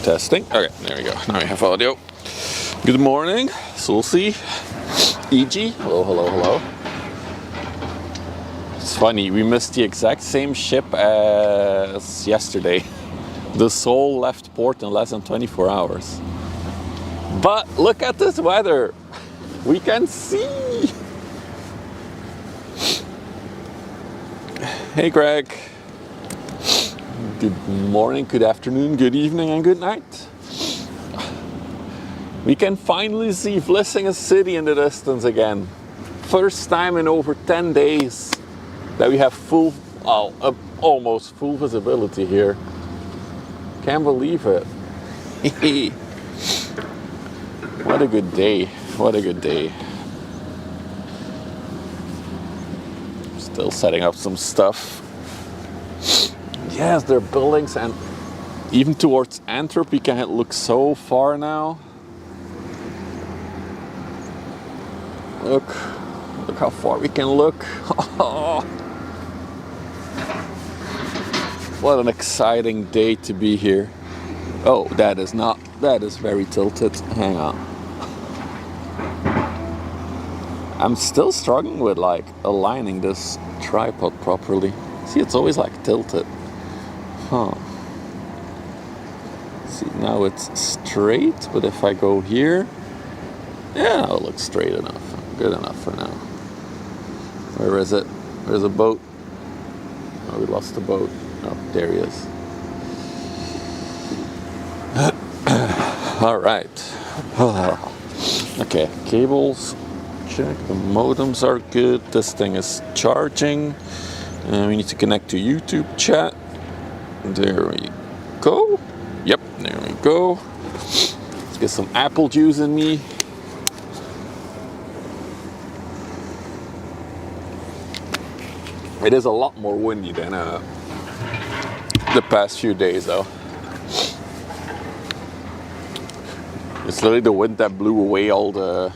Testing. Okay, there we go. Now we have audio. Good morning, Sulci. EG. Hello, hello, hello. It's funny, we missed the exact same ship as yesterday. The Soul left port in less than 24 hours. But look at this weather. We can see. Hey, Greg. Good morning, good afternoon, good evening, and good night. We can finally see Vlissingen City in the distance again. First time in over 10 days that we have almost full visibility here. Can't believe it. What a good day. What a good day. Still setting up some stuff. Yes, there are buildings, and even towards Antwerp we can look so far now. Look how far we can look. What an exciting day to be here. Oh, that is very tilted. Hang on. I'm still struggling with like aligning this tripod properly. See, it's always like tilted. Huh. See, now it's straight, but if I go here, yeah, it looks straight enough. Good enough for now. Where is it? There's a boat. Oh, we lost the boat. Oh, there he is. All right. Okay, cables. Check. The modems are good. This thing is charging. We need to connect to YouTube chat. There we go. Yep, there we go. Let's get some apple juice in me. It is a lot more windy than the past few days, though. It's literally the wind that blew away all the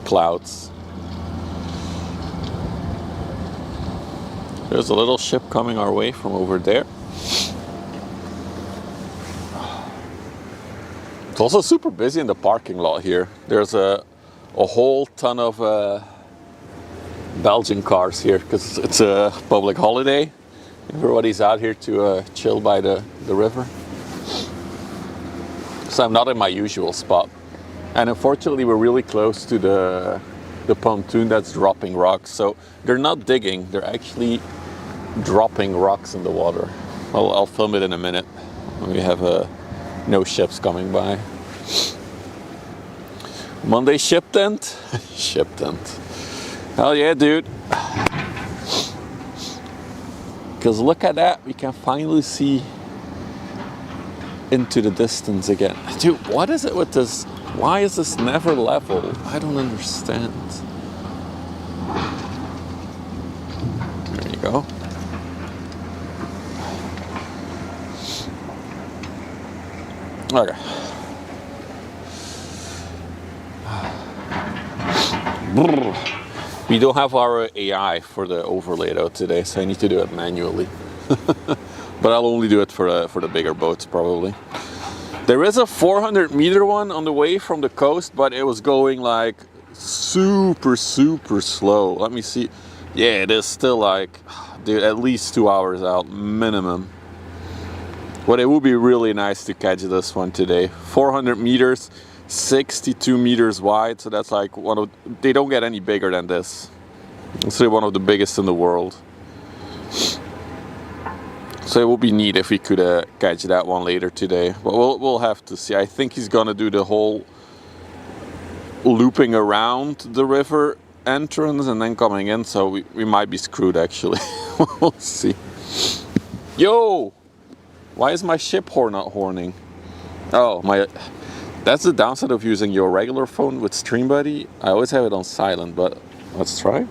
clouds. There's a little ship coming our way from over there. It's also super busy in the parking lot here. There's a whole ton of Belgian cars here because it's a public holiday. Everybody's out here to chill by the river. So I'm not in my usual spot. And unfortunately we're really close to the pontoon that's dropping rocks. So they're not digging, they're actually dropping rocks in the water. Well, I'll film it in a minute when we have no ships coming by. Monday ship tent? Ship tent. Hell yeah, dude. Because look at that, we can finally see into the distance again. Dude, what is it with this? Why is this never level? I don't understand. There you go. Okay. We don't have our AI for the overlay though today, so I need to do it manually. But I'll only do it for the bigger boats probably. There is a 400 meter one on the way from the coast, but it was going like super slow. Let me see. Yeah, it is still like, dude, at least 2 hours out minimum. But it would be really nice to catch this one today. 400 meters, 62 meters wide, so that's like they don't get any bigger than this. It's really one of the biggest in the world. So it would be neat if we could catch that one later today. But we'll have to see. I think he's gonna do the whole looping around the river entrance and then coming in, so we might be screwed actually. We'll see. Yo! Why is my ship horn not horning? Oh, that's the downside of using your regular phone with StreamBuddy. I always have it on silent, but let's try.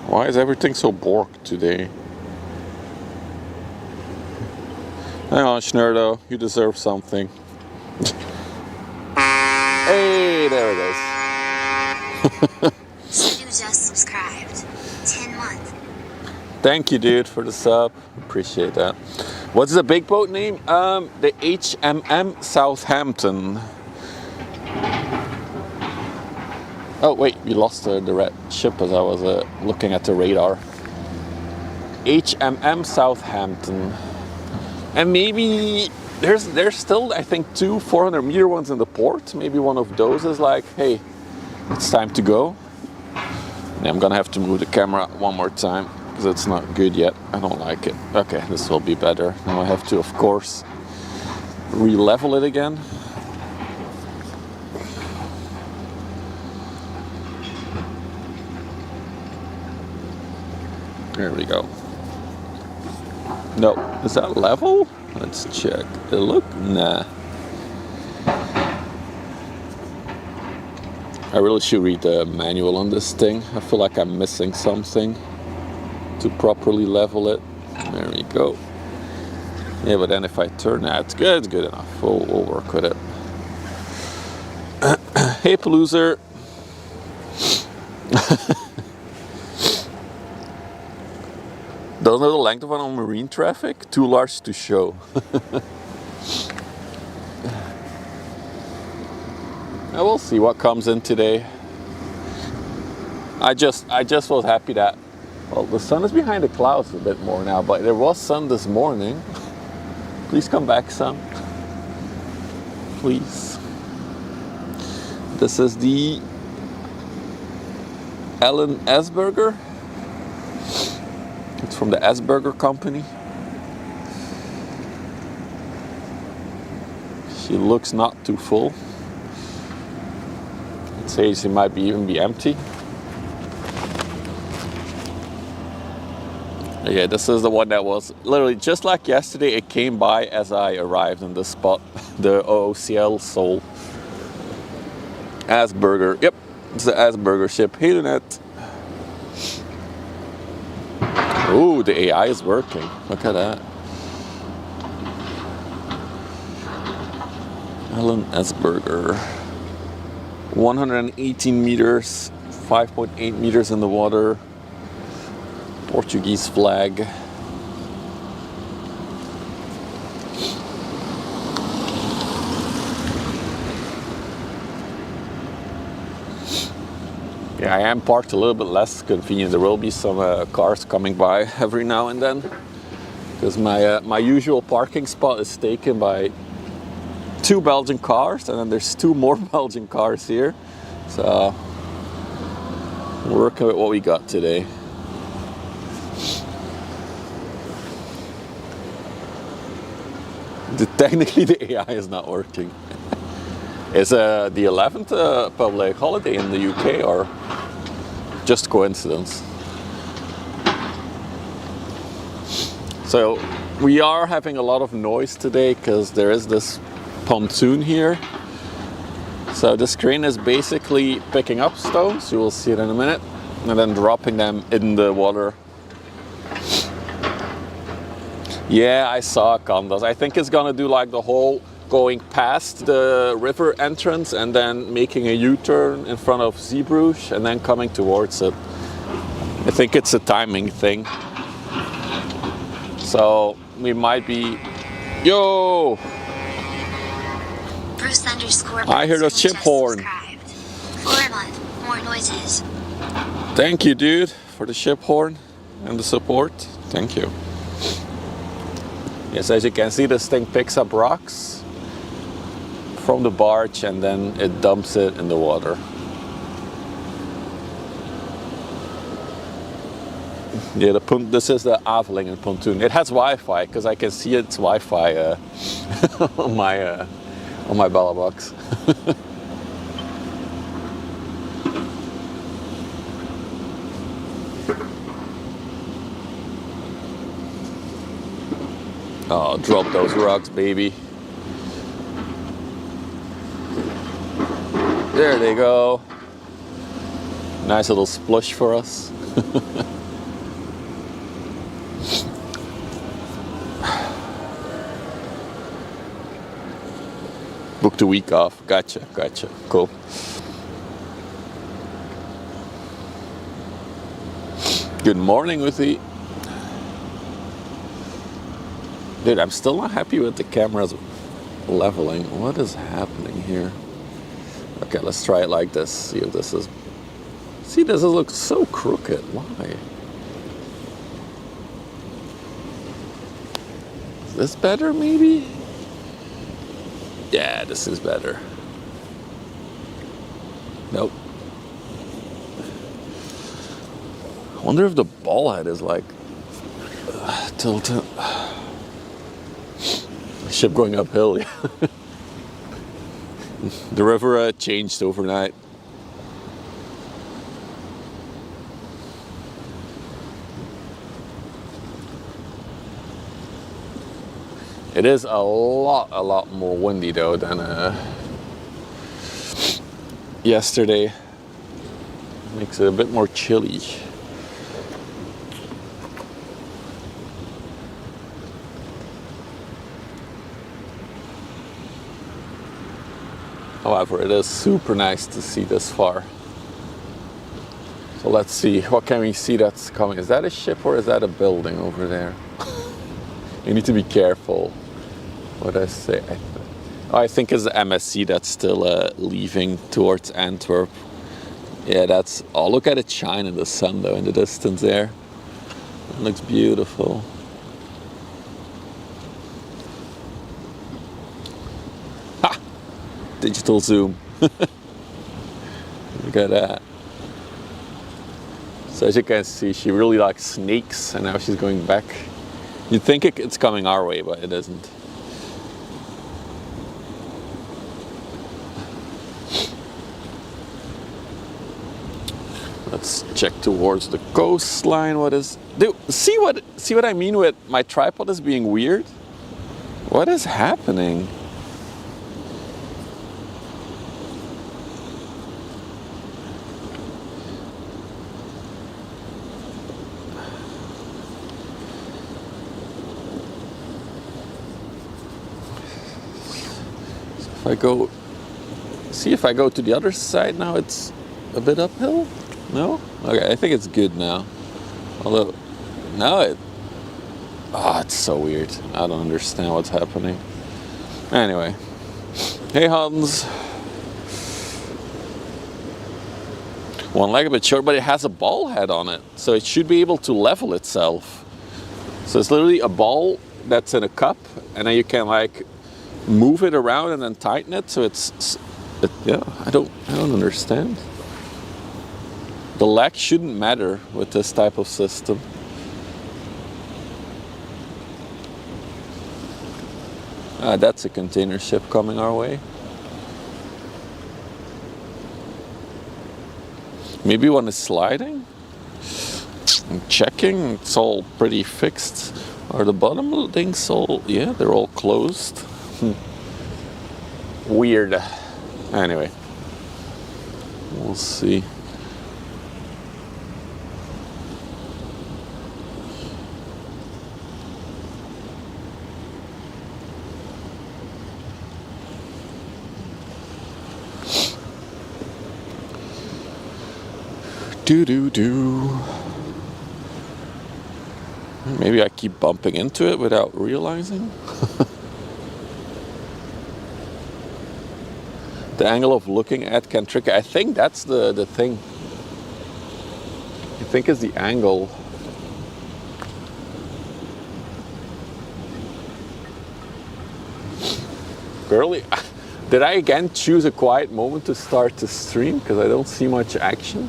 Why is everything so borked today? Hang on, Schnurdo, you deserve something. Hey, there it is. You just subscribed. 10 months. Thank you, dude, for the sub. Appreciate that. What's the big boat name? The HMM Southampton. Oh wait, we lost the red ship as I was looking at the radar. HMM Southampton. And maybe there's still, I think, 2 400-meter ones in the port. Maybe one of those is like, hey, it's time to go. Yeah, I'm gonna have to move the camera one more time because it's not good yet. I don't like it. Okay, this will be better. Now I have to, of course, re-level it again. There we go. No, is that level? Let's check. Nah. I really should read the manual on this thing. I feel like I'm missing something to properly level it. There we go. Yeah, but then if I turn that, it's good enough. We'll work with it. Hey, Paloozer. Don't know the length of it on marine traffic. Too large to show. I will see what comes in today. I just was happy that, well, the sun is behind the clouds a bit more now, but there was sun this morning. Please come back, sun. Please. This is the Ellen Esberger. It's from the Esberger company. She looks not too full. It says it might even be empty. Yeah, this is the one that was literally just like yesterday. It came by as I arrived in this spot. The OOCL Seoul Asperger. Yep, it's the Asperger ship. Hey, Lynette. Ooh, the AI is working. Look at that. Ellen Esberger. 118 meters, 5.8 meters in the water. Portuguese flag. Yeah, I am parked a little bit less convenient. There will be some cars coming by every now and then, because my usual parking spot is taken by 2 Belgian cars, and then there's 2 more Belgian cars here. So we're working with what we got today. Technically, the AI is not working. Is the 11th public holiday in the UK, or just coincidence? So we are having a lot of noise today because there is this pontoon here. So this crane is basically picking up stones, you will see it in a minute, and then dropping them in the water. Yeah, I saw condos. I think it's gonna do like the whole going past the river entrance and then making a U-turn in front of Zeebrugge and then coming towards it. I think it's a timing thing. So we might be... Yo! Bruce I hear the ship horn. 4 month, more noises. Thank you, dude, for the ship horn and the support. Thank you. Yes, as you can see, this thing picks up rocks from the barge and then it dumps it in the water. Yeah, this is the Avelingen pontoon. It has Wi-Fi because I can see its Wi-Fi on my bella box. Oh, drop those rocks, baby. There they go. Nice little splush for us. Booked a week off. Gotcha. Cool. Good morning, Uthi. Dude, I'm still not happy with the camera's leveling. What is happening here? Okay, let's try it like this. See if this is... See, this looks so crooked. Why? Is this better, maybe? Yeah, this is better. Nope. I wonder if the ball head is like tilted. Ship going uphill. Yeah. The river changed overnight. It is a lot more windy though than yesterday. Makes it a bit more chilly. However, it is super nice to see this far. So let's see, what can we see that's coming? Is that a ship or is that a building over there? You need to be careful what I say. I think it's the MSC that's still leaving towards Antwerp. Yeah, that's... Oh, look at it shine in the sun though, in the distance there. It looks beautiful. Ha! Digital zoom. Look at that. So as you can see, she really likes snakes, and now she's going back. You'd think it's coming our way, but it isn't. Let's check towards the coastline. What is... Dude, see what I mean with my tripod is being weird? What is happening? If I go... See, if I go to the other side now, it's a bit uphill? No? Okay, I think it's good now. Although, now it... Oh, it's so weird. I don't understand what's happening. Anyway. Hey, Hans. One leg a bit short, but it has a ball head on it. So it should be able to level itself. So it's literally a ball that's in a cup, and then you can like move it around and then tighten it. So yeah, I don't understand. The lag shouldn't matter with this type of system. That's a container ship coming our way. Maybe one is sliding? I'm checking, it's all pretty fixed. Are the bottom things all... Yeah, they're all closed. Weird. Anyway. We'll see. Do. Maybe I keep bumping into it without realizing. The angle of looking at can trick. I think that's the thing. I think it's the angle. Girly, did I again choose a quiet moment to start the stream? Because I don't see much action.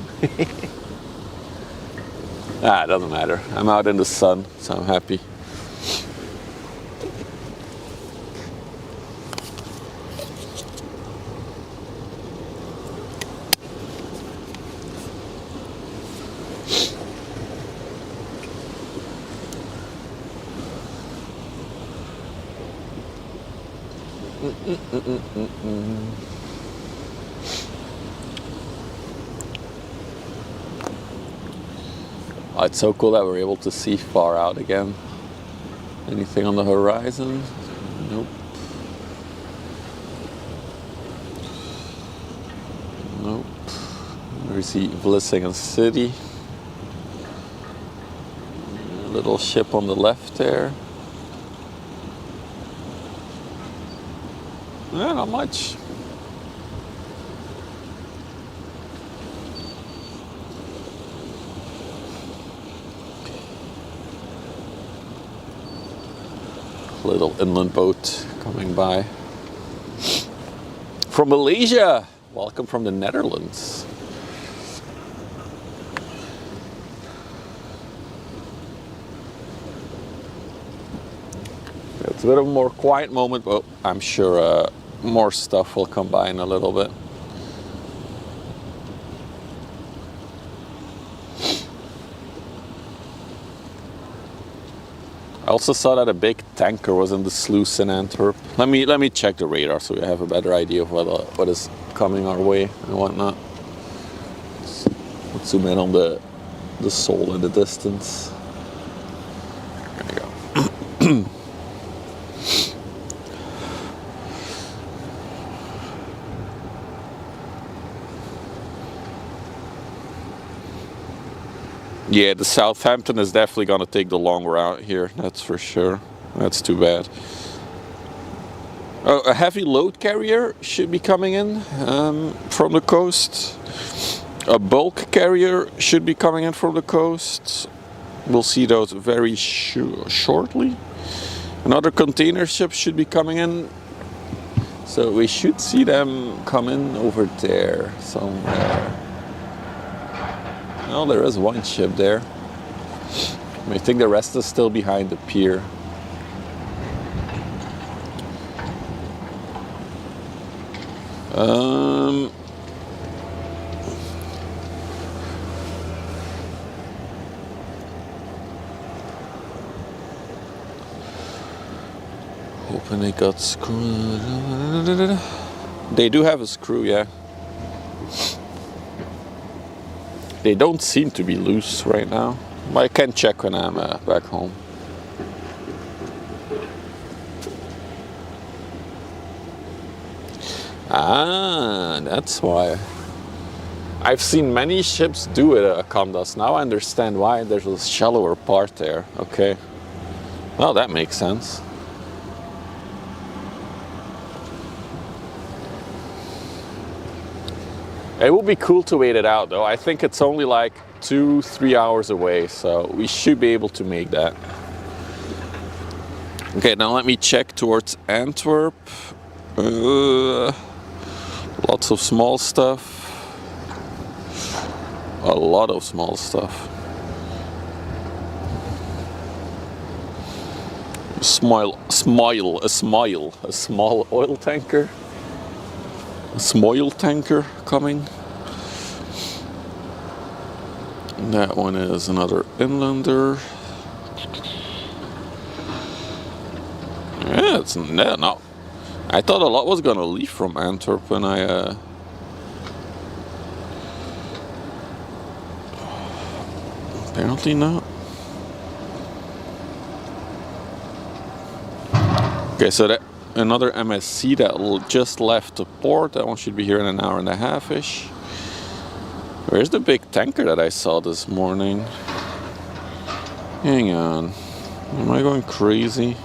It doesn't matter. I'm out in the sun, so I'm happy. Oh, it's so cool that we're able to see far out again. Anything on the horizon? Nope. Nope. We see Vlissingen City. A little ship on the left there. Yeah, not much. Little inland boat coming by. From Malaysia. Welcome from the Netherlands. It's a bit of a more quiet moment, but I'm sure more stuff will come by in a little bit. I also saw that a big tanker was in the sluice in Antwerp. Let me check the radar so we have a better idea of what is coming our way and whatnot. Let's zoom in on the Sol in the distance. There you go. Yeah, the Southampton is definitely going to take the long route here, that's for sure. That's too bad. Oh, a heavy load carrier should be coming in from the coast. A bulk carrier should be coming in from the coast. We'll see those very shortly. Another container ship should be coming in. So we should see them come in over there somewhere. Oh, there is one ship there. I think the rest is still behind the pier. Hoping they got screwed. They do have a screw, yeah. They don't seem to be loose right now. I can check when I'm back home. Ah, that's why. I've seen many ships do it at Condas. Now I understand why there's a shallower part there. Okay. Well, that makes sense. It will be cool to wait it out though. I think it's only like 2-3 hours away, so we should be able to make that. Okay, now let me check towards Antwerp. Lots of small stuff. A lot of small stuff. A small oil tanker. A small tanker coming. That one is another inlander. Yeah, it's no. I thought a lot was gonna leave from Antwerp when I apparently not. Okay, so that another MSC that just left the port. That one should be here in an hour and a half-ish. Where's the big tanker that I saw this morning? Hang on. Am I going crazy?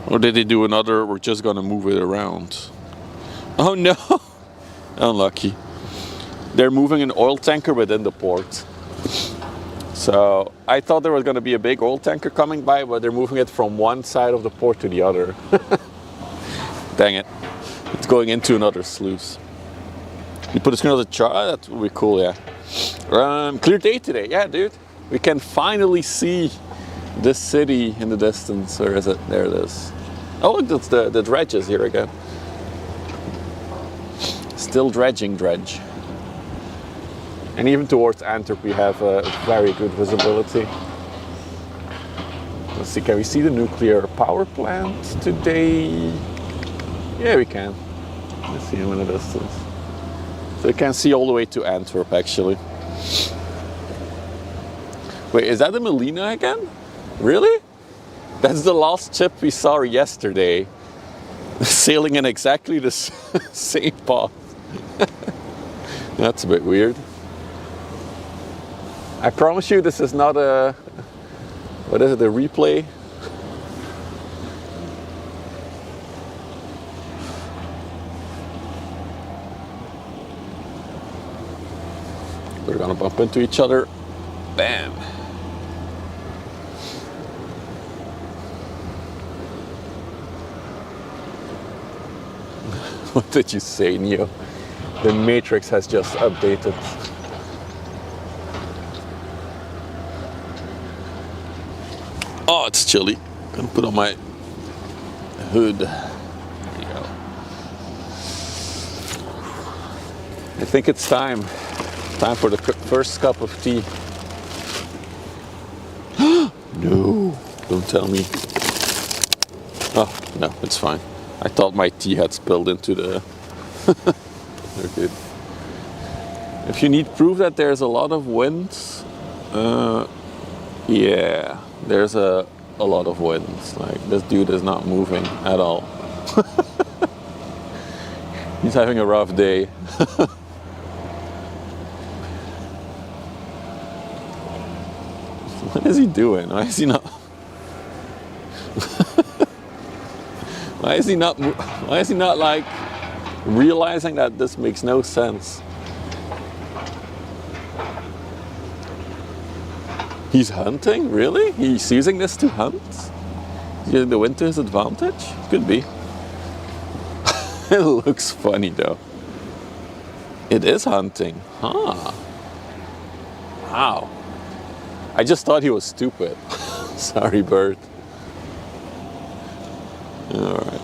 Or did they do another, we're just gonna move it around? Oh no! Unlucky. They're moving an oil tanker within the port. So I thought there was gonna be a big oil tanker coming by, but they're moving it from one side of the port to the other. Dang it. It's going into another sluice. You put a screen on the chart, that would be cool, yeah. Clear day today, yeah, dude. We can finally see this city in the distance. Where is it? There it is. Oh, look, that's the dredges here again. Still dredge. And even towards Antwerp we have a very good visibility. Let's see, can we see the nuclear power plant today? Yeah, we can. Let's see him in the distance. So you can see all the way to Antwerp, actually. Wait, is that the Melina again? Really? That's the last ship we saw yesterday. Sailing in exactly the same path. That's a bit weird. I promise you this is not a... What is it, a replay? We're gonna bump into each other. Bam. What did you say, Neo? The Matrix has just updated. Oh, it's chilly. Gonna put on my hood. There you go. I think it's time. Time for the first cup of tea. No, don't tell me. Oh, no, it's fine. I thought my tea had spilled into the... They're good. If you need proof that there's a lot of wind, yeah, there's a lot of wind. Like, this dude is not moving at all. He's having a rough day. What is he doing? Why is he not? Why is he not like realizing that this makes no sense? He's hunting? Really? He's using this to hunt? He's using the wind to his advantage? Could be. It looks funny though. It is hunting. Huh. Wow. I just thought he was stupid. Sorry, bird. Alright.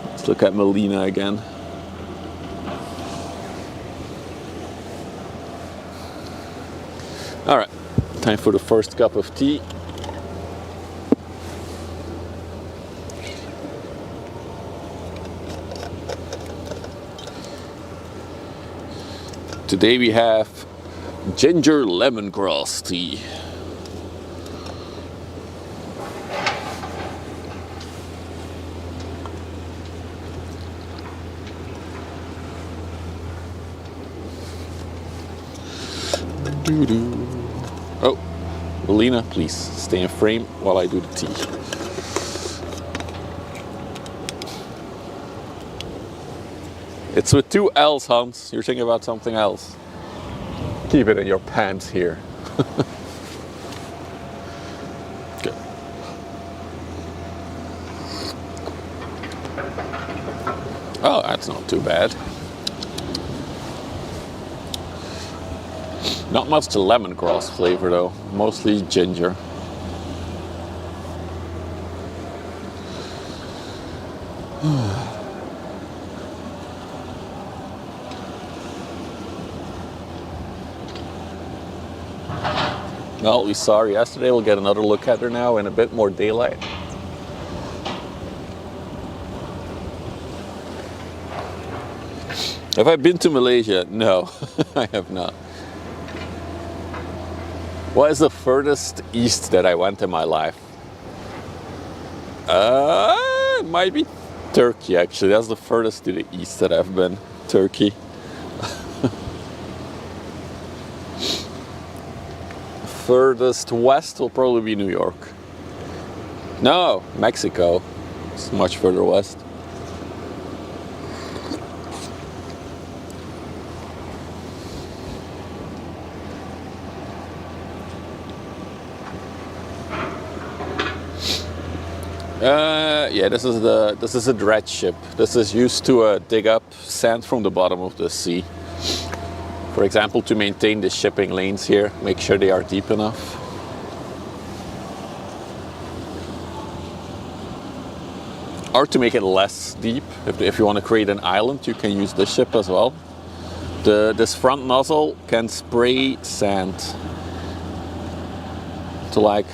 Let's look at Melina again. Alright. Time for the first cup of tea. Today we have ginger lemongrass tea. Oh, Melina, please stay in frame while I do the tea. It's with 2 L's, Hans. You're thinking about something else. Keep it in your pants here. Good. Oh, that's not too bad. Not much the lemongrass flavor though, mostly ginger. Well, we saw her yesterday, we'll get another look at her now in a bit more daylight. Have I been to Malaysia? No, I have not. What is the furthest east that I went in my life? It might be Turkey actually. That's the furthest to the east that I've been. Turkey. Furthest west will probably be New York. No, Mexico. It's much further west. Yeah, this is a dredge ship. This is used to dig up sand from the bottom of the sea. For example, to maintain the shipping lanes here, make sure they are deep enough. Or to make it less deep. If you want to create an island, you can use this ship as well. This front nozzle can spray sand to, like,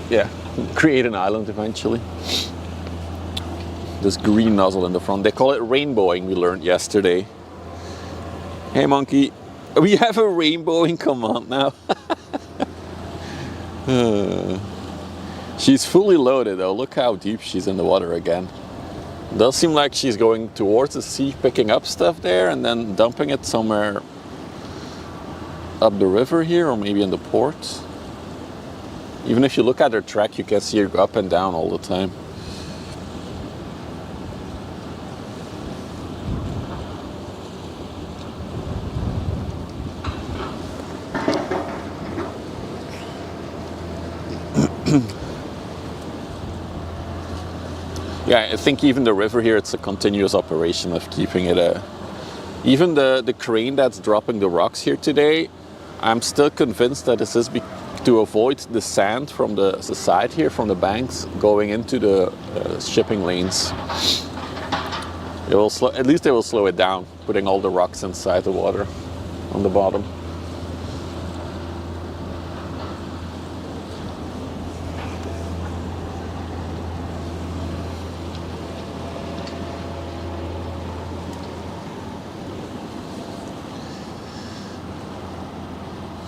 yeah, create an island eventually. This green nozzle in the front, they call it rainbowing, we learned yesterday. Hey monkey, we have a rainbowing command now. She's fully loaded though, look how deep she's in the water again. It does seem like she's going towards the sea, picking up stuff there and then dumping it somewhere up the river here, or maybe in the port. Even if you look at her track, you can see her go up and down all the time. Yeah, I think even the river here, it's a continuous operation of keeping it even the crane that's dropping the rocks here today, I'm still convinced that this is to avoid the sand from the side here, from the banks, going into the shipping lanes. It will at least they will slow it down, putting all the rocks inside the water on the bottom.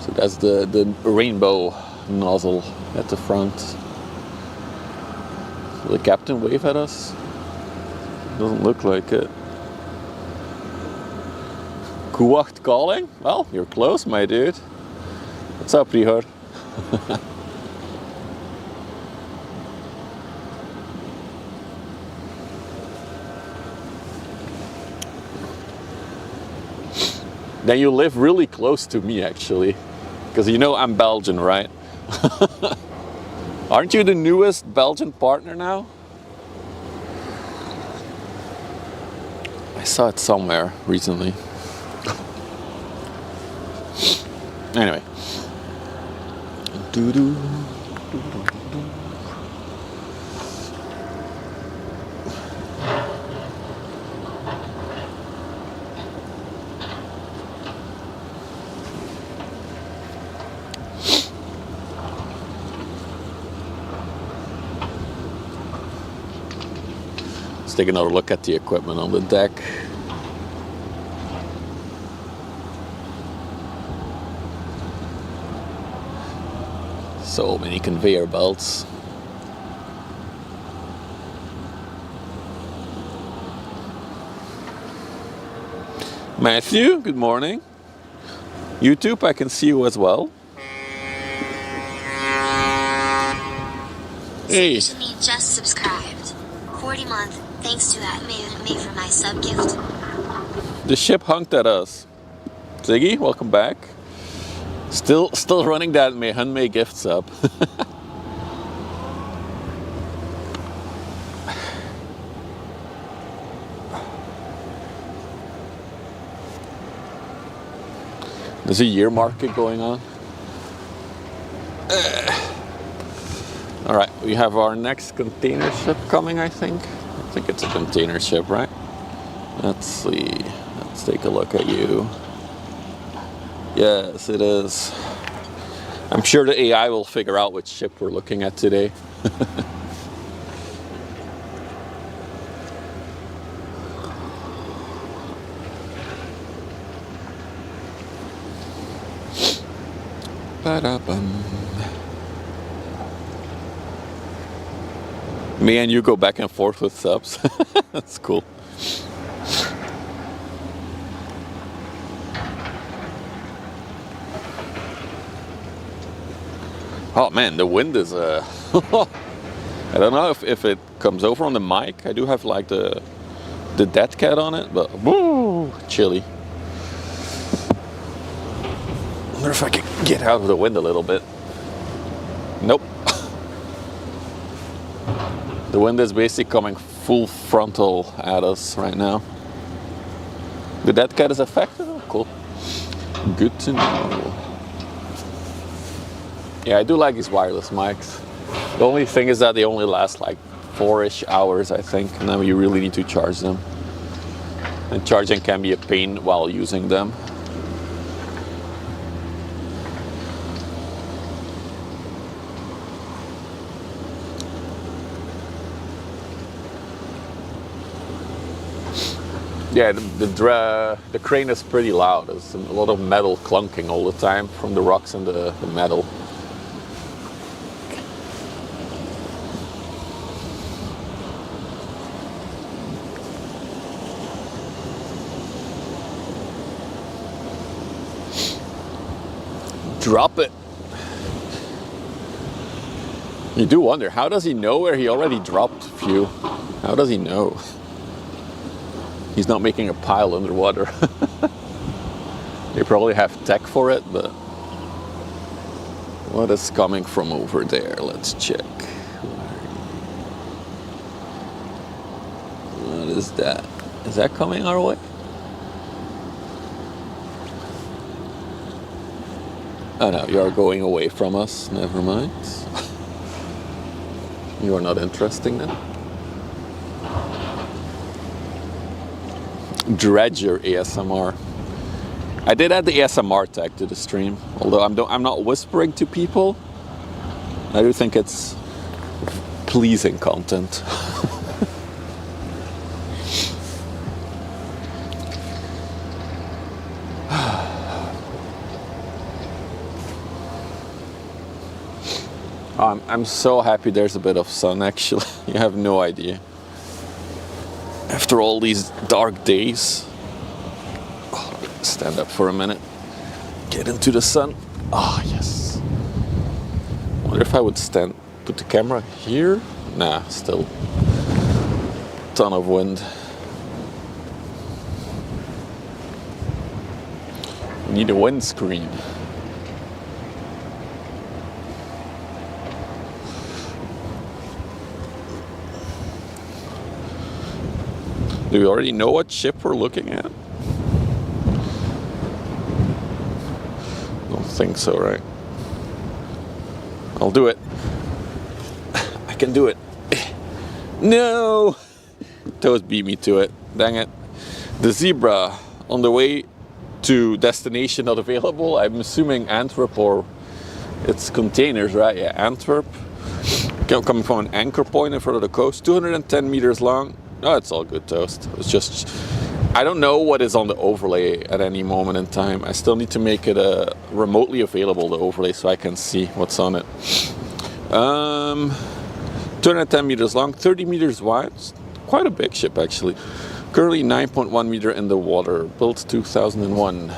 So that's the rainbow nozzle at the front. Will the captain wave at us? Doesn't look like it. Kuwacht calling? Well, you're close, my dude. What's up, Rihar? Then you live really close to me, actually. Because you know I'm Belgian, right? Aren't you the newest Belgian partner now? I saw it somewhere recently. Anyway. Let's take another look at the equipment on the deck. So many conveyor belts. Matthew, good morning. YouTube, I can see you as well. Hey. To me, just subscribed. 40 month. Thanks to that me for my sub gift. The ship honked at us. Ziggy, welcome back. Still running that Mehanme gifts up. There's a year market going on. All right, we have our next container ship coming, I think. I think it's a container ship, right? Let's see. Let's take a look at you. Yes, it is. I'm sure the AI will figure out which ship we're looking at today. Me and you go back and forth with subs. That's cool. Oh man, the wind is I don't know if it comes over on the mic. I do have like the dead cat on it, but woo, chilly. I wonder if I can get out of the wind a little bit. Nope. The wind is basically coming full frontal at us right now. The dead cat is affected? Oh, cool. Good to know. Yeah, I do like these wireless mics. The only thing is that they only last like 4-ish hours, I think, and then you really need to charge them. And charging can be a pain while using them. Yeah, the crane is pretty loud. There's a lot of metal clunking all the time from the rocks and the metal. Drop it. You do wonder, how does he know where he already dropped a few? How does he know? He's not making a pile underwater. They probably have tech for it, but What is coming from over there? Let's check. What is that? Is that coming our way? Oh no, you are going away from us. Never mind. You are not interesting then. Dredger ASMR. I did add the ASMR tag to the stream, although I'm not whispering to people. I do think it's pleasing content. I'm so happy there's a bit of sun actually. You have no idea. After all these dark days. Oh, stand up for a minute. Get into the sun. Ah, oh, yes. Wonder if I would put the camera here? Nah, still. Ton of wind. We need a windscreen. Do we already know what ship we're looking at? Don't think so, right? I'll do it. I can do it. No! Toes beat me to it. Dang it. The Zebra on the way to destination not available. I'm assuming Antwerp, or it's containers, right? Yeah, Antwerp. Coming from an anchor point in front of the coast. 210 meters long. No, it's all good, Toast. It's just, I don't know what is on the overlay at any moment in time. I still need to make it remotely available, the overlay, so I can see what's on it. 210 meters long, 30 meters wide. It's quite a big ship, actually. Currently 9.1 meter in the water. Built 2001.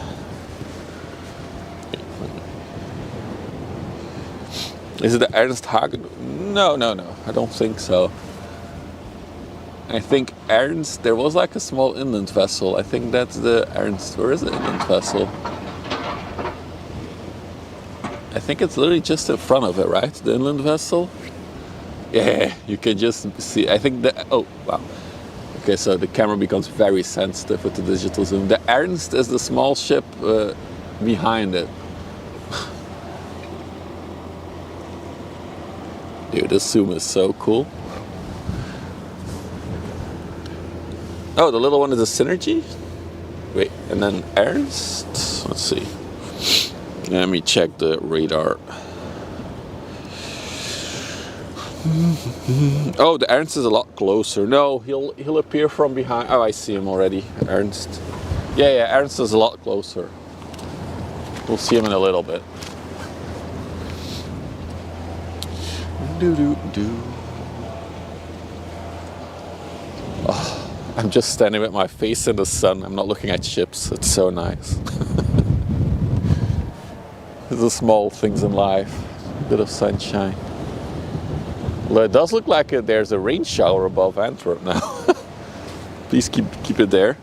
Is it the Ernst Hagen? No. I don't think so. I think Ernst, there was like a small inland vessel. I think that's the Ernst. Where is the inland vessel? I think it's literally just in front of it, right? The inland vessel? Yeah, you can just see. I think the, oh, wow. Okay, so the camera becomes very sensitive with the digital zoom. The Ernst is the small ship behind it. Dude, this zoom is so cool. Oh, the little one is a Synergy? Wait, and then Ernst? Let's see. Let me check the radar. Oh, the Ernst is a lot closer. No, he'll appear from behind. Oh, I see him already. Ernst. Yeah, Ernst is a lot closer. We'll see him in a little bit. Oh. I'm just standing with my face in the sun. I'm not looking at ships. It's so nice. It's the small things in life. A bit of sunshine. Well, it does look like there's a rain shower above Antwerp now. Please keep it there.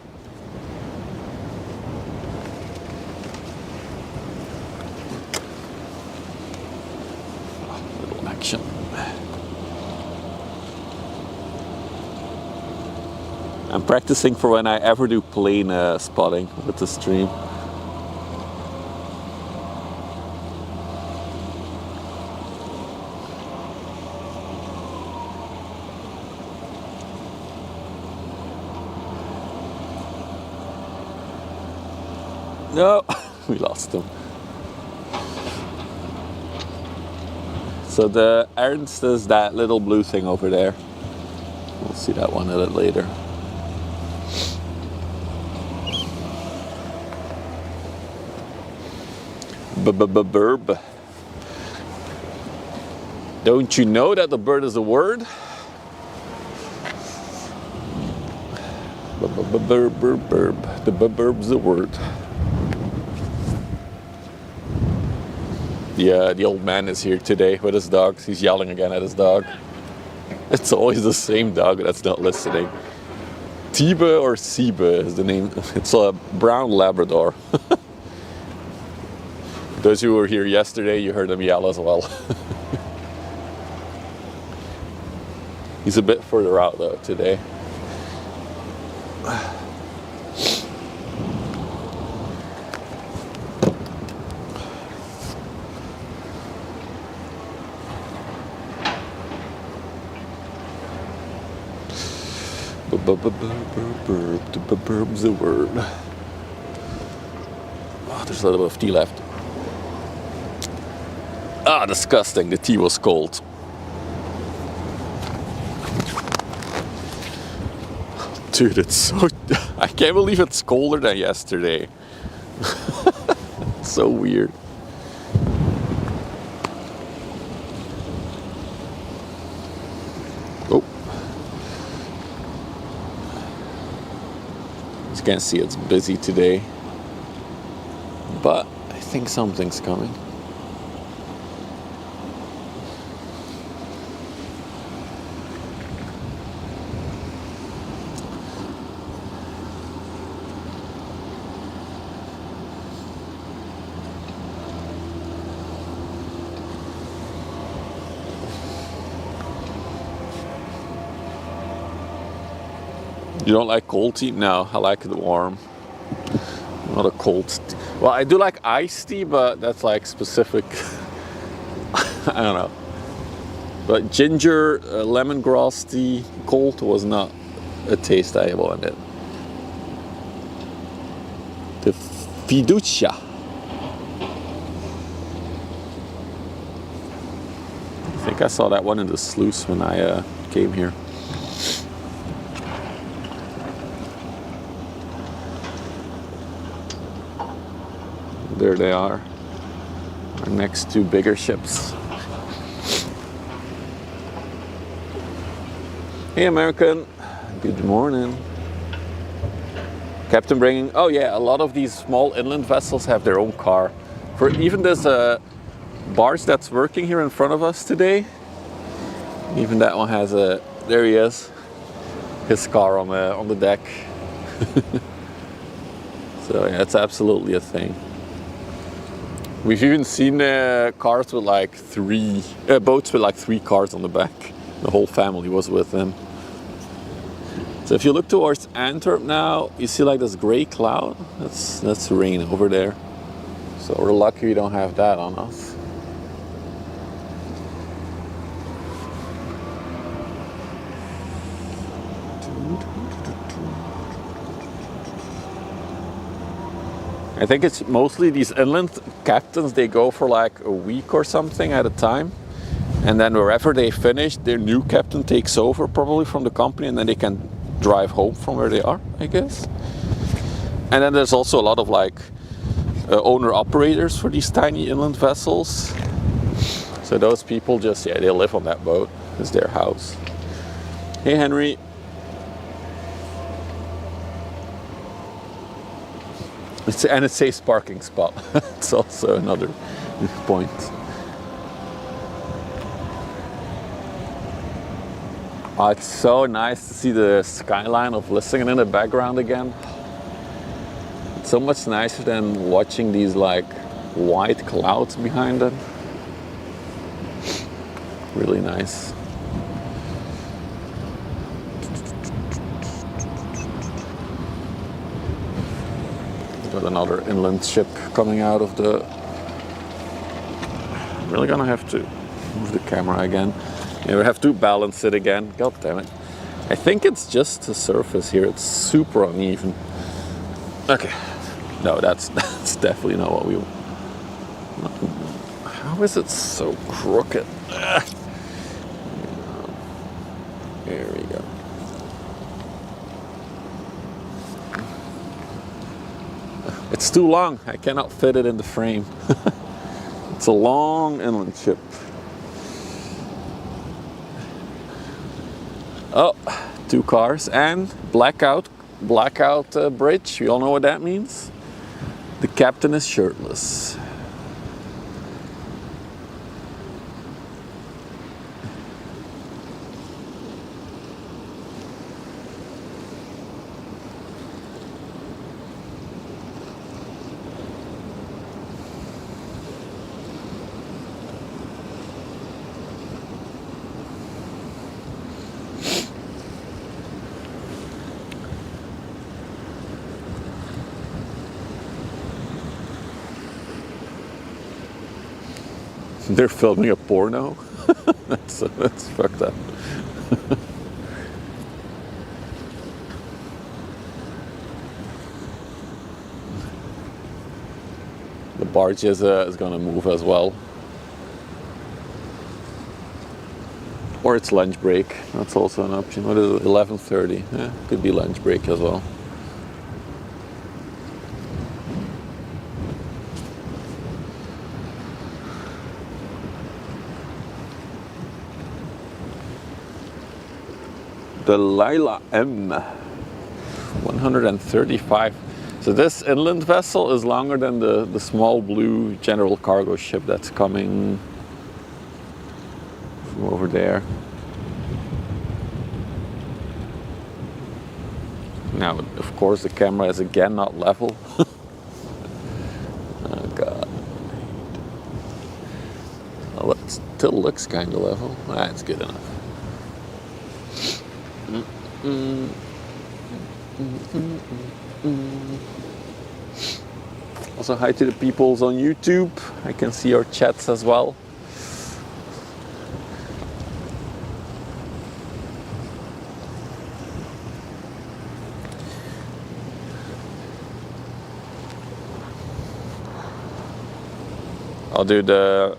Oh, little action. I'm practicing for when I ever do plane spotting with the stream. No, we lost him. So the Ernst is that little blue thing over there. We'll see that one a little later. Burb. Don't you know that the bird is a word? Burb. The burb's a word. The old man is here today with his dogs. He's yelling again at his dog. It's always the same dog that's not listening. Tiba or Siba is the name. It's a brown Labrador. Those who were here yesterday, you heard him yell as well. He's a bit further out though today. The word. Oh, there's a little bit of tea left. Ah, disgusting. The tea was cold. Dude, it's so... I can't believe it's colder than yesterday. It's so weird. Oh. As you can see, it's busy today. But I think something's coming. You don't like cold tea? No, I like it warm. Not a cold tea. Well, I do like iced tea, but that's like specific. I don't know. But ginger, lemongrass tea, cold was not a taste I wanted. The fiducia. I think I saw that one in the sluice when I came here. There they are, our next two bigger ships. Hey American, good morning. Captain bringing, oh yeah, a lot of these small inland vessels have their own car. For even this barge that's working here in front of us today, even that one has a, there he is, his car on the deck. So yeah, it's absolutely a thing. We've even seen cars with like boats with like 3 cars on the back. The whole family was with them. So if you look towards Antwerp now, you see like this gray cloud. That's rain over there. So we're lucky we don't have that on us. I think it's mostly these inland captains, they go for like a week or something at a time. And then wherever they finish, their new captain takes over probably from the company, and then they can drive home from where they are, I guess. And then there's also a lot of like owner-operators for these tiny inland vessels. So those people just, yeah, they live on that boat. It's their house. Hey, Henry. And it says parking spot. It's also another point. Oh, it's so nice to see the skyline of Vlissingen in the background again. It's so much nicer than watching these like white clouds behind it. Really nice. Got another inland ship coming out of the... I'm really gonna have to move the camera again. Yeah, we have to balance it again. God damn it. I think it's just the surface here. It's super uneven. Okay. No, that's definitely not what we want. How is it so crooked? There we go. It's too long. I cannot fit it in the frame. It's a long inland ship. Oh, 2 cars and blackout bridge. We all know what that means. The captain is shirtless. They're filming a porno. That's fucked up. The barge is going to move as well. Or it's lunch break. That's also an option. What is it? 11:30. Yeah, could be lunch break as well. The Lila M 135. So this inland vessel is longer than the small blue general cargo ship that's coming from over there. Now, of course, the camera is again not level. Oh god. Well, it still looks kind of level. That's good enough. Also, hi to the peoples on YouTube. I can see your chats as well. I'll do the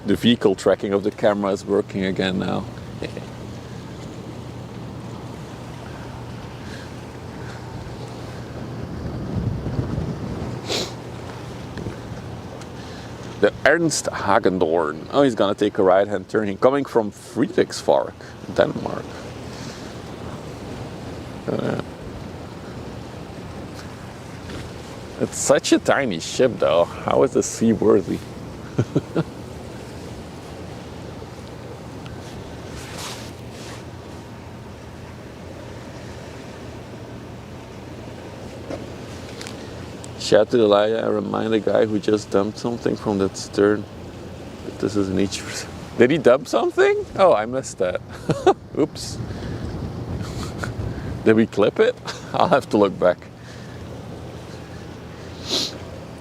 vehicle tracking of the camera is working again now. The Ernst Hagendorn. Oh, he's gonna take a right-hand turn. He's coming from Frederiksvark, Denmark. It's such a tiny ship, though. How is this seaworthy? Shout to the Laya, I remind a guy who just dumped something from that stern. But this is an each. Did he dump something? Oh, I missed that. Oops. Did we clip it? I'll have to look back.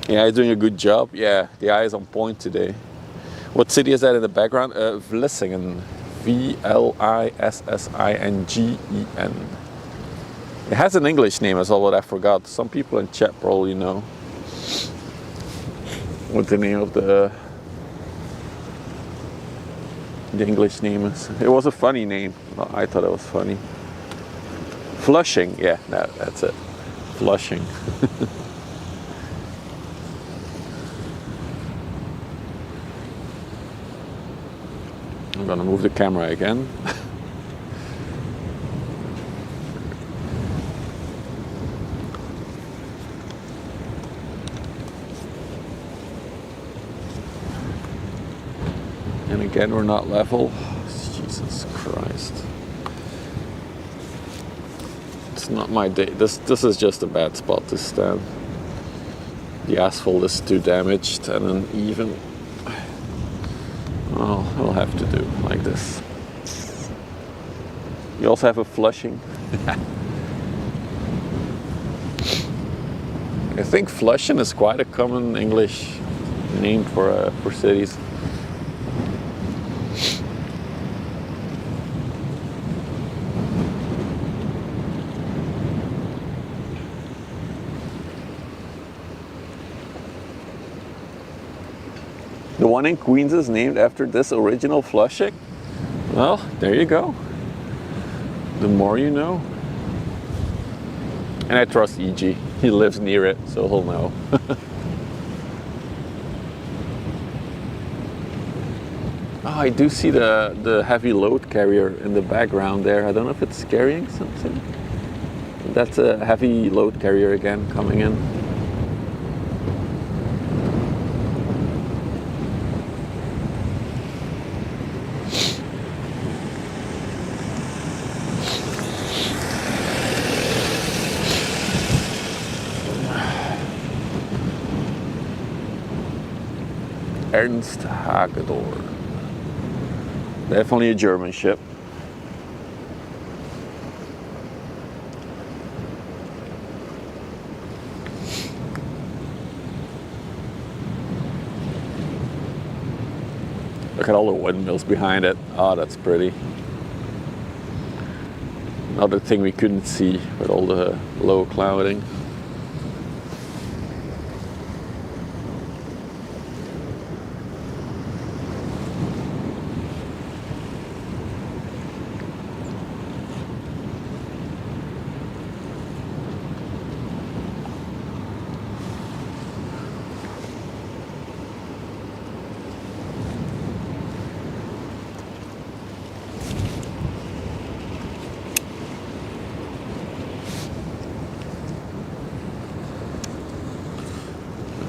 Yeah, he's doing a good job. Yeah, the eye is on point today. What city is that in the background? Vlissingen. Vlissingen. It has an English name as well, but I forgot. Some people in chat probably know what the name of the English name is. It was a funny name. Well, I thought it was funny. Flushing, yeah, that's it. Flushing. I'm gonna move the camera again. And again, we're not level. Jesus Christ. It's not my day. This is just a bad spot to stand. The asphalt is too damaged and uneven. Well, I'll have to do like this. You also have a Flushing. I think Flushing is quite a common English name for cities. The one in Queens is named after this original Flushing. Well, there you go. The more you know. And I trust EG. He lives near it, so he'll know. Oh, I do see the heavy load carrier in the background there. I don't know if it's carrying something. That's a heavy load carrier again coming in. Ernst Hagedorn. Definitely a German ship. Look at all the windmills behind it. Oh, that's pretty. Another thing we couldn't see with all the low clouding.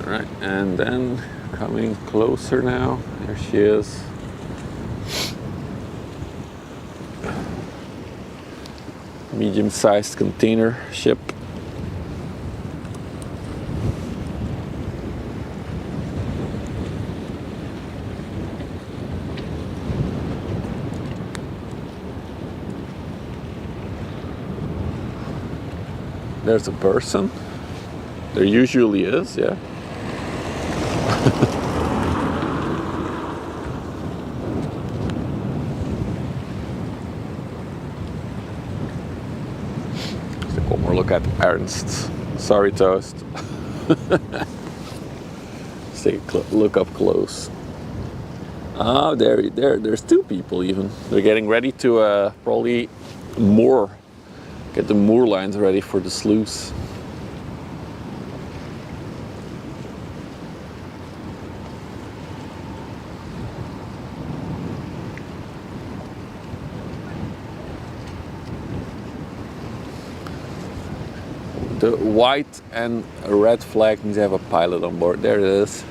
Alright, and then coming closer now, there she is. Medium-sized container ship. There's a person. There usually is, yeah. Let's take one more look at Ernst. Sorry, Toast. Let's take a look up close. Oh, there's two people even. They're getting ready to probably get the moor lines ready for the sluice. The white and red flag means they have a pilot on board. There it is.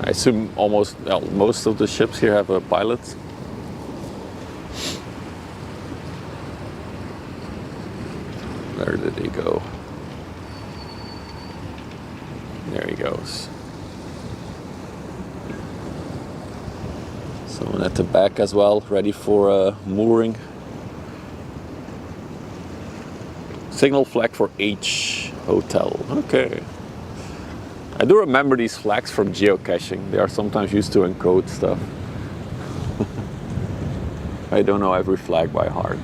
I assume most of the ships here have a pilot. Where did he go? There he goes. Someone at the back as well, ready for mooring. Signal flag for H Hotel. Okay. I do remember these flags from geocaching. They are sometimes used to encode stuff. I don't know every flag by heart.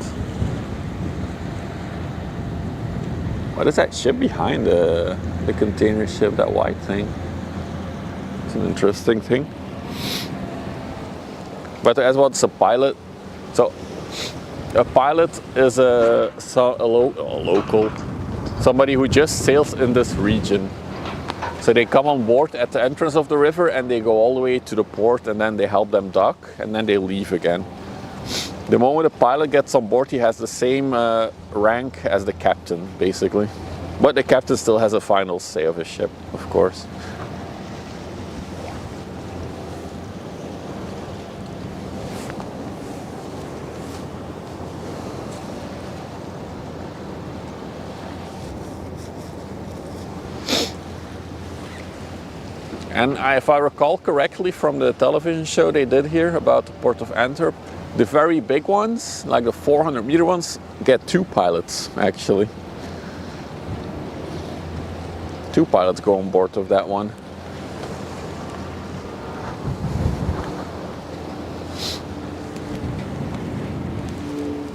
What is that ship behind the container ship, that white thing? It's an interesting thing. But as what's a pilot? So a pilot is a local, somebody who just sails in this region. So they come on board at the entrance of the river and they go all the way to the port, and then they help them dock and then they leave again. The moment a pilot gets on board, he has the same rank as the captain, basically. But the captain still has a final say of his ship, of course. And if I recall correctly from the television show they did here about the port of Antwerp, the very big ones, like the 400-meter ones, get two pilots, actually. Two pilots go on board of that one.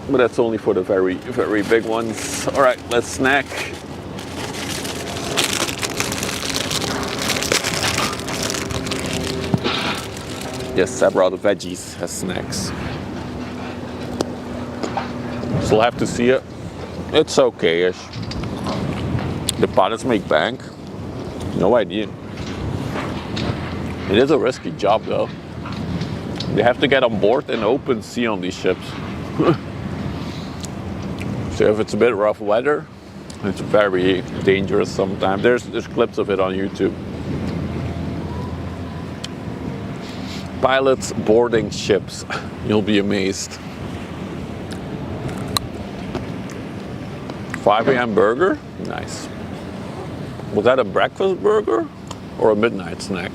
But that's only for the very, very big ones. All right, let's snack. Yes, I brought the veggies as snacks. Still have to see it. It's okay-ish. The pilots make bank. No idea. It is a risky job though. They have to get on board in open sea on these ships. So if it's a bit rough weather, it's very dangerous sometimes. There's clips of it on YouTube. Pilots boarding ships. You'll be amazed. 5 a.m. burger? Nice. Was that a breakfast burger or a midnight snack?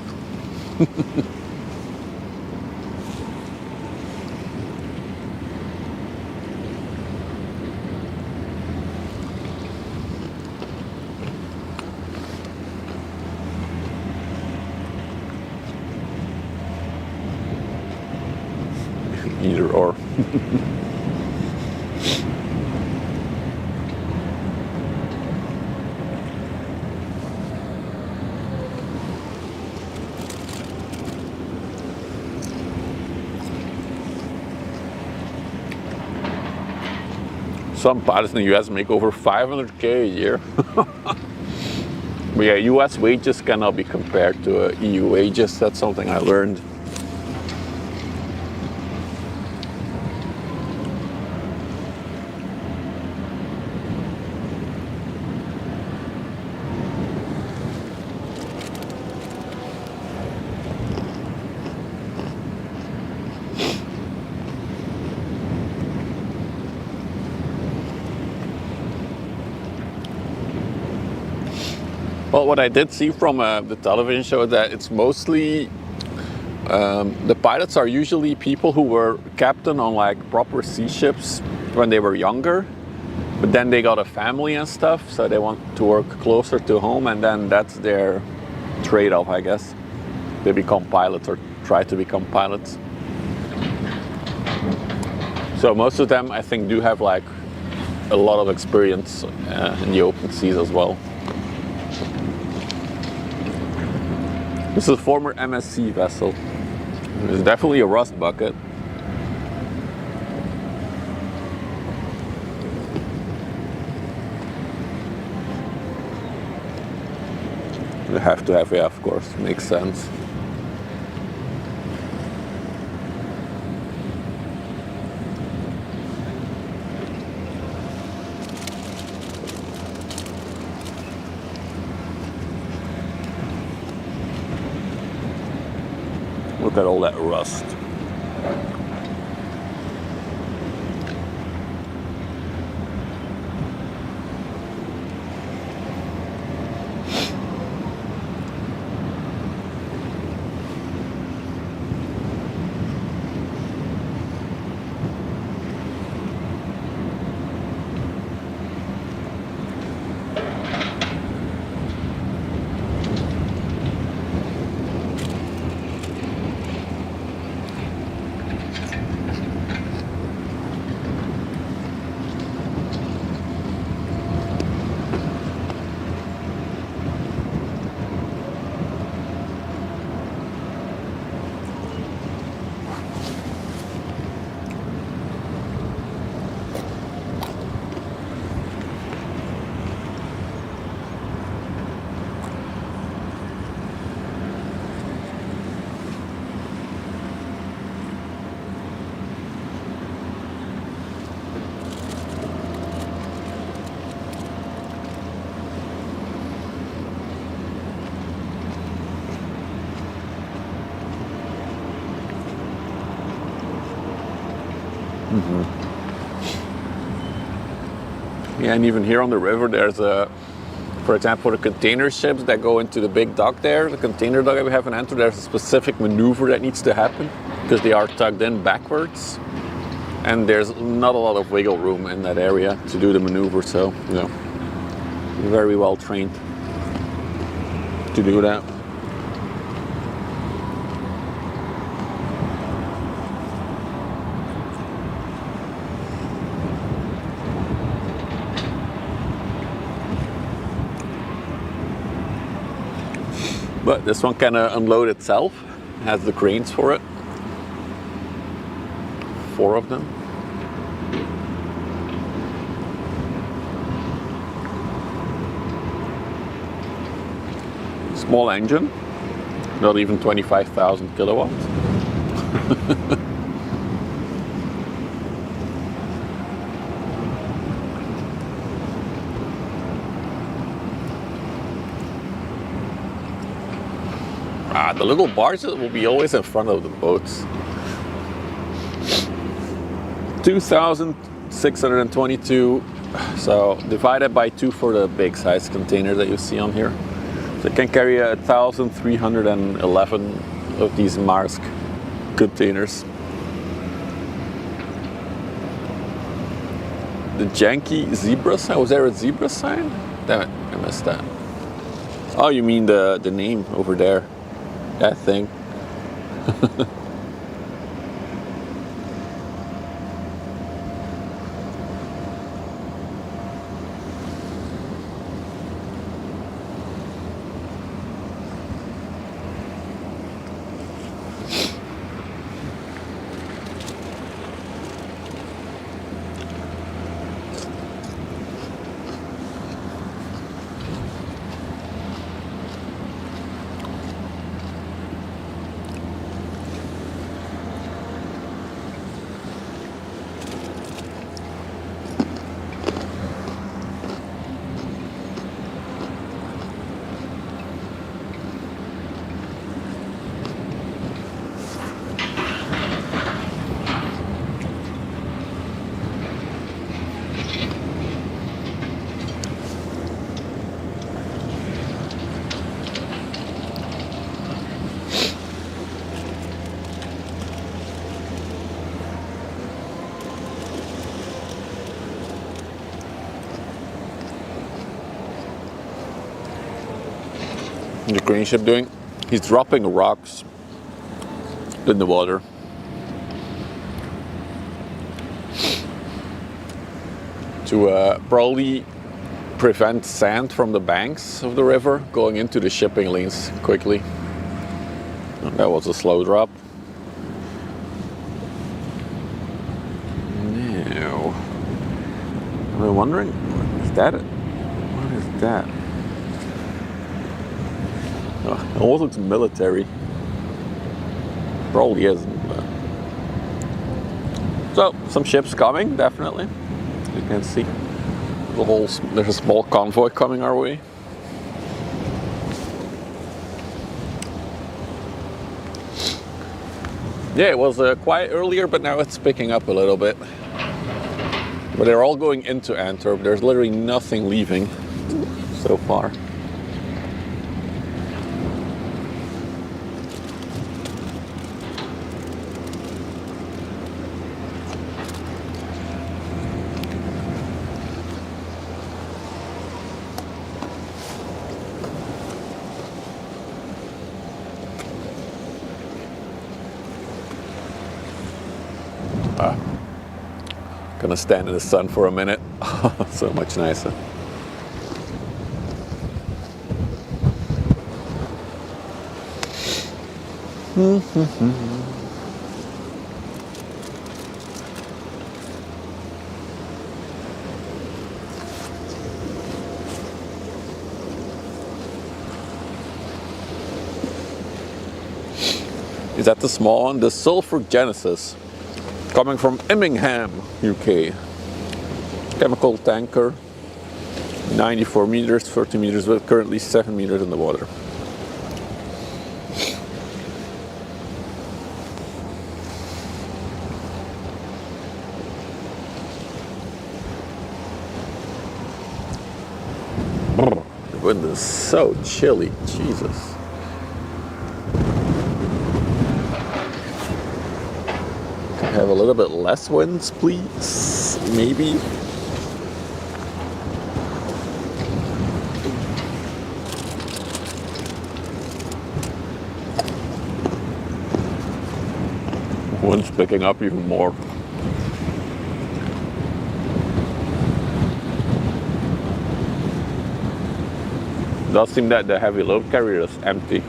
Some pilots in the US make over 500K a year. But yeah, US wages cannot be compared to EU wages. That's something I learned. Well, what I did see from the television show is that it's mostly the pilots are usually people who were captain on like proper sea ships when they were younger, but then they got a family and stuff, so they want to work closer to home, and then that's their trade-off, I guess. They become pilots or try to become pilots. So most of them, I think, do have like a lot of experience in the open seas as well. This is a former MSC vessel. It's definitely a rust bucket. You have to have, yeah, of course, makes sense. Look at all that rust. Yeah, and even here on the river, there's for example, the container ships that go into the big dock there, the container dock that we have in Antwerp, there's a specific maneuver that needs to happen because they are tugged in backwards. And there's not a lot of wiggle room in that area to do the maneuver, so, you know, very well trained to do that. But this one can unload itself, has the cranes for it. 4 of them. Small engine, not even 25,000 kilowatts. The little barges will be always in front of the boats. 2,622, so divided by 2 for the big size container that you see on here. So it can carry 1,311 of these Maersk containers. The janky zebra sign, was there a zebra sign? Damn it, I missed that. Oh, you mean the name over there. That thing. the crane ship doing? He's dropping rocks in the water. To probably prevent sand from the banks of the river going into the shipping lanes quickly. That was a slow drop. Now, I'm wondering, is that it? What is that? Oh, it almost looks military. Probably isn't. But. So, some ships coming, definitely. You can see there's a small convoy coming our way. Yeah, it was quiet earlier, but now it's picking up a little bit. But they're all going into Antwerp. There's literally nothing leaving so far. Gonna stand in the sun for a minute. So much nicer. Is that the small one? The Sulphur Genesis. Coming from Immingham, UK. Chemical tanker, 94 meters, 30 meters width, currently 7 meters in the water. The wind is so chilly, Jesus. Have a little bit less winds, please. Maybe. Wind's picking up even more. It does seem that the heavy load carrier is empty.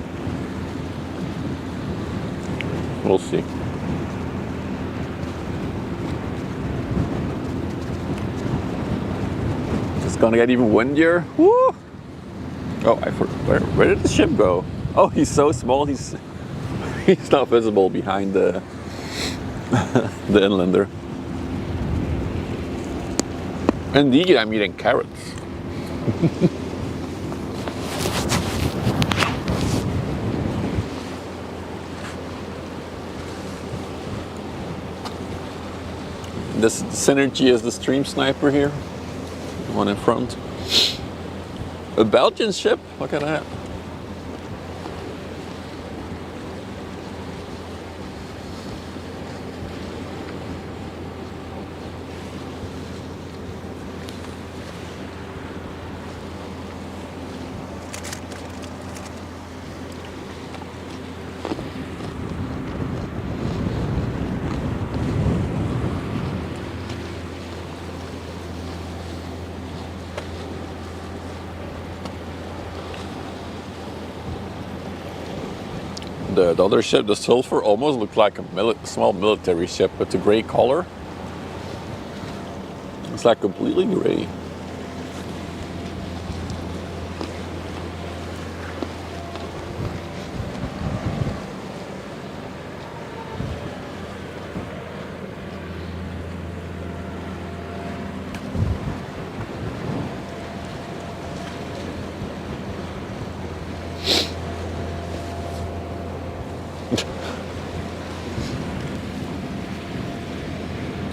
We'll see. Gonna get even windier. Woo! Oh, where did the ship go? Oh, he's so small. He's not visible behind the the inlander. Indeed, I'm eating carrots. This Synergy is the stream sniper here. One in front. A Belgian ship? Look at that. The other ship, the Sulphur, almost looked like a small military ship with the gray color. It's like completely gray.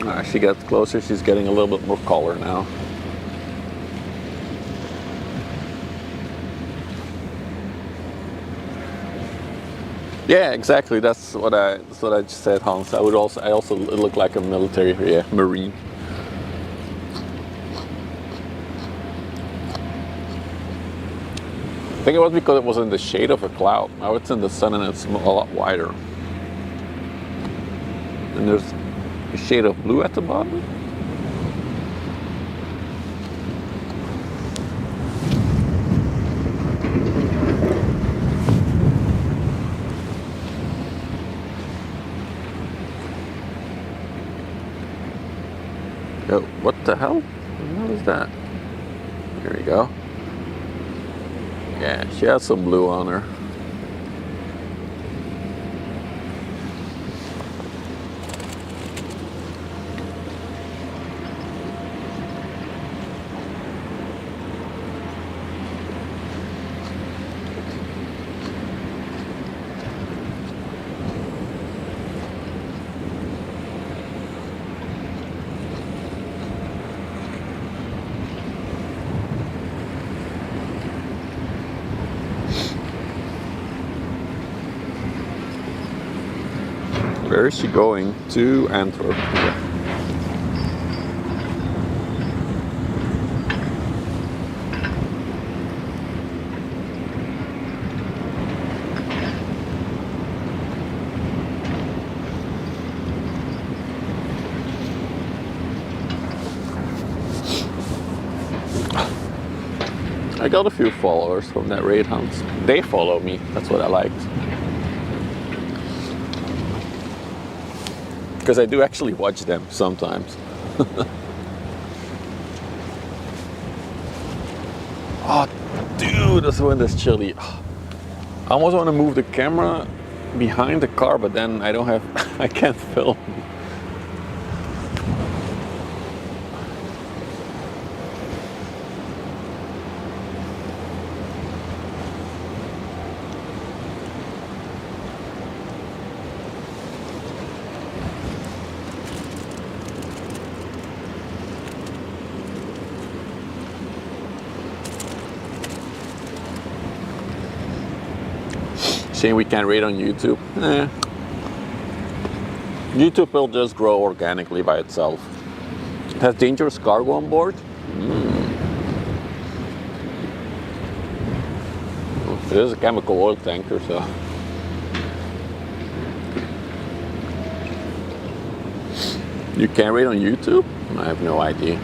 As she gets closer, she's getting a little bit more color now. Yeah, exactly. That's what I just said, Hans. I also look like a military, marine. think it was because it was in the shade of a cloud. Now it's in the sun and it's a lot wider. And there's a shade of blue at the bottom. Oh, what the hell? What is that? Here we go. Yeah, she has some blue on her. Where is she going? To Antwerp. I got a few followers from that raid hunt. They follow me. That's what I liked. Because I do actually watch them sometimes. Oh, dude, this wind is chilly. I almost want to move the camera behind the car, but then I don't have, I can't film. Shame we can't rate on YouTube. YouTube will just grow organically by itself. It has dangerous cargo on board. It is a chemical oil tanker, so. You can't rate on YouTube? I have no idea.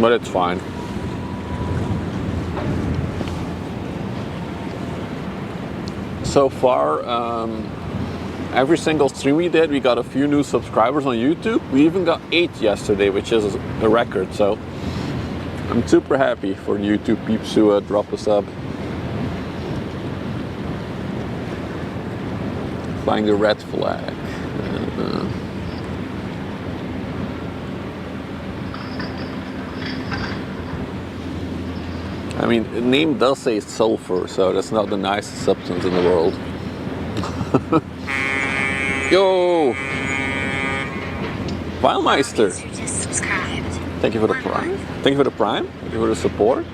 But it's fine. So far, every single stream we did, we got a few new subscribers on YouTube. We even got 8 yesterday, which is a record. So I'm super happy for YouTube peeps who drop a sub. Flying the red flag. I mean, the name does say sulfur, so that's not the nicest substance in the world. Yo! Weilmeister! Thank you for the prime. Thank you for the prime. Thank you for the support.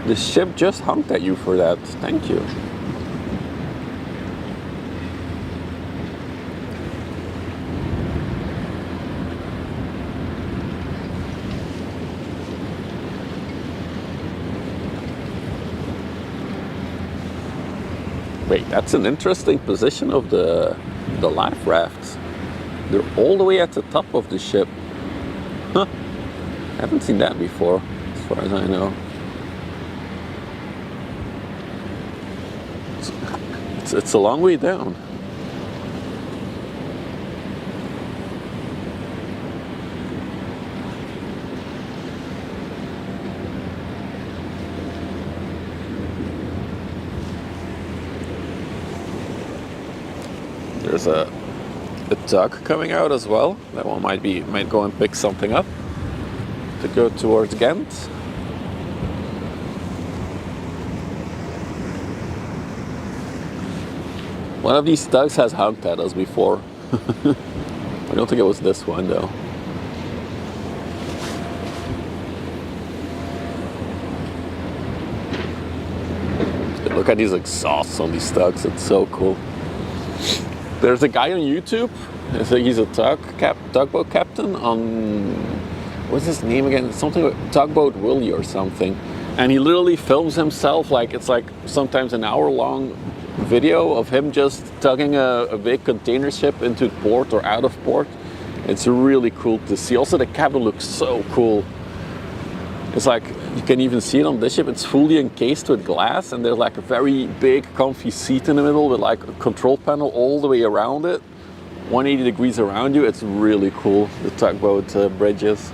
The ship just honked at you for that. Thank you. Wait, that's an interesting position of the life rafts. They're all the way at the top of the ship. Huh. I haven't seen that before, as far as I know. It's a long way down. There's a tug coming out as well. That one might go and pick something up to go towards Ghent. One of these tugs has honked at us before. I don't think it was this one though. Look at these exhausts on these tugs, it's so cool. There's a guy on YouTube, he's a tugboat captain on what's his name again? Something with Tugboat Willie or something. And he literally films himself, like it's like sometimes an hour-long video of him just tugging a big container ship into port or out of port. It's really cool to see. Also, the cabin looks so cool. It's like, you can even see it on this ship, it's fully encased with glass, and there's like a very big comfy seat in the middle with like a control panel all the way around it, 180 degrees around you. It's really cool, the tugboat bridges.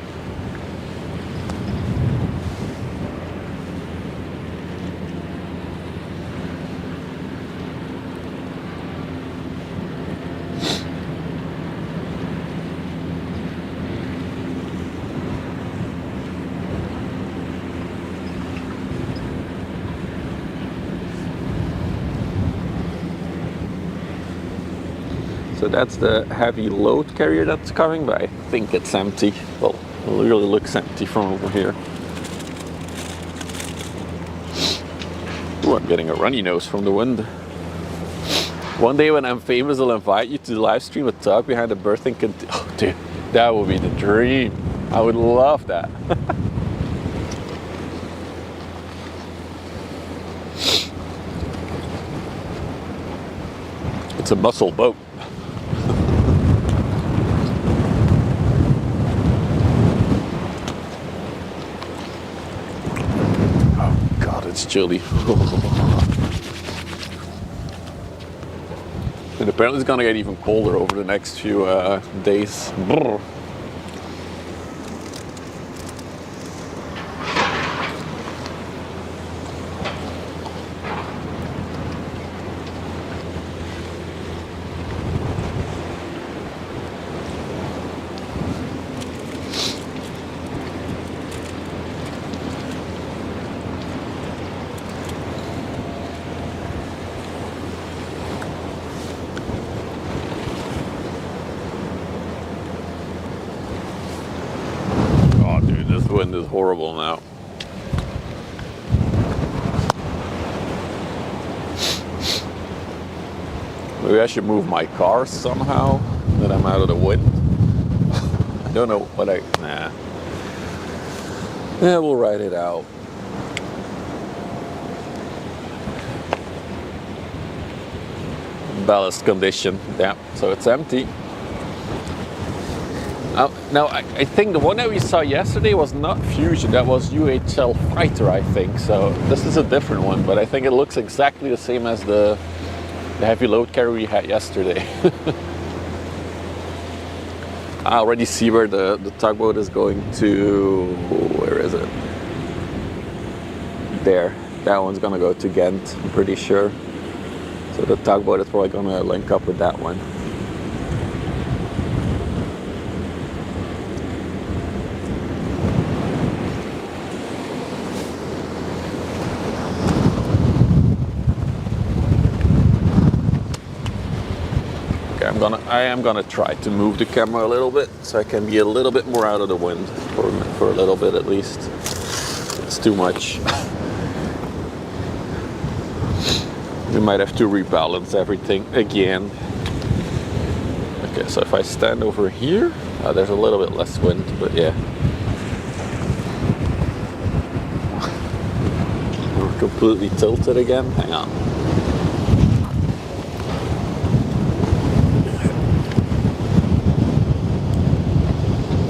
So that's the heavy load carrier that's coming, but I think it's empty. Well, it really looks empty from over here. Ooh, I'm getting a runny nose from the wind. One day when I'm famous, I'll invite you to the live stream with Tug behind the berthing container. Oh, dude, that would be the dream. I would love that. It's a muscle boat. It's chilly. And apparently it's gonna get even colder over the next few days. Brr. Wind is horrible now. Maybe I should move my car somehow, that I'm out of the wind. I don't know what nah. Yeah, we'll ride it out. Ballast condition, yeah, so it's empty. Now, I think the one that we saw yesterday was not Fusion, that was UHL Fighter, I think. So this is a different one, but I think it looks exactly the same as the heavy load carrier we had yesterday. I already see where the tugboat is going to. Where is it? There. That one's gonna go to Ghent, I'm pretty sure. So the tugboat is probably gonna link up with that one. I am gonna try to move the camera a little bit so I can be a little bit more out of the wind for a little bit at least. It's too much. We might have to rebalance everything again. Okay, so if I stand over here, there's a little bit less wind, but yeah. We're completely tilted again. Hang on.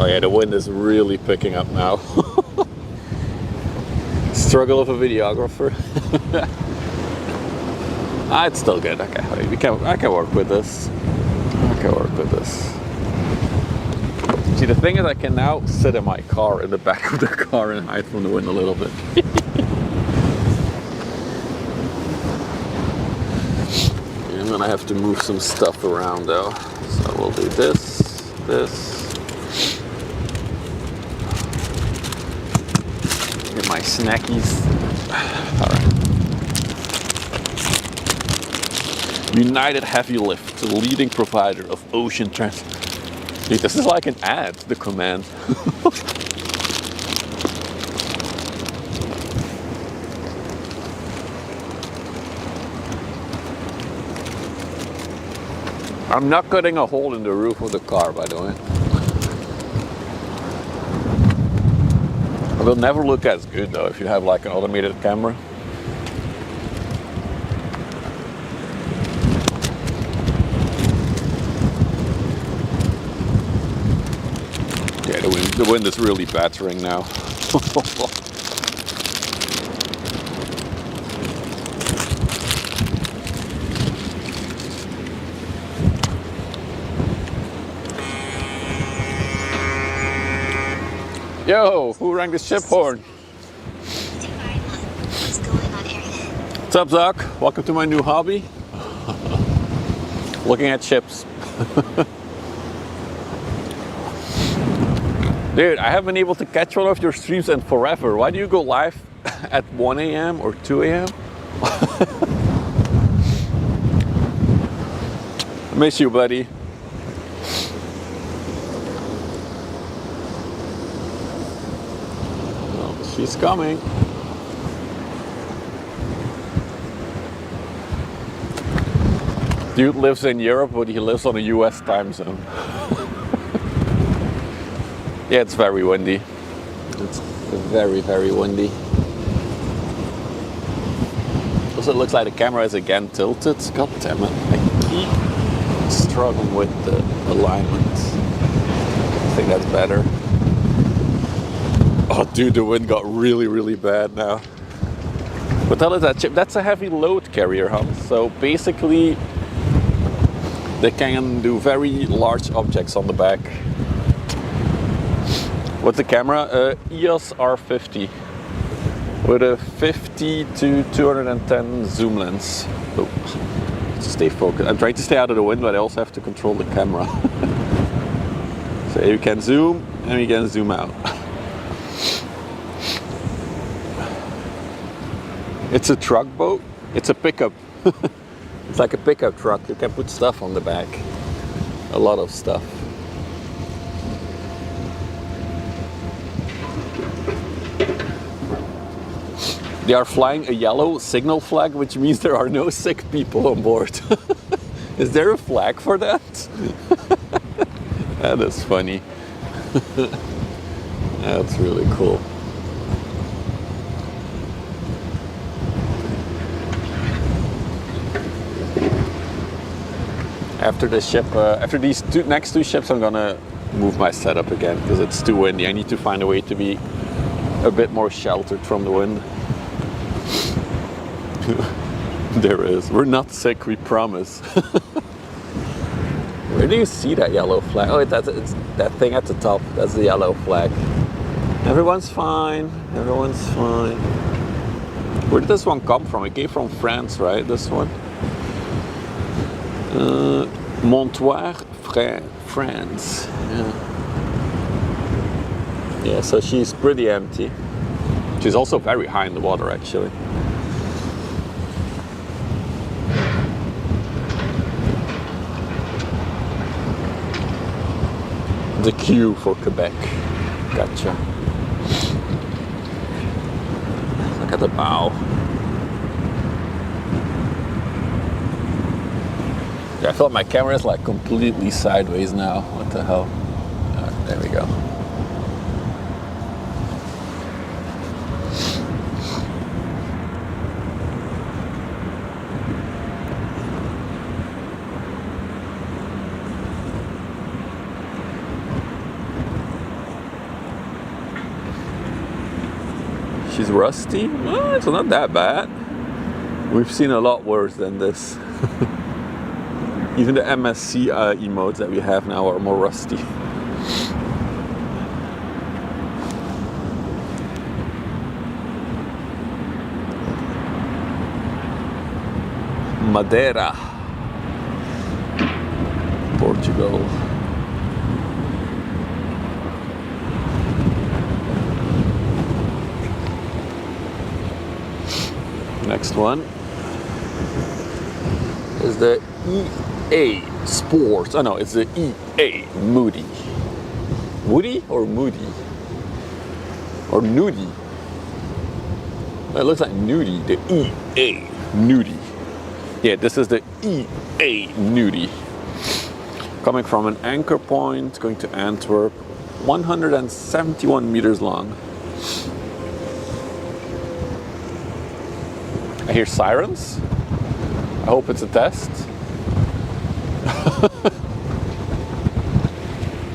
Oh yeah, the wind is really picking up now. Struggle of a videographer. It's still good. Okay, I can work with this. I can work with this. See, the thing is, I can now sit in my car, in the back of the car, and hide from the wind a little bit. I'm gonna have to move some stuff around though. So we'll do this. Get my snackies. Alright. United Heavy Lift, the leading provider of ocean transport. Dude, this is like an ad, the command. I'm not cutting a hole in the roof of the car, by the way. will never look as good though if you have like an automated camera. Yeah, the wind is really battering now. Yo, who rang the ship horn? What's going on, Aaron? What's up, Zach? Welcome to my new hobby. Looking at ships. Dude, I haven't been able to catch one of your streams in forever. Why do you go live at 1 a.m. or 2 a.m.? I miss you, buddy. Oh, she's coming. Dude lives in Europe, but he lives on a US time zone. Yeah, it's very windy. It's very, very windy. Also, it looks like the camera is again tilted. God damn it. I keep struggling with the alignment. I think that's better. Oh, dude, the wind got really, really bad now. What the hell is that chip? That's a heavy load carrier, huh? So basically, they can do very large objects on the back. What's the camera? EOS R50 with a 50 to 210 zoom lens. Oh, to stay focused. I'm trying to stay out of the wind, but I also have to control the camera. So you can zoom and you can zoom out. It's a truck boat. It's a pickup. It's like a pickup truck. You can put stuff on the back. A lot of stuff. They are flying a yellow signal flag, which means there are no sick people on board. Is there a flag for that? That is funny. That's really cool. After the ship, after these next two ships, I'm gonna move my setup again because it's too windy. I need to find a way to be a bit more sheltered from the wind. There is. We're not sick, we promise. Where do you see that yellow flag? Oh, it's that thing at the top. That's the yellow flag. Everyone's fine. Everyone's fine. Where did this one come from? It came from France, right? This one. Montoire, France. Yeah, so she's pretty empty. She's also very high in the water, actually. The Q for Quebec. Gotcha. Look at the bow. Yeah, I feel like my camera is like completely sideways now. What the hell? Oh, there we go. She's rusty? Well, it's not that bad. We've seen a lot worse than this. Even the MSC emotes that we have now are more rusty. Madeira, Portugal. Next one is the EA Sports. Oh no, it's the EA Moody. Woody or Moody? Or Nudie? It looks like Nudie, the EA Nudie. Yeah, this is the EA Nudie. Coming from an anchor point, going to Antwerp, 171 meters long. I hear sirens. I hope it's a test.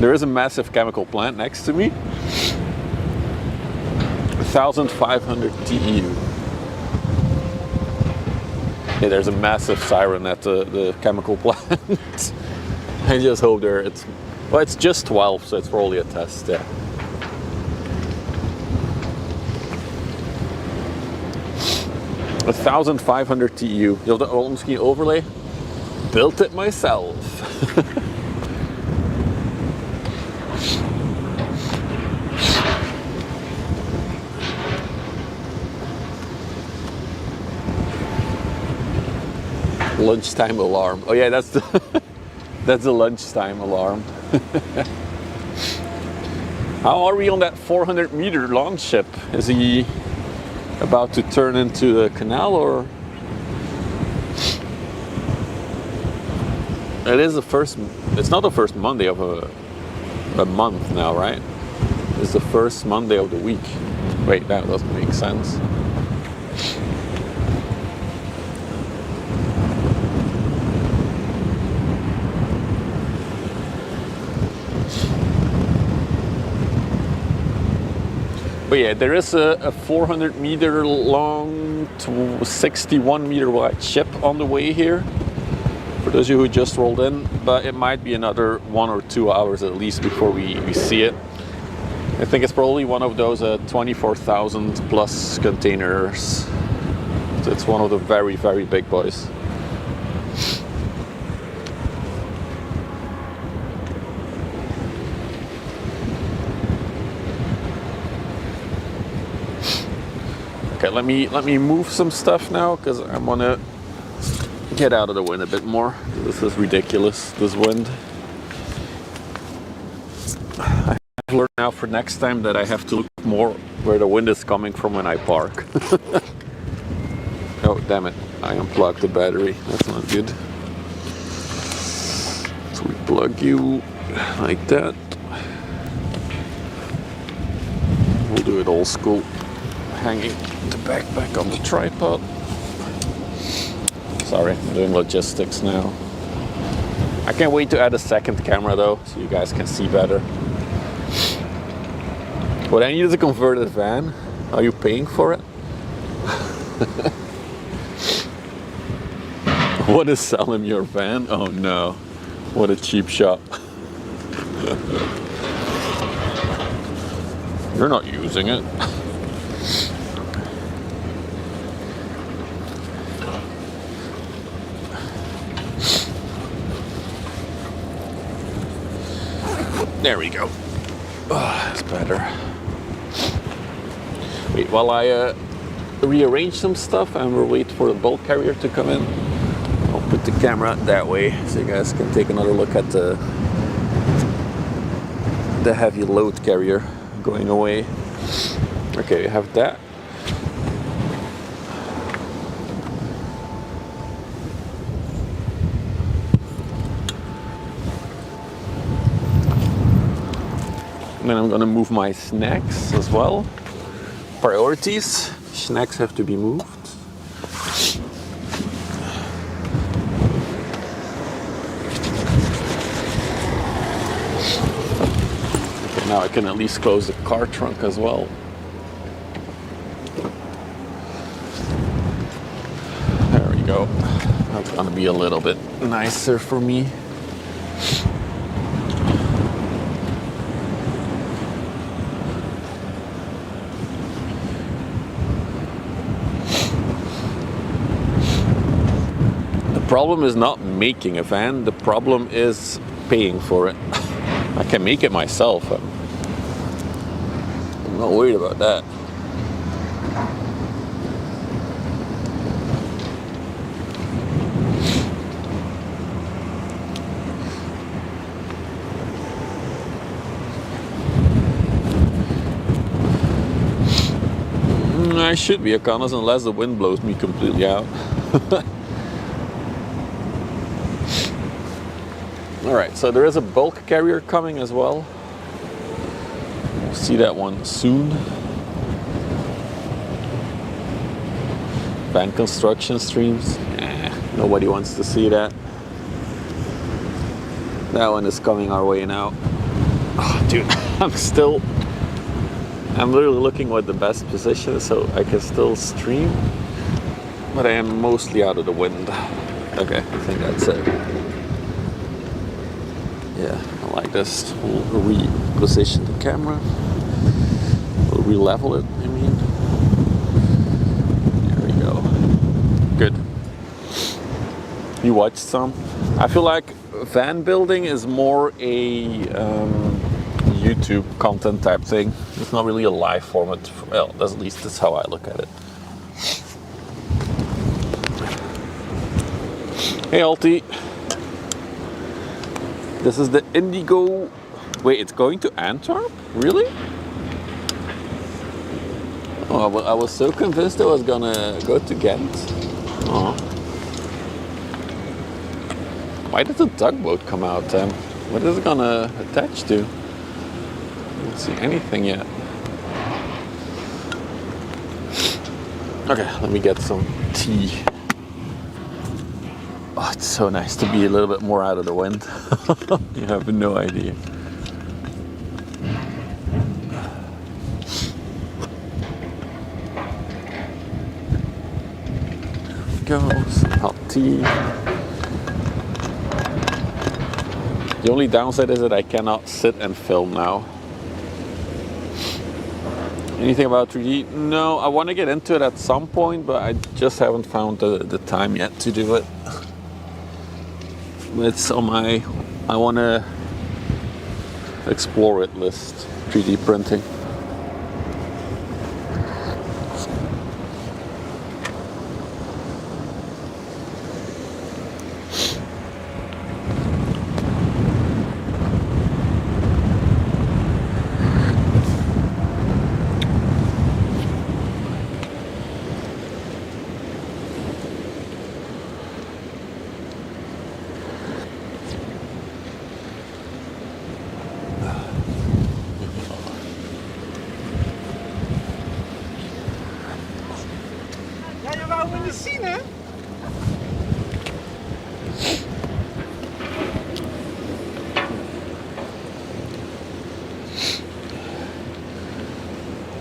There is a massive chemical plant next to me. 1,500 TEU. Yeah, there's a massive siren at the chemical plant. I just hope well, it's just 12, so it's probably a test, yeah. A 1,500 TEU. Jag wilde misschien overlay. Built it myself. Lunchtime alarm. Oh yeah, that's the that's the lunchtime alarm. How are we on that 400 meter long ship? Is he about to turn into the canal, or? It's not the first Monday of a month now, right? It's the first Monday of the week. Wait, that doesn't make sense. But yeah, there is a 400 meter long, 61 meter wide ship on the way here. For those of you who just rolled in, but it might be another 1 or 2 hours at least before we see it. I think it's probably one of those 24,000 plus containers. So it's one of the very, very big boys. Okay, let me move some stuff now because I want to get out of the wind a bit more. This is ridiculous, this wind. I've learned now for next time that I have to look more where the wind is coming from when I park. Oh, damn it. I unplugged the battery. That's not good. So we plug you like that. We'll do it old school. Hanging the backpack on the tripod. Sorry, I'm doing logistics now. I can't wait to add a second camera though, so you guys can see better. What I need is a converted van. Are you paying for it? What is selling your van? Oh no, what a cheap shop. You're not using it. There we go. Oh, that's better. Wait, while I rearrange some stuff and we'll wait for the bulk carrier to come in, I'll put the camera that way so you guys can take another look at the heavy load carrier going away. Okay, we have that. And then I'm gonna move my snacks as well. Priorities, snacks have to be moved. Okay, now I can at least close the car trunk as well. There we go. That's gonna be a little bit nicer for me. The problem is not making a van, the problem is paying for it. I can make it myself. I'm not worried about that. I should be honest, unless the wind blows me completely out. Alright, so there is a bulk carrier coming as well. We'll see that one soon. van construction streams. Nobody wants to see that. That one is coming our way now. Oh, dude, I'm literally looking what the best position is so I can still stream, but I am mostly out of the wind. Okay, I think that's it. Yeah, I like this. We'll reposition the camera. We'll re-level it, I mean. There we go. Good. You watched some? I feel like van building is more a YouTube content type thing. It's not really a live format. Well, at least that's how I look at it. Hey Alti. This is the Indigo. Wait, it's going to Antwerp? Really? Oh, well, I was so convinced it was gonna go to Ghent. Oh. Why did the tugboat come out then? What is it gonna attach to? I don't see anything yet. Okay, let me get some tea. Oh, it's so nice to be a little bit more out of the wind. You have no idea. There we go, some hot tea. The only downside is that I cannot sit and film now. Anything about 3D? No, I want to get into it at some point, but I just haven't found the time yet to do it. It's on my I want to explore it list, 3D printing.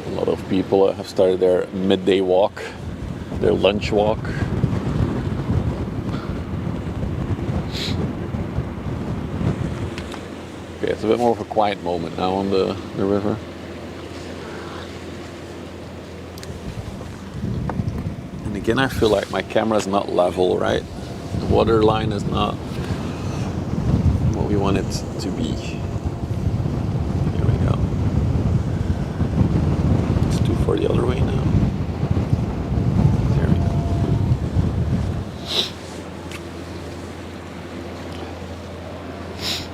A lot of people have started their midday walk, their lunch walk. Okay, it's a bit more of a quiet moment now on the river. And again, I feel like my camera is not level, right? The water line is not what we want it to be. Here we go. Let's do for the other way now. There we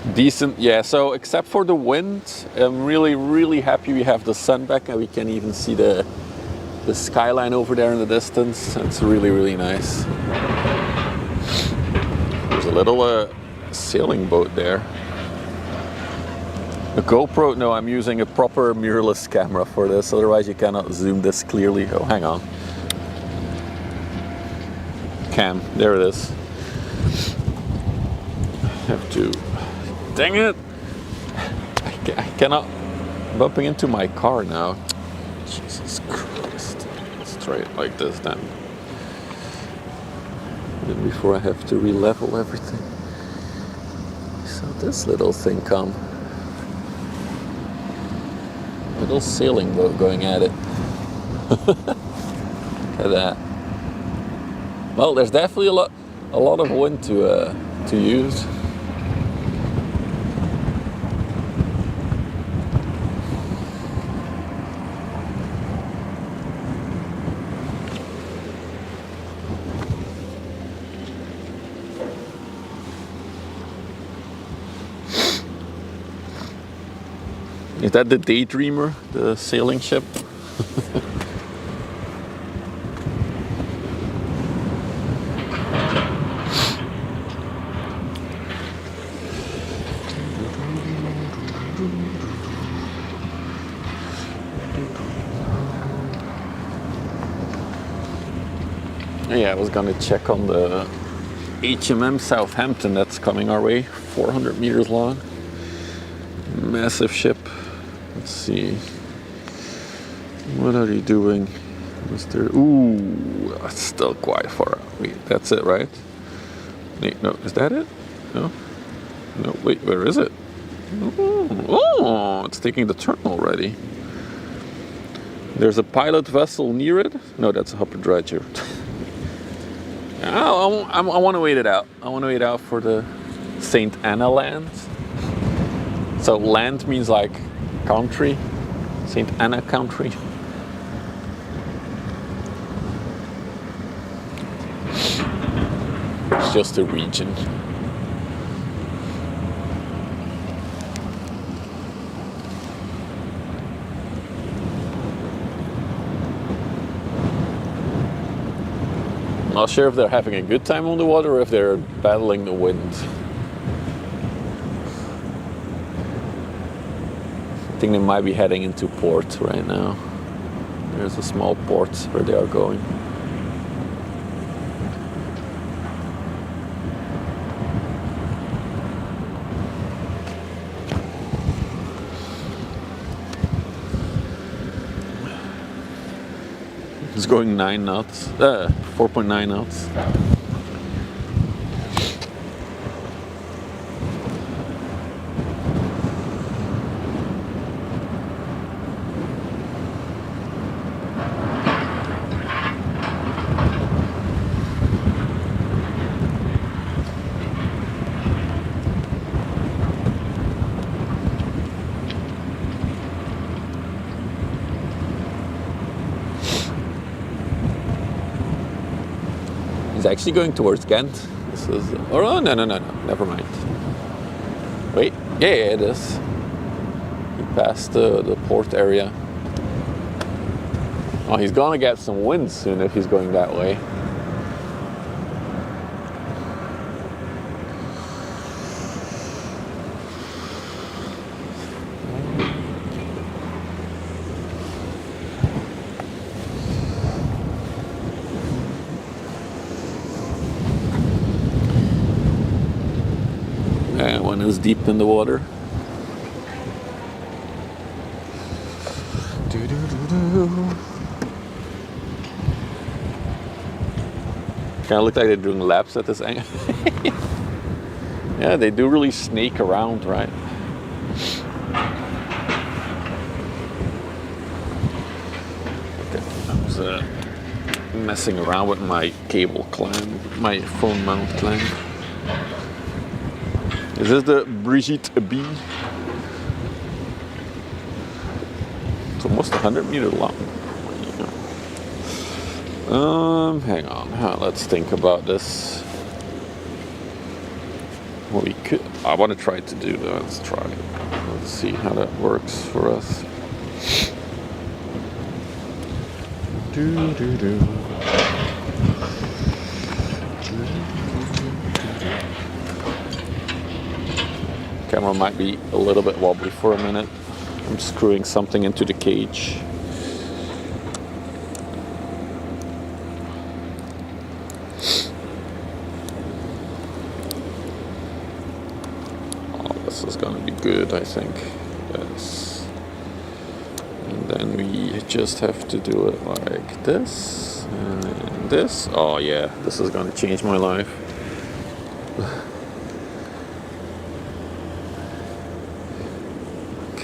go. Decent, yeah, so except for the wind, I'm really happy we have the sun back and we can even see the skyline over there in the distance. It's really nice. There's a little sailing boat there. A GoPro, no, I'm using a proper mirrorless camera for this, otherwise you cannot zoom this clearly. Oh, hang on. Cam, there it is. Have to, dang it! I cannot, bumping into my car now. Jesus Christ. Let's try it like this then. And before I have to re-level everything. So this little thing come. Little sailing boat going at it. Look at that. Well, there's definitely a lot of wind to use. Is that the Daydreamer, the sailing ship? Yeah, I was gonna check on the HMM Southampton that's coming our way. 400 meters long. Massive ship. Let's see. What are you doing, Mr. Ooh, that's still quite far out. Wait, that's it, right? Wait, no, is that it? No? No, wait, where is it? Oh, it's taking the turn already. There's a pilot vessel near it. No, that's a hopper dredger. I want to wait it out. I want to wait out for the St. Anna land. So land means like country. St. Anna country. It's just a region. I'm not sure if they're having a good time on the water or if they're battling the wind. I think they might be heading into port right now. There's a small port where they are going. It's going 9 knots, 4.9 knots. He's actually going towards Ghent. This is. Oh no! Never mind. Wait, yeah, it is. He passed the port area. Oh, he's gonna get some wind soon if he's going that way. That one is deep in the water. Kind of look like they're doing laps at this angle. Yeah, they do really snake around, right? Okay, I was messing around with my cable clamp, my phone mount clamp. Is this the Brigitte B? It's almost 100 meters long. Hang on. Let's think about this. What we could. I want to try to do that. Let's try it. Let's see how that works for us. Camera might be a little bit wobbly for a minute. I'm screwing something into the cage. Oh, this is gonna be good, I think. Yes. And then we just have to do it like this and this. Oh yeah, this is gonna change my life.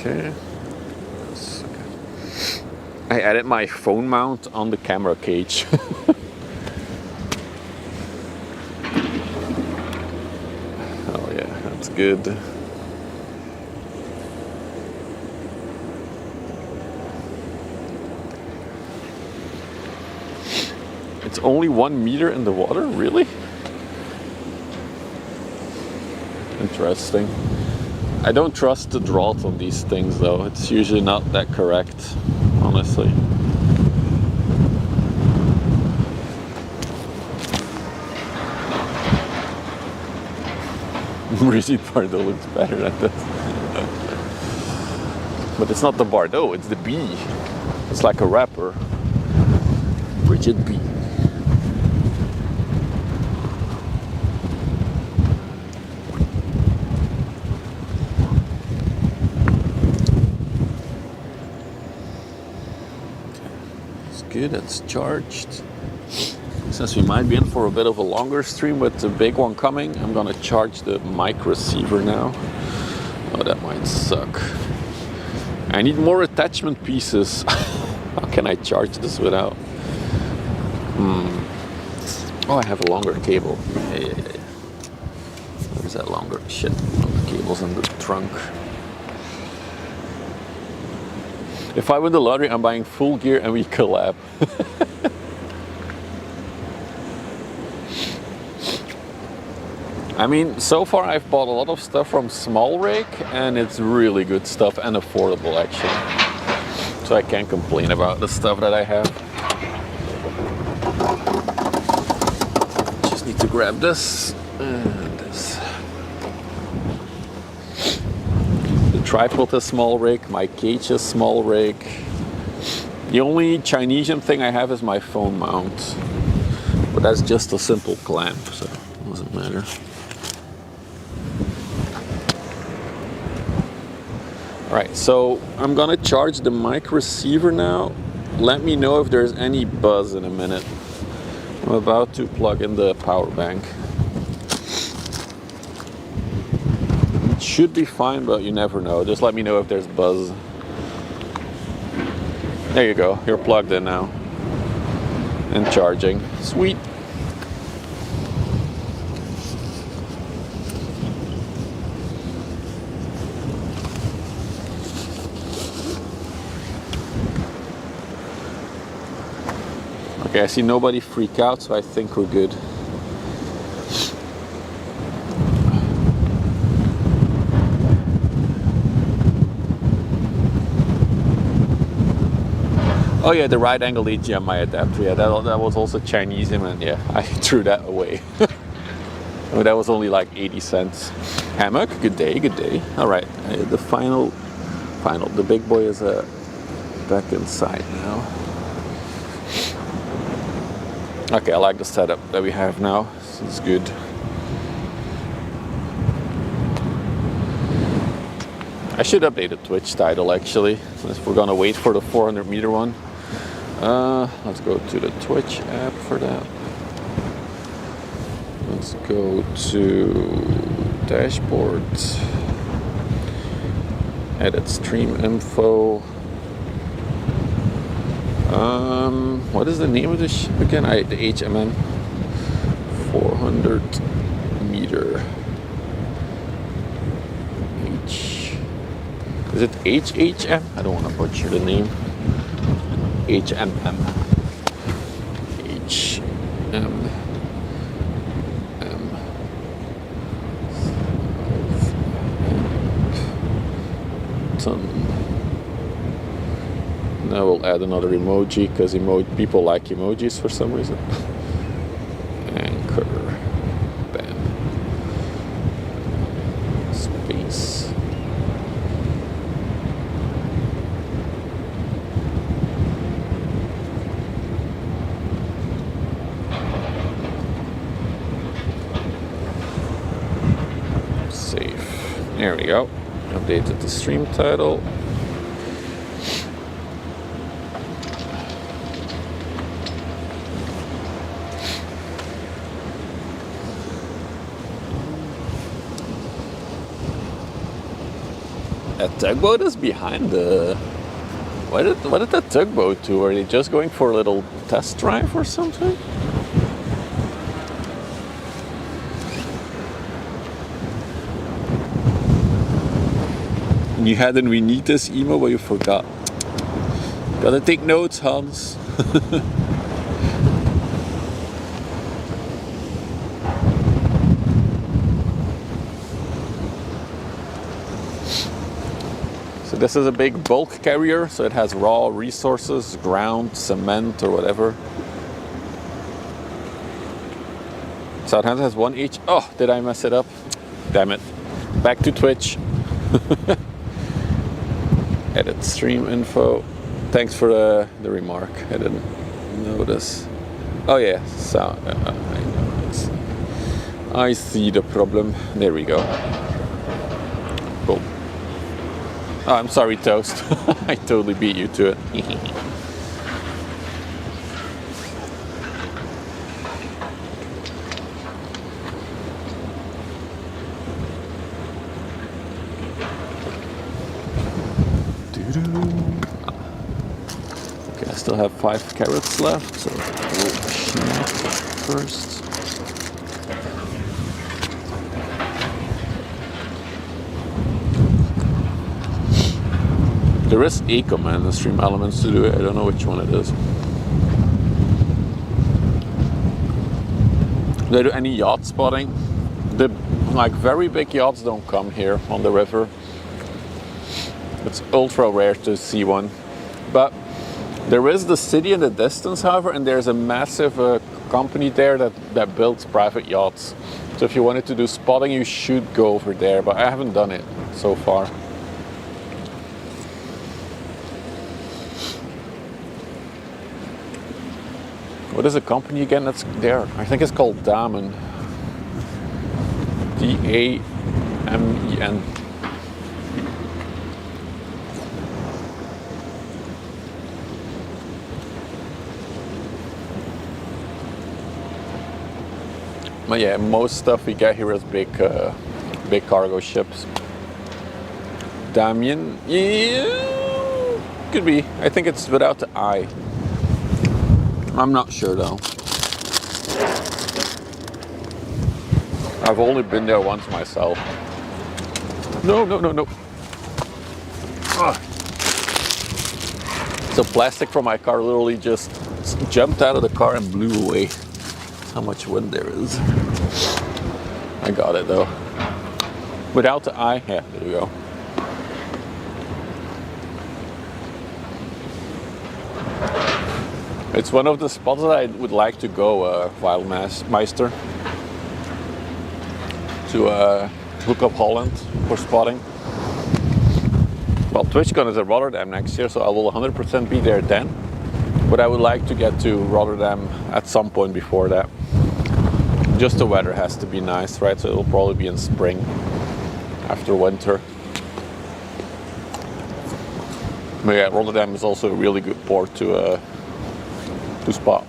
Okay. I added my phone mount on the camera cage. Oh yeah, that's good. It's only 1 meter in the water, really? Interesting. I don't trust the draught on these things though. It's usually not that correct, honestly. Brigitte Bardot looks better than this. But it's not the Bardot, it's the B. It's like a rapper. Brigitte B. It's good, it's charged. Since we might be in for a bit of a longer stream with the big one coming, I'm gonna charge the mic receiver now. Oh, that might suck. I need more attachment pieces. How can I charge this without? Oh, I have a longer cable. Yeah. Where's that longer? Shit, the cable's in the trunk. If I win the lottery, I'm buying full gear and we collab. I mean, so far I've bought a lot of stuff from Small Rig and it's really good stuff and affordable actually. So I can't complain about the stuff that I have. Just need to grab this and this. The tripod is Small Rig, my cage is Small Rig. The only Chinesian thing I have is my phone mount. But that's just a simple clamp, so it doesn't matter. Alright, so I'm gonna charge the mic receiver now. Let me know if there's any buzz in a minute. I'm about to plug in the power bank. It should be fine, but you never know. Just let me know if there's buzz. There you go, you're plugged in now. And charging. Sweet. Okay, I see nobody freak out, so I think we're good. Oh yeah, the right angle HDMI adapter. Yeah, that was also Chinese, and yeah, I threw that away. Oh, that was only like 80 cents. Hammock, good day, good day. All right, the final, the big boy is back inside now. Okay, I like the setup that we have now. It's good. I should update the Twitch title actually, if we're gonna wait for the 400 meter one. Let's go to the Twitch app for that. Let's go to dashboard, edit stream info. What is the name of this again? The HMM 400 meter. Is it HHM? I don't want to butcher the name. HMM. HMM. Now we'll add another emoji because people like emojis for some reason. Anchor. Bam. Space. Save. There we go. Updated the stream title. A tugboat is behind the... What did that tugboat do? Are they just going for a little test drive or something? You had an "we need this" emo, but you forgot. Gotta take notes, Hans. So this is a big bulk carrier, so it has raw resources, ground, cement, or whatever. Southampton has one each. Oh, did I mess it up? Damn it. Back to Twitch. Edit stream info. Thanks for the remark. I didn't notice. Oh yeah, so I see the problem. There we go. Cool. Oh, I'm sorry, Toast. I totally beat you to it. Okay, I still have 5 carrots left, so we'll snack first. There is a command in Stream Elements to do it. I don't know which one it is. Do they do any yacht spotting? The like very big yachts don't come here on the river. It's ultra rare to see one. But there is the city in the distance, however, and there's a massive company there that builds private yachts. So if you wanted to do spotting, you should go over there, but I haven't done it so far. What is the company again that's there? I think it's called Damen. D-A-M-E-N. But yeah, most stuff we get here is big cargo ships. Damien, yeah, could be. I think it's without the I. I'm not sure though. I've only been there once myself. No. Ah. So plastic from my car literally just jumped out of the car and blew away. That's how much wind there is. I got it though. Without the I, yeah, there we go. It's one of the spots that I would like to go, Wildmeister, to hook up Holland for spotting. Well, TwitchCon is at Rotterdam next year, so I will 100% be there then. But I would like to get to Rotterdam at some point before that. Just the weather has to be nice, right? So it'll probably be in spring, after winter. But yeah, Rotterdam is also a really good port to spot.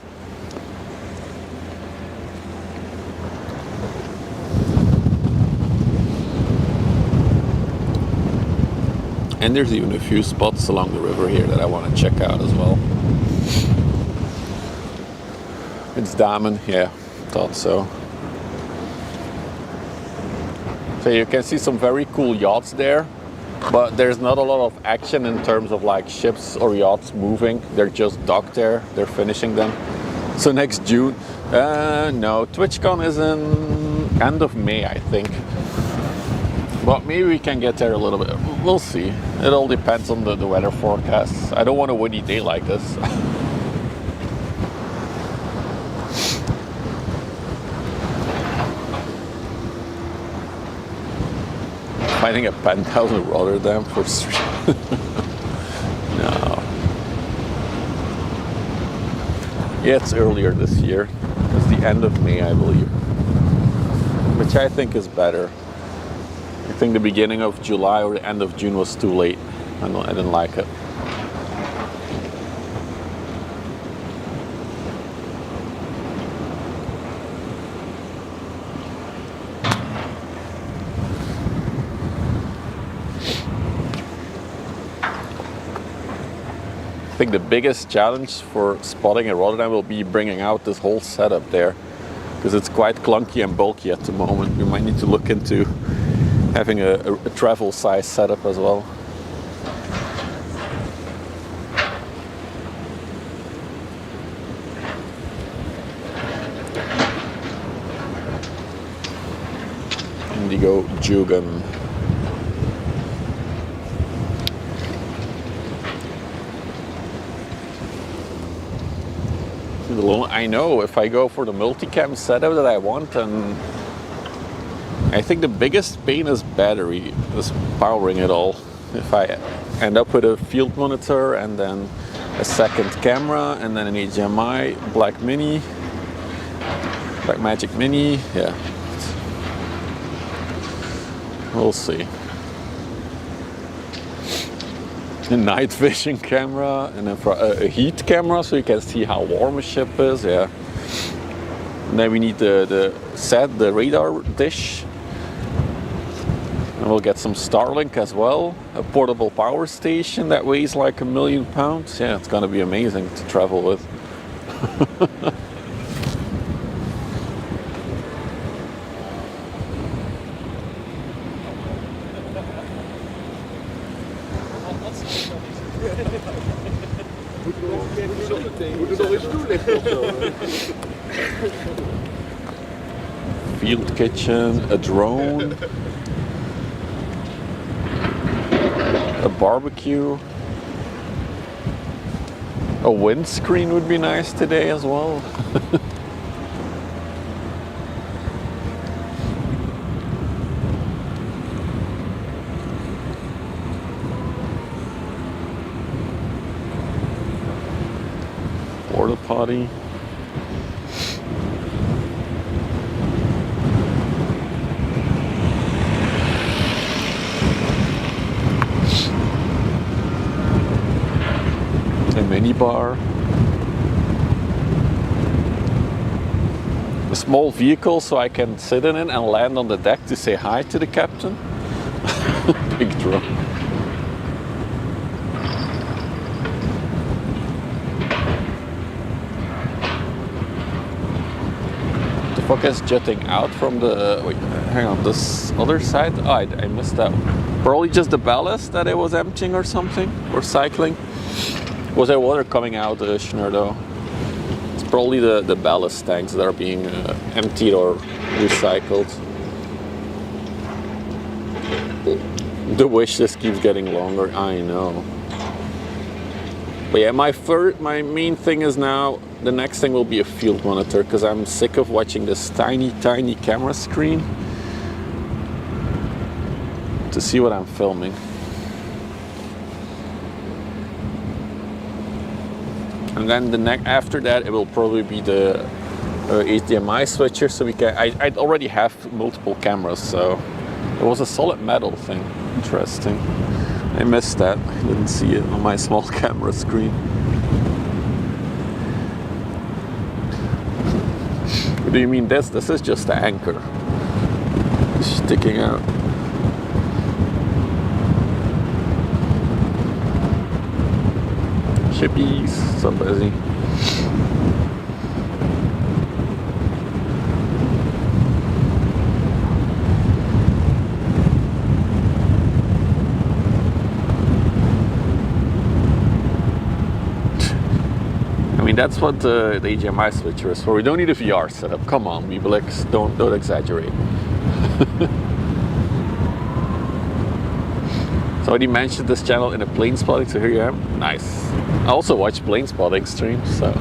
And there's even a few spots along the river here that I want to check out as well. It's Damen, yeah, thought so. So you can see some very cool yachts there, but there's not a lot of action in terms of like ships or yachts moving. They're just docked there, they're finishing them. So next June, no, TwitchCon is in end of May, I think. But maybe we can get there a little bit, we'll see. It all depends on the weather forecasts. I don't want a windy day like this. Finding a penthouse in Rotterdam for stream. No. Yeah, it's earlier this year. It's the end of May, I believe. Which I think is better. I think the beginning of July or the end of June was too late. I didn't like it. I think the biggest challenge for spotting in Rotterdam will be bringing out this whole setup there, because it's quite clunky and bulky at the moment. We might need to look into having a travel size setup as well. Indigo Jugend. I know if I go for the multicam setup that I want, and I think the biggest pain is battery, is powering it all. If I end up with a field monitor and then a second camera and then an HMI Black Magic Mini, yeah, we'll see. A night vision camera and then a heat camera so you can see how warm a ship is, yeah. And then we need the radar dish. And we'll get some Starlink as well, a portable power station that weighs like £1 million. Yeah, it's gonna be amazing to travel with. Field kitchen, a drone, a barbecue, a windscreen would be nice today as well. Porta potty. A mini bar. A small vehicle so I can sit in it and land on the deck to say hi to the captain. Big drone. The fuck is jutting out from the... wait, hang on, this other side? Oh, I missed that one. Probably just the ballast that it was emptying or something, or cycling. Was there water coming out the Schnurdo? It's probably the ballast tanks that are being emptied or recycled. The wish list keeps getting longer, I know. But yeah, my main thing is now, the next thing will be a field monitor, because I'm sick of watching this tiny camera screen to see what I'm filming. And then after that, it will probably be the HDMI switcher, so we can. I'd already have multiple cameras, so it was a solid metal thing. Interesting. I missed that. I didn't see it on my small camera screen. What do you mean this? This is just the anchor sticking out. Chippies, so busy. I mean, that's what the HDMI switcher is for. We don't need a VR setup. Come on, Weeblex, don't exaggerate. So I already mentioned this channel in a plane spotting, so here I am. Nice. I also watch plane spotting streams, so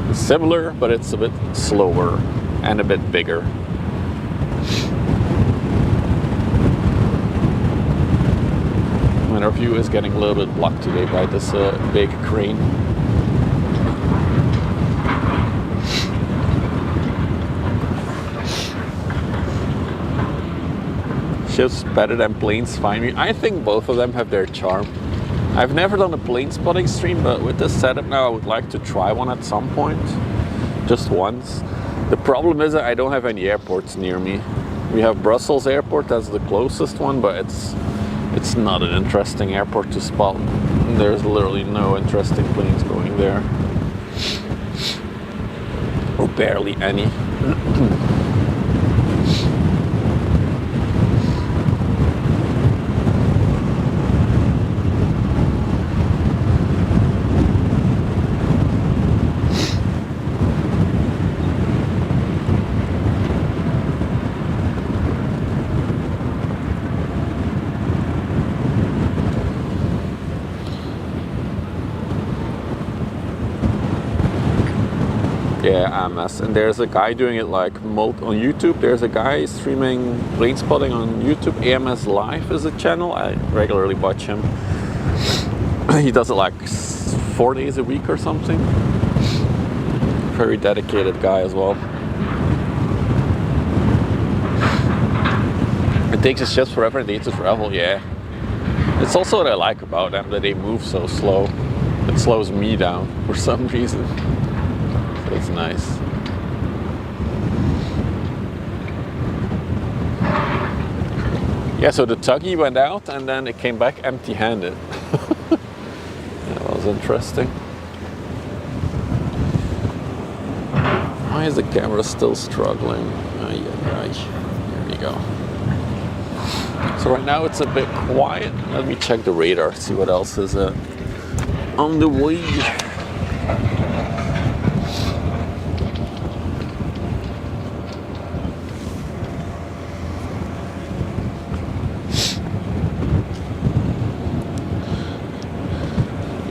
it's similar, but it's a bit slower and a bit bigger. And our view is getting a little bit blocked today by this big crane. Ships better than planes find me. I think both of them have their charm. I've never done a plane spotting stream, but with this setup now I would like to try one at some point. Just once. The problem is that I don't have any airports near me. We have Brussels airport, that's the closest one, but it's not an interesting airport to spot. There's literally no interesting planes going there. Or barely any. Yeah, AMS. And there's a guy doing it like on YouTube. There's a guy streaming plane spotting on YouTube. AMS Live is a channel. I regularly watch him. He does it like 4 days a week or something. Very dedicated guy as well. It takes his ships forever and they need to travel, yeah. It's also what I like about them, that they move so slow. It slows me down for some reason. So it's nice. Yeah, so the tuggy went out and then it came back empty-handed. That was interesting. Why is the camera still struggling? Here we go. So right now it's a bit quiet. Let me check the radar, see what else is on the way.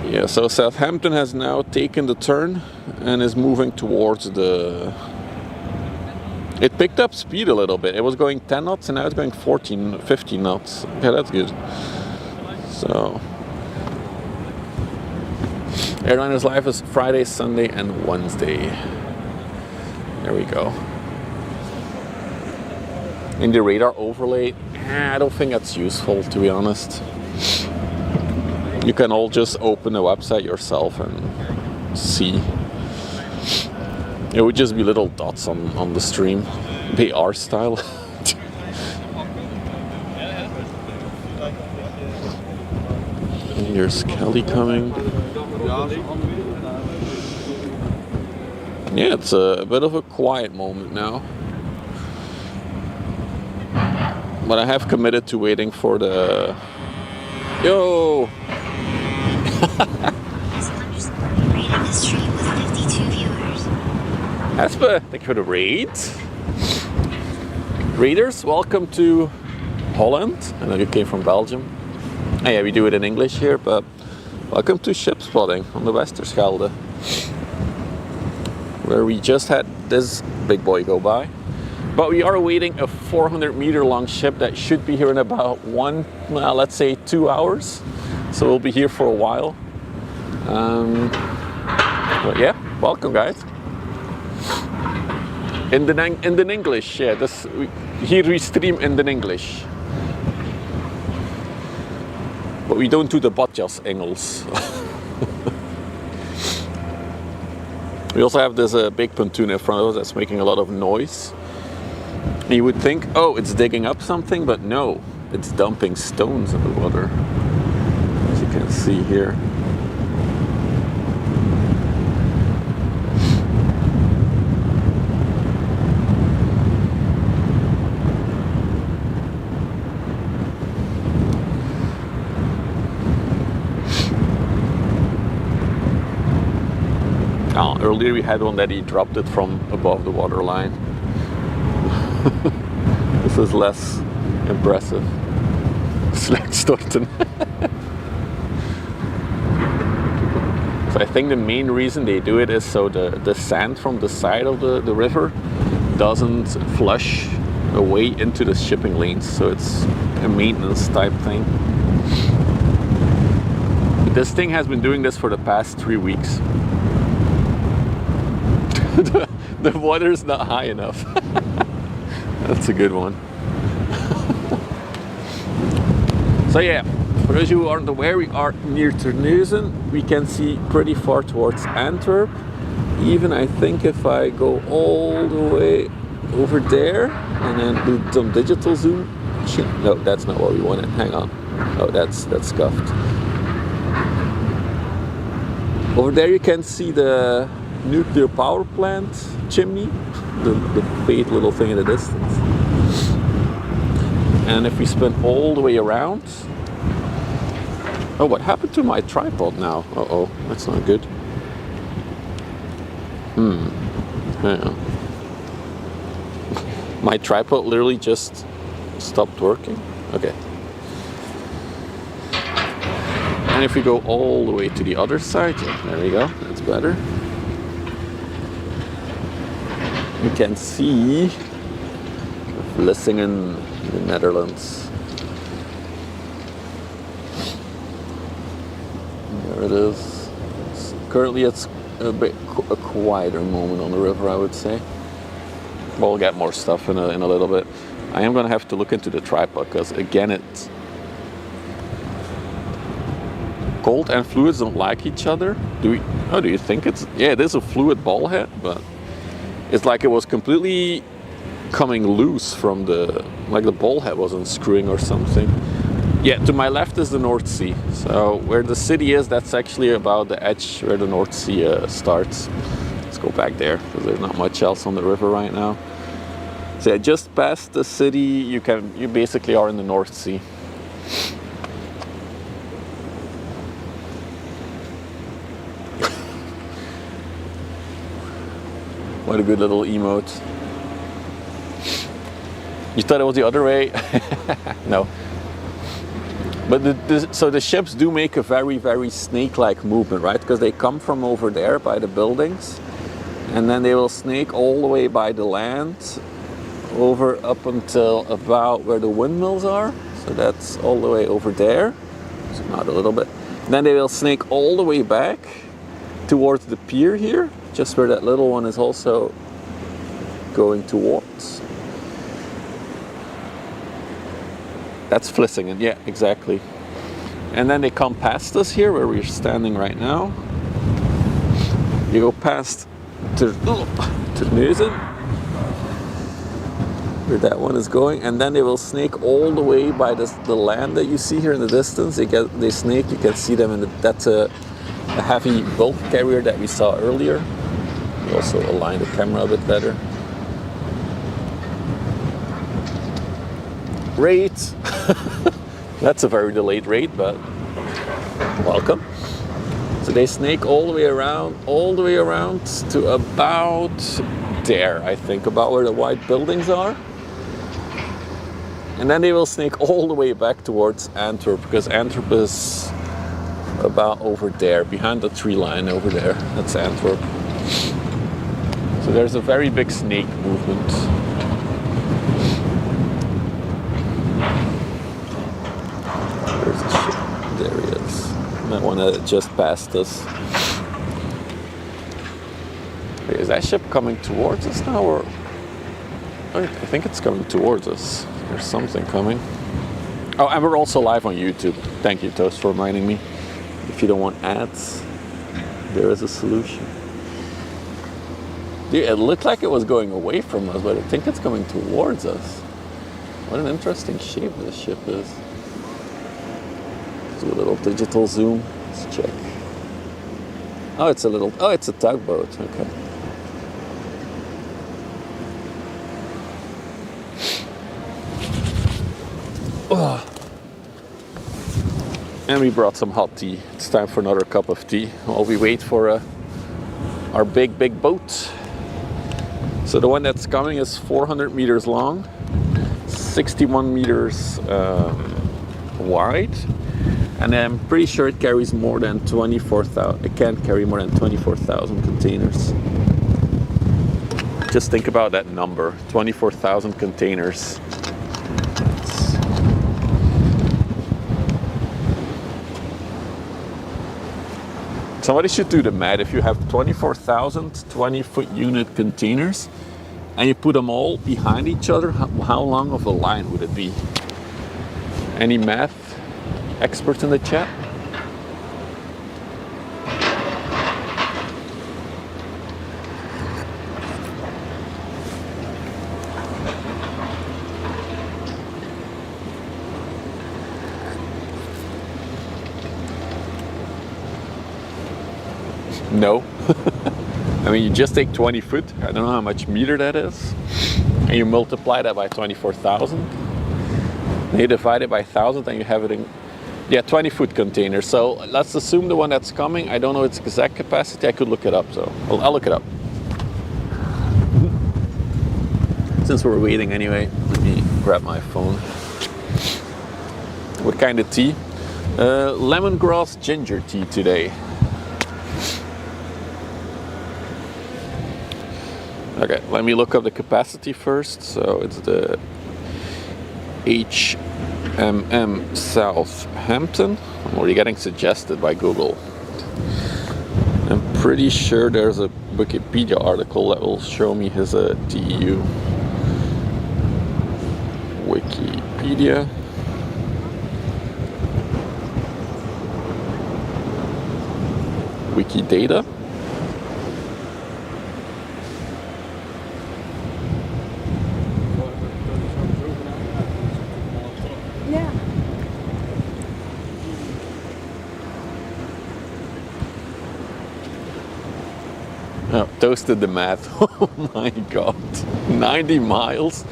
Yeah, so Southampton has now taken the turn and is moving towards the... It picked up speed a little bit. It was going 10 knots and now it's going 15 knots. Okay, that's good. So... Airliners Live is Friday, Sunday and Wednesday. There we go. In the radar overlay, I don't think that's useful, to be honest. You can all just open the website yourself and see. It would just be little dots on the stream. BR style. Here's Kelly coming. Yeah, it's a bit of a quiet moment now. But I have committed to waiting for the... Yo! Rating the stream with 52 viewers. Espe, thank you for the raid. Raiders, welcome to Holland. I know you came from Belgium. Oh, yeah, we do it in English here, but welcome to ship spotting on the Westerschelde, where we just had this big boy go by. But we are awaiting a 400-meter long ship that should be here in about let's say 2 hours. So we'll be here for a while. But yeah, welcome guys. In the English, yeah. Here we stream in the English. But we don't do the badjas Engels. We also have this big pontoon in front of us that's making a lot of noise. You would think, oh, it's digging up something, but no, it's dumping stones in the water, as you can see here. Earlier we had one that he dropped it from above the water line. This is less impressive. Slegstorten. So I think the main reason they do it is so the sand from the side of the river doesn't flush away into the shipping lanes. So it's a maintenance type thing. This thing has been doing this for the past 3 weeks. The water's not high enough. That's a good one. So yeah, for those who aren't aware, we are near Terneuzen. We can see pretty far towards Antwerp. Even I think if I go all the way over there and then do some digital zoom. No, that's not what we wanted. Hang on. Oh, that's scuffed. Over there you can see the nuclear power plant chimney, the faint little thing in the distance. And if we spin all the way around... Oh, what happened to my tripod now? Uh-oh, that's not good. Hang on. My tripod literally just stopped working. Okay. And if we go all the way to the other side, yeah, there we go, that's better. You can see Vlissingen in the Netherlands. There it is. Currently it's a bit a quieter moment on the river, I would say. We'll get more stuff in a little bit. I am going to have to look into the tripod because again it's... Cold and fluids don't like each other. Do you think it's... Yeah, it is a fluid ball head, but it's like it was completely coming loose from the, like the ball head was unscrewing or something. Yeah, to my left is the North Sea. So where the city is, that's actually about the edge where the North Sea starts. Let's go back there because there's not much else on the river right now. So yeah, just past the city, you basically are in the North Sea. What a good little emote. You thought it was the other way? No. But so the ships do make a very, very snake-like movement, right? Because they come from over there by the buildings, and then they will snake all the way by the land, over up until about where the windmills are. So that's all the way over there. So not a little bit. Then they will snake all the way back towards the pier here, just where that little one is also going towards. That's Vlissingen, yeah, exactly. And then they come past us here, where we're standing right now. You go past to Neuzen, where that one is going, and then they will snake all the way by the land that you see here in the distance. They snake, you can see them, and that's a heavy bulk carrier that we saw earlier. We also align the camera a bit better. Rate. That's a very delayed rate, but welcome. So they snake all the way around to about there, I think, about where the white buildings are. And then they will snake all the way back towards Antwerp, because Antwerp is about over there, behind the tree line over there. That's Antwerp. So there's a very big snake movement. There's a ship. There he is. That one that just passed us. Wait, is that ship coming towards us now, or? I think it's coming towards us. There's something coming. Oh, and we're also live on YouTube. Thank you, Toast, for reminding me. If you don't want ads, there is a solution. Dude, it looked like it was going away from us, but I think it's coming towards us. What an interesting shape this ship is. Let's do a little digital zoom. Let's check. Oh, it's a tugboat. Okay. Oh. And we brought some hot tea. It's time for another cup of tea while we wait for our big boat. So the one that's coming is 400 meters long, 61 meters wide, and I'm pretty sure it carries more than 24,000. It can't carry more than 24,000 containers. Just think about that number, 24,000 containers. Somebody should do the math. If you have 24,000 20-foot unit containers and you put them all behind each other, how long of a line would it be? Any math experts in the chat? No. I mean, you just take 20 foot, I don't know how much meter that is, and you multiply that by 24,000. And you divide it by 1,000 and you have it in, 20 foot container. So let's assume the one that's coming, I don't know its exact capacity, I could look it up, so I'll look it up. Since we're waiting anyway, let me grab my phone. What kind of tea? Lemongrass ginger tea today. Okay, let me look up the capacity first. So it's the HMM Southampton. I'm already getting suggested by Google. I'm pretty sure there's a Wikipedia article that will show me his TEU. Wikipedia. Wikidata. Oh, toasted the math. Oh my god. 90 miles.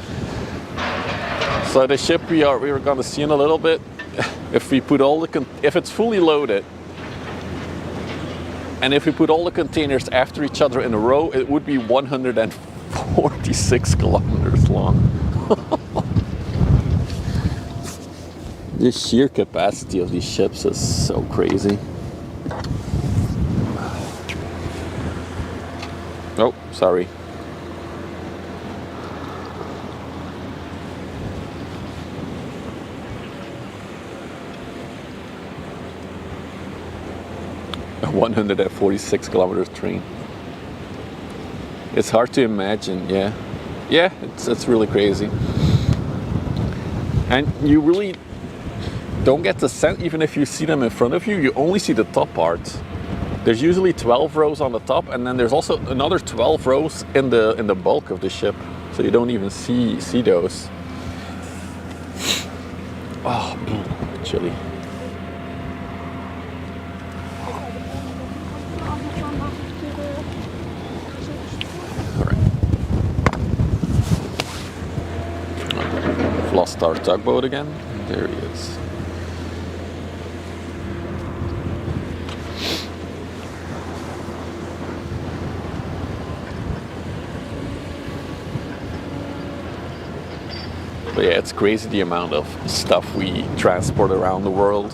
So the ship we were going to see in a little bit, if we put all the if it's fully loaded, and if we put all the containers after each other in a row, it would be 146 kilometers long. The sheer capacity of these ships is so crazy. Oh, sorry. A 146 kilometers train. It's hard to imagine, yeah. Yeah, it's really crazy. And you really don't get the sense, even if you see them in front of you, you only see the top part. There's usually 12 rows on the top, and then there's also another 12 rows in the bulk of the ship, so you don't even see those. Oh, chilly. All right. I've lost our tugboat again. There he is. But yeah, it's crazy the amount of stuff we transport around the world.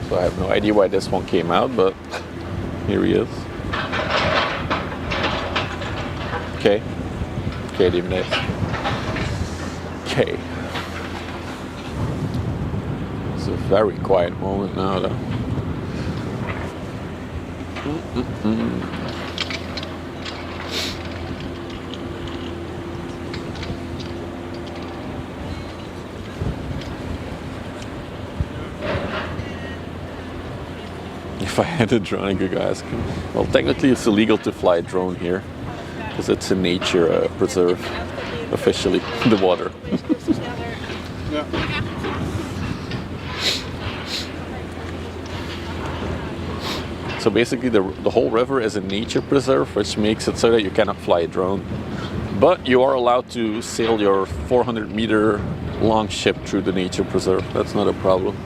So I have no idea why this one came out, but here he is. Okay. Okay, die meneer. Okay. It's a very quiet moment now, though. If I had a drone, I could ask him. Well, technically it's illegal to fly a drone here, because it's a nature preserve, officially, the water. So basically the whole river is a nature preserve, which makes it so that you cannot fly a drone. But you are allowed to sail your 400-meter long ship through the nature preserve. That's not a problem.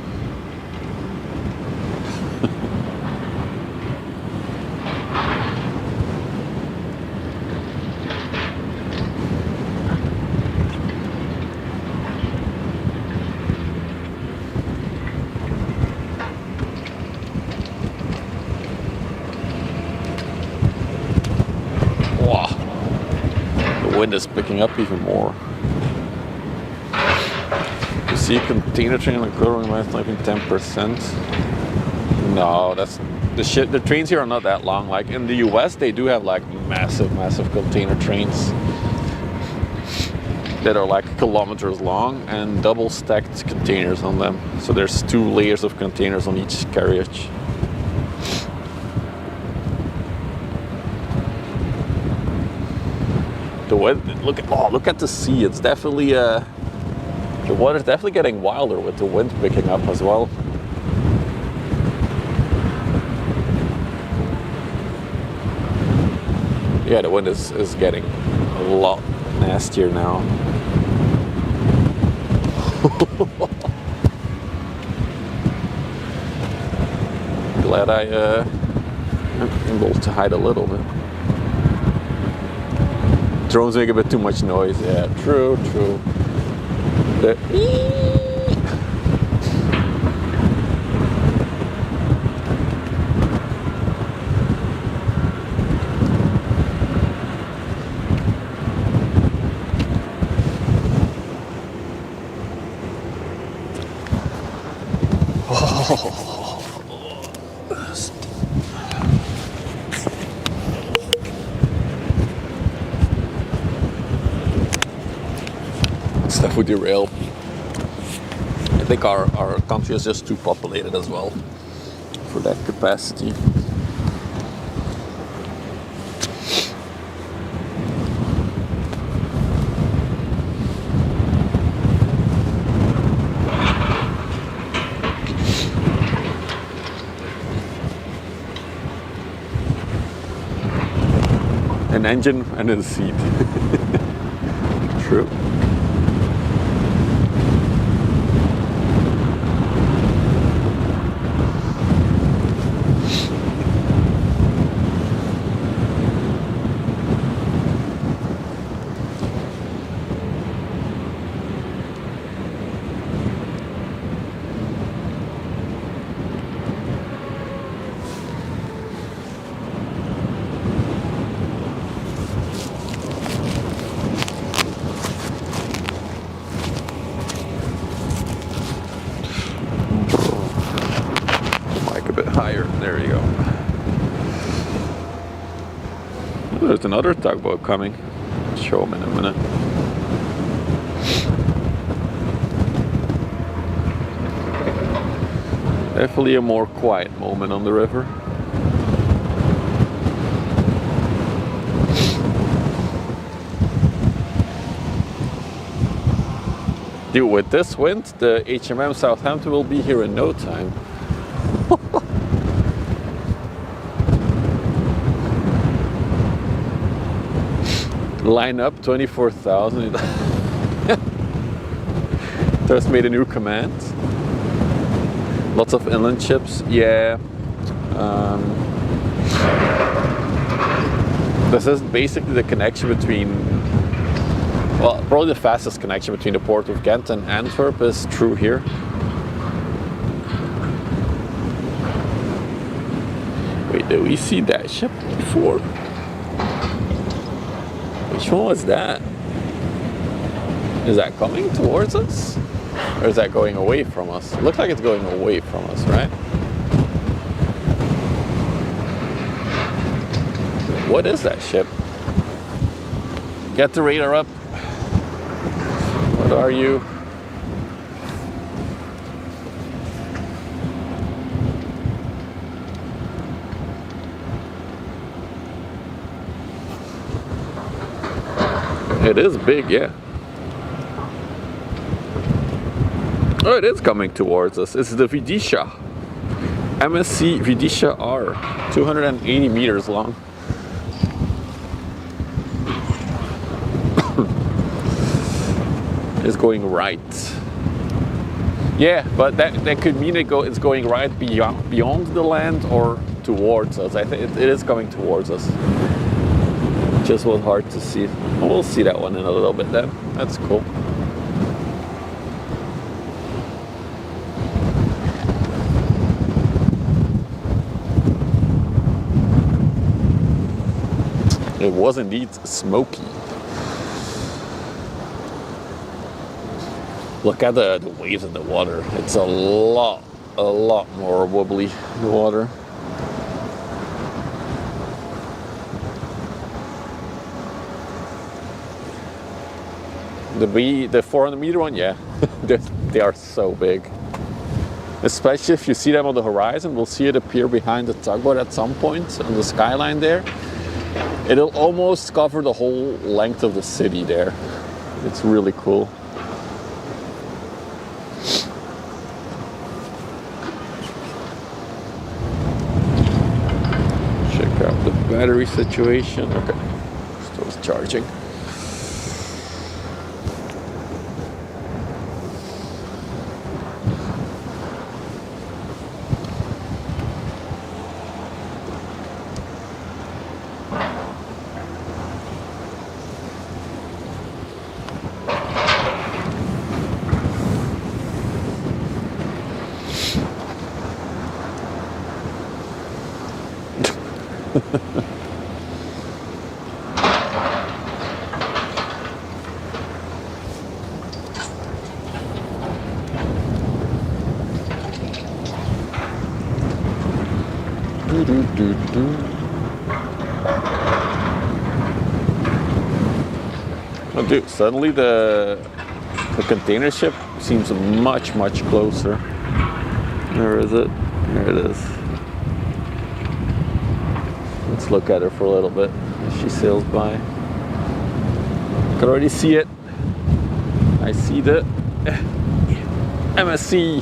The wind is picking up even more. You see a container train like growing by like 10%. No, that's the shit. The trains here are not that long. Like in the US, they do have like massive container trains that are like kilometers long and double stacked containers on them. So there's 2 layers of containers on each carriage. The weather, look at the sea. It's definitely the water's definitely getting wilder with the wind picking up as well. Yeah, the wind is getting a lot nastier now. Glad I'm able to hide a little bit. Drones make a bit too much noise. Yeah, true. stuff would derail. I think our country is just too populated as well for that capacity. An engine and a seat. True. Higher. There you go. Oh, there's another tugboat coming. I'll show them in a minute. Definitely a more quiet moment on the river. Dude, with this wind, the HMM Southampton will be here in no time. Line up 24,000. Just made a new command. Lots of inland ships. Yeah. This is basically the connection between, well, probably the fastest connection between the port of Ghent and Antwerp is through here. Wait, did we see that ship before? Which one was that? Is that coming towards us? Or is that going away from us? It looks like it's going away from us, right? What is that ship? Get the radar up. What are you? It is big, yeah. Oh, it is coming towards us. It's the Vidisha. MSC Vidisha R. 280 meters long. It's going right. Yeah, but that could mean it's going right beyond the land or towards us. I think it is coming towards us. Just was hard to see. We'll see that one in a little bit then. That's cool. It was indeed smoky. Look at the waves in the water. It's a lot more wobbly in the water. The 400 meter one, yeah, they are so big. Especially if you see them on the horizon, we'll see it appear behind the tugboat at some point on the skyline there. It'll almost cover the whole length of the city there. It's really cool. Check out the battery situation. Okay, still charging. Oh, dude, suddenly the The container ship seems much closer. Where is it? There it is. Let's look at her for a little bit as she sails by. I can already see it. I see the MSC.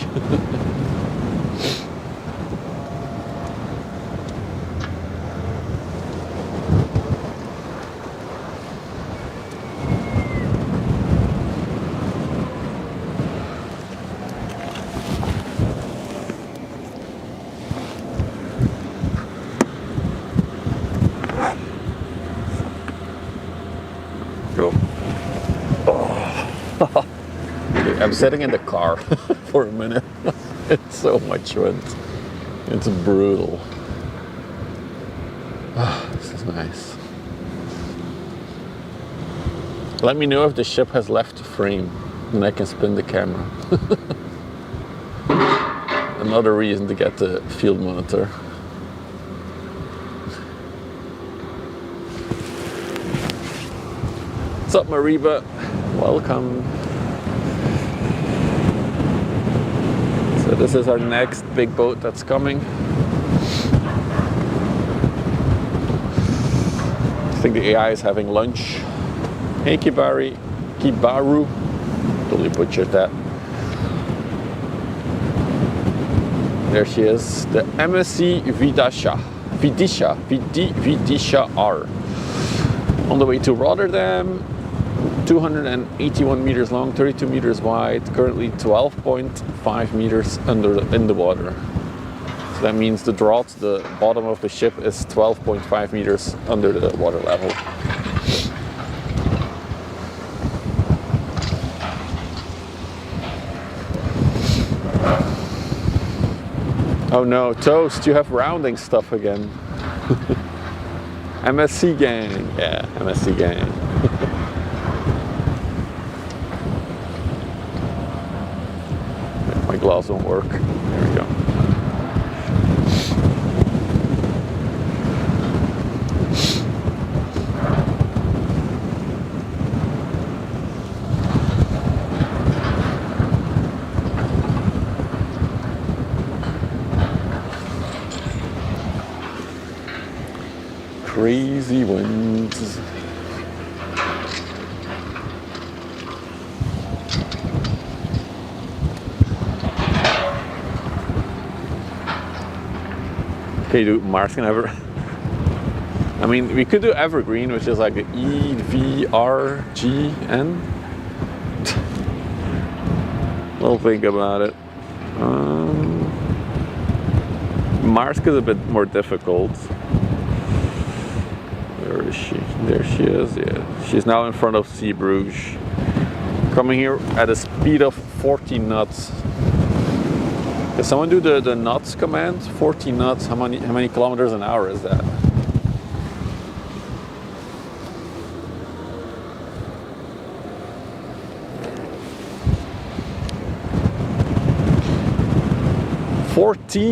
Go. Oh. I'm sitting in the car for a minute. It's so much wind. It's brutal. Oh, this is nice. Let me know if the ship has left the frame, and I can spin the camera. Another reason to get the field monitor. What's up, Mariba? Welcome. So this is our next big boat that's coming. I think the AI is having lunch. Hey, Kibaru. Totally butchered that. There she is, the MSC Vidisha R. On the way to Rotterdam, 281 meters long, 32 meters wide, currently 12.5 meters in the water. So that means the draught, the bottom of the ship, is 12.5 meters under the water level. Oh no, Toast, you have rounding stuff again. MSC gang, yeah, MSC gang. My gloves don't work. There we go. Crazy winds. Okay, do Mars can ever. I mean, we could do Evergreen, which is like a EVRGN. We'll think about it. Mars is a bit more difficult. Where is she? There she is, yeah. She's now in front of Sea Bruges. Coming here at a speed of 40 knots. Can someone do the knots command? 40 knots, how many kilometers an hour is that?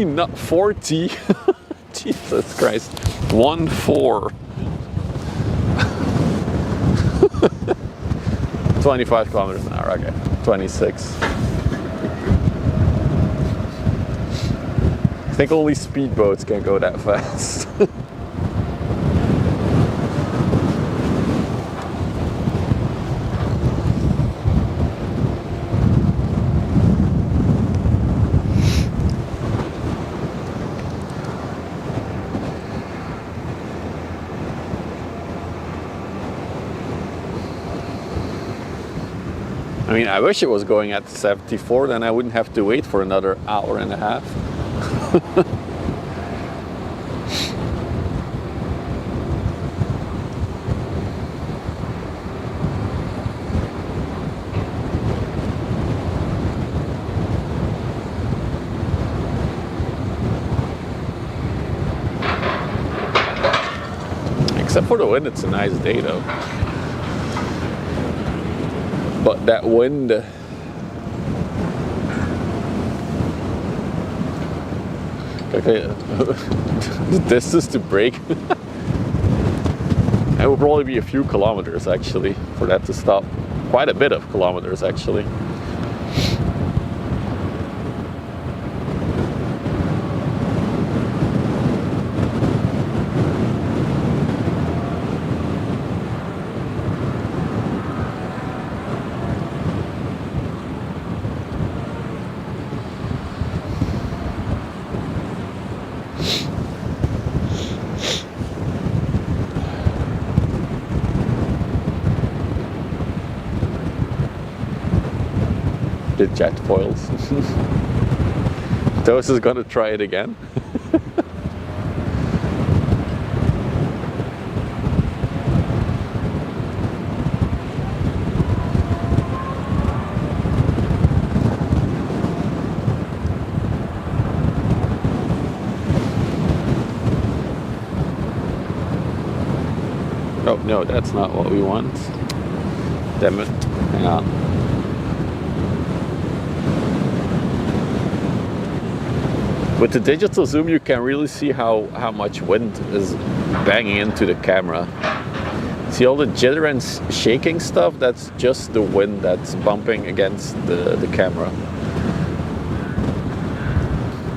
Not 40. Jesus Christ. 1-4. 25 kilometers an hour, okay. 26. I think only speedboats can go that fast. I mean, I wish it was going at 74, then I wouldn't have to wait for another hour and a half. Except for the wind, it's a nice day though. But that wind, okay, the distance to brake, it will probably be a few kilometers actually for that to stop. Quite a bit of kilometers actually. The jet foils. Toast is gonna try it again. Oh no, that's not what we want. Damn it. Hang on. With the digital zoom, you can really see how much wind is banging into the camera. See all the jitter and shaking stuff? That's just the wind that's bumping against the camera.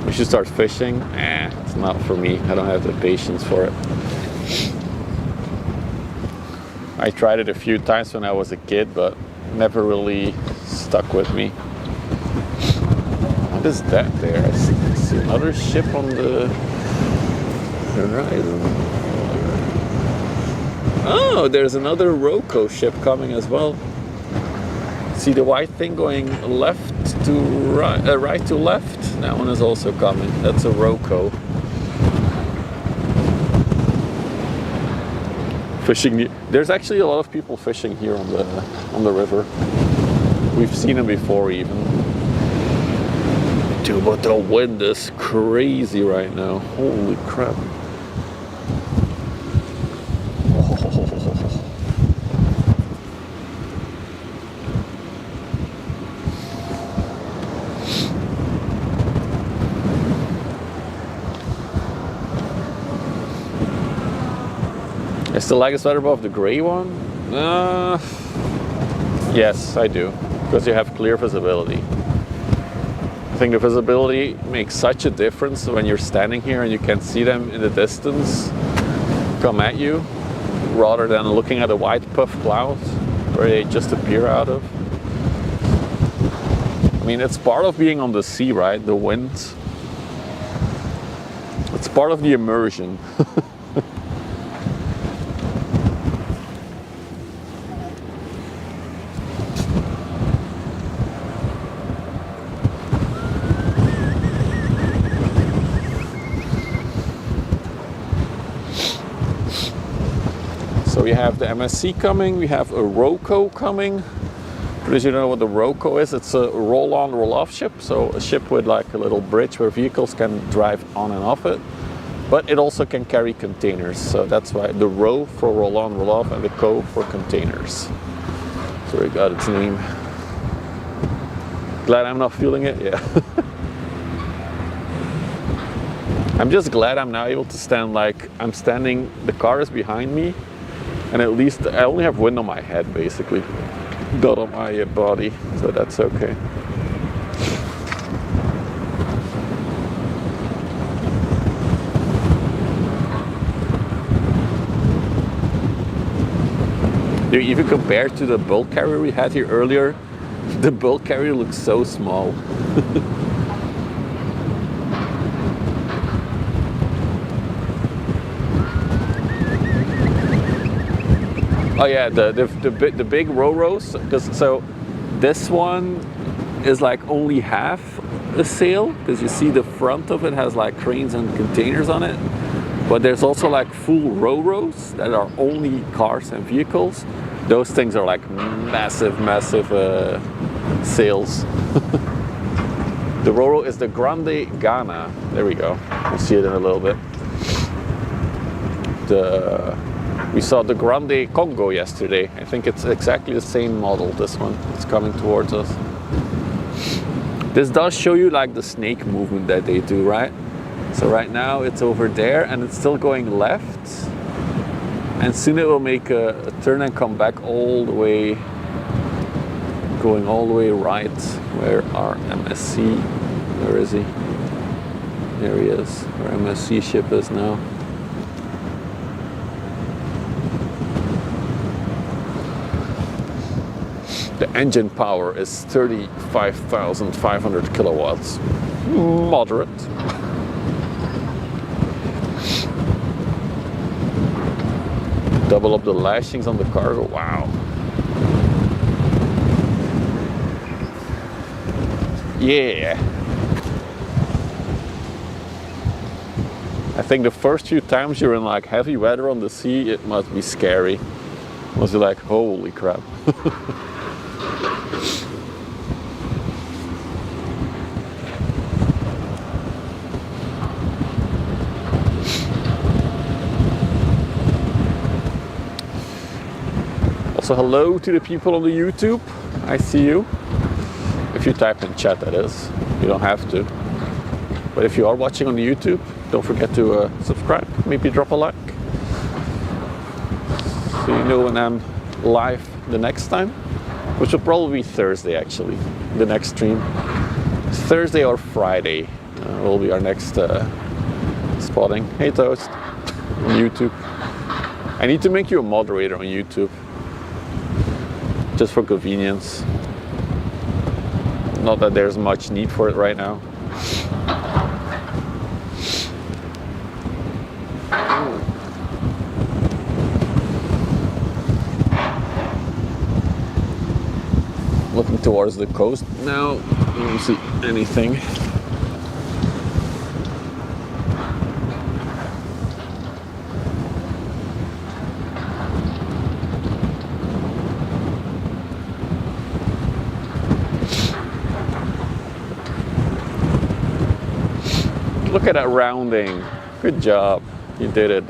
We should start fishing. It's not for me. I don't have the patience for it. I tried it a few times when I was a kid, but never really stuck with me. What is that there? I see another ship on the horizon. Oh, there's another Roco ship coming as well. See the white thing going left to right, right to left? That one is also coming. That's a Roco. Fishing. There's actually a lot of people fishing here on the river. We've seen them before even. Dude, but the wind is crazy right now. Holy crap. I still like a sweater above the gray one? Yes, I do. Because you have clear visibility. I think the visibility makes such a difference when you're standing here and you can see them in the distance come at you, rather than looking at a white puff cloud where they just appear out of. I mean, it's part of being on the sea, right? The wind. It's part of the immersion. So we have the MSC coming, we have a Roco coming. For those of you who don't know what the Roco is, it's a roll-on, roll-off ship. So a ship with like a little bridge where vehicles can drive on and off it. But it also can carry containers. So that's why the row for roll-on, roll-off, and the co for containers. So we got its name. Glad I'm not feeling it, yeah. I'm just glad I'm now able to stand like I'm standing, the car is behind me. And at least I only have wind on my head, basically, not on my body, so that's okay. Dude, even compared to the bulk carrier we had here earlier, the bulk carrier looks so small. Oh yeah, the big Ro-Ros, because so this one is like only half a sail, because you see the front of it has like cranes and containers on it, but there's also like full Ro-Ros that are only cars and vehicles. Those things are like massive sails. The Ro-Ro is the Grande Ghana. There we go. We'll see it in a little bit. We saw the Grande Congo yesterday. I think it's exactly the same model, this one. It's coming towards us. This does show you like the snake movement that they do, right? So right now it's over there and it's still going left. And soon it will make a turn and come back all the way going all the way right where our MSC, where is he? There he is, where MSC ship is now. The engine power is 35,500 kilowatts. Moderate. Double up the lashings on the cargo, wow. Yeah. I think the first few times you're in like heavy weather on the sea, it must be scary. It must be like, holy crap. Also, hello to the people on the YouTube. I see you. If you type in chat, that is. You don't have to. But if you are watching on the YouTube, don't forget to subscribe. Maybe drop a like. So you know when I'm live the next time. Which will probably be Thursday, actually. The next stream. Thursday or Friday will be our next spotting. Hey, Toast. On YouTube. I need to make you a moderator on YouTube. Just for convenience. Not that there's much need for it right now. Looking towards the coast now. I don't see anything. Look at that rounding. Good job. You did it.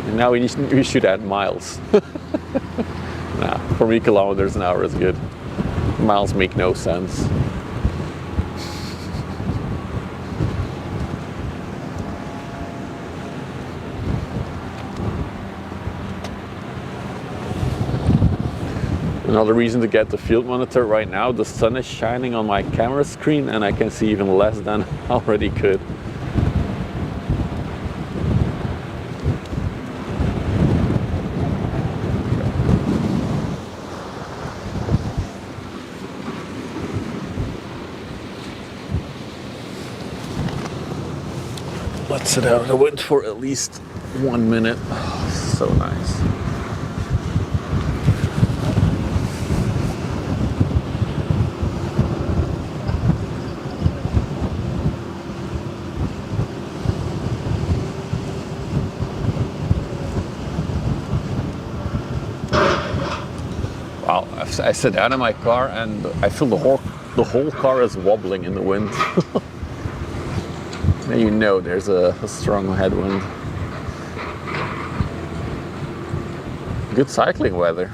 And now we should add miles. Nah, for me kilometers an hour is good. Miles make no sense. Another reason to get the field monitor right now, the sun is shining on my camera screen and I can see even less than I already could. Let's sit out of the wind for at least 1 minute. Oh, so nice. Wow, I sit down in my car and I feel the whole car is wobbling in the wind. Now you know there's a strong headwind. Good cycling weather.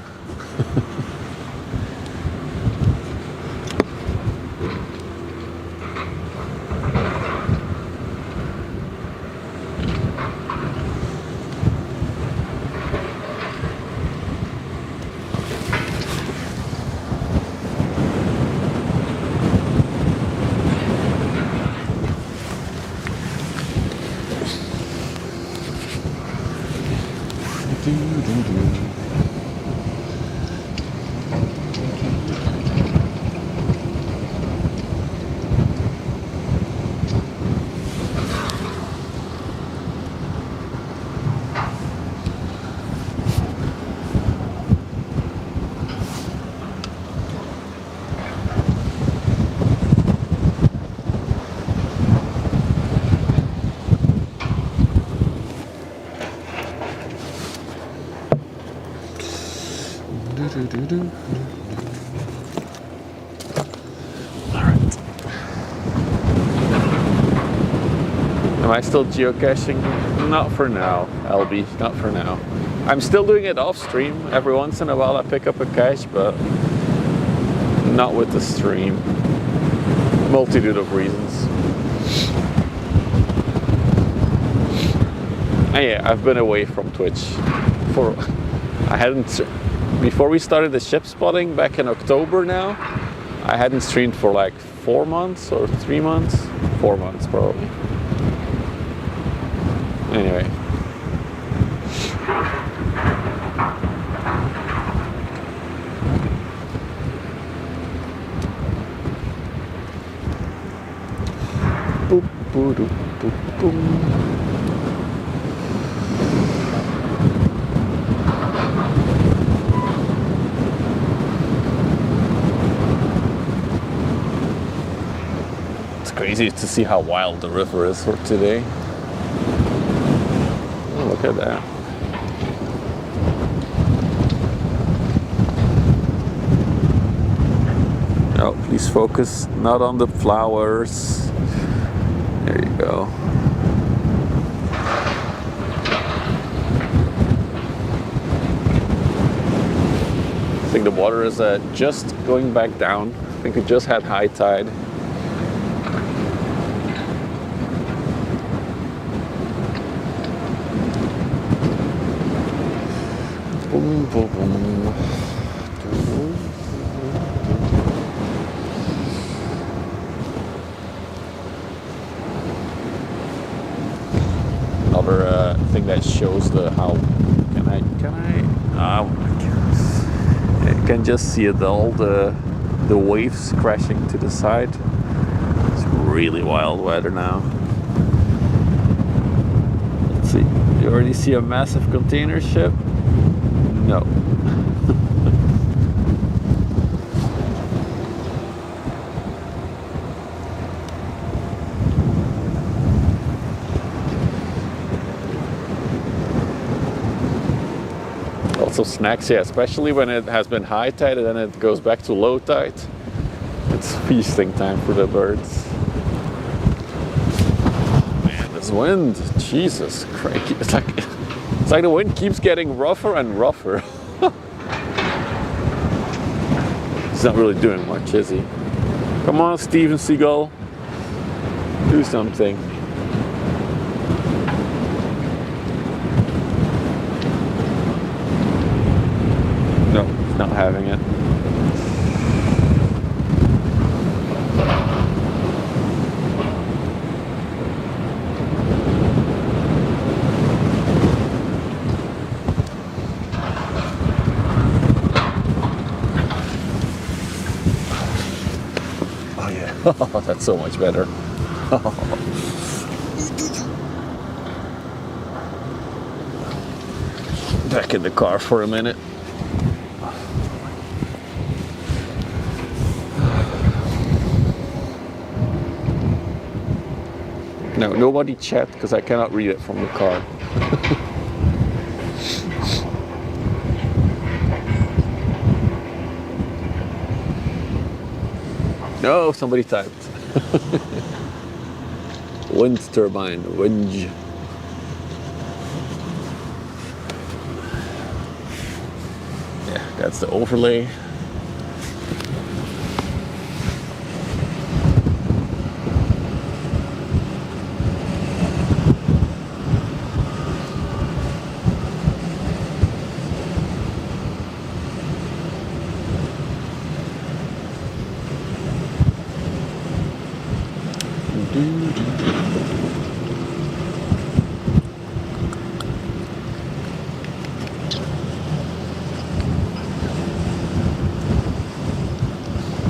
Alright. Am I still geocaching? Not for now, LB, not for now. I'm still doing it off stream. Every once in a while I pick up a cache, but not with the stream. multitude of reasons. And yeah, I've been away from Twitch for, I hadn't, before we started the ship spotting back in October now, I hadn't streamed for like 4 months or 3 months, 4 months probably. Anyway. Boop, boop, boop, boop. Crazy to see how wild the river is for today. Oh, look at that. Oh, please focus not on the flowers. There you go. I think the water is just going back down. I think it just had high tide. Boom, boom, boom. Another thing that shows the how can I oh my goodness, you can just see it, all the waves crashing to the side. It's really wild weather now. Let's see, you already see a massive container ship. No. Also snacks, yeah, especially when it has been high tide and then it goes back to low tide. It's feasting time for the birds. Man, this wind, Jesus Christ. It's like the wind keeps getting rougher and rougher. He's not really doing much, is he? Come on, Steven Seagull. Do something. No, he's not having it. Oh, that's so much better. Back in the car for a minute. No, nobody chat because I cannot read it from the car. No, somebody typed. Wind turbine, wind. Yeah, that's the overlay.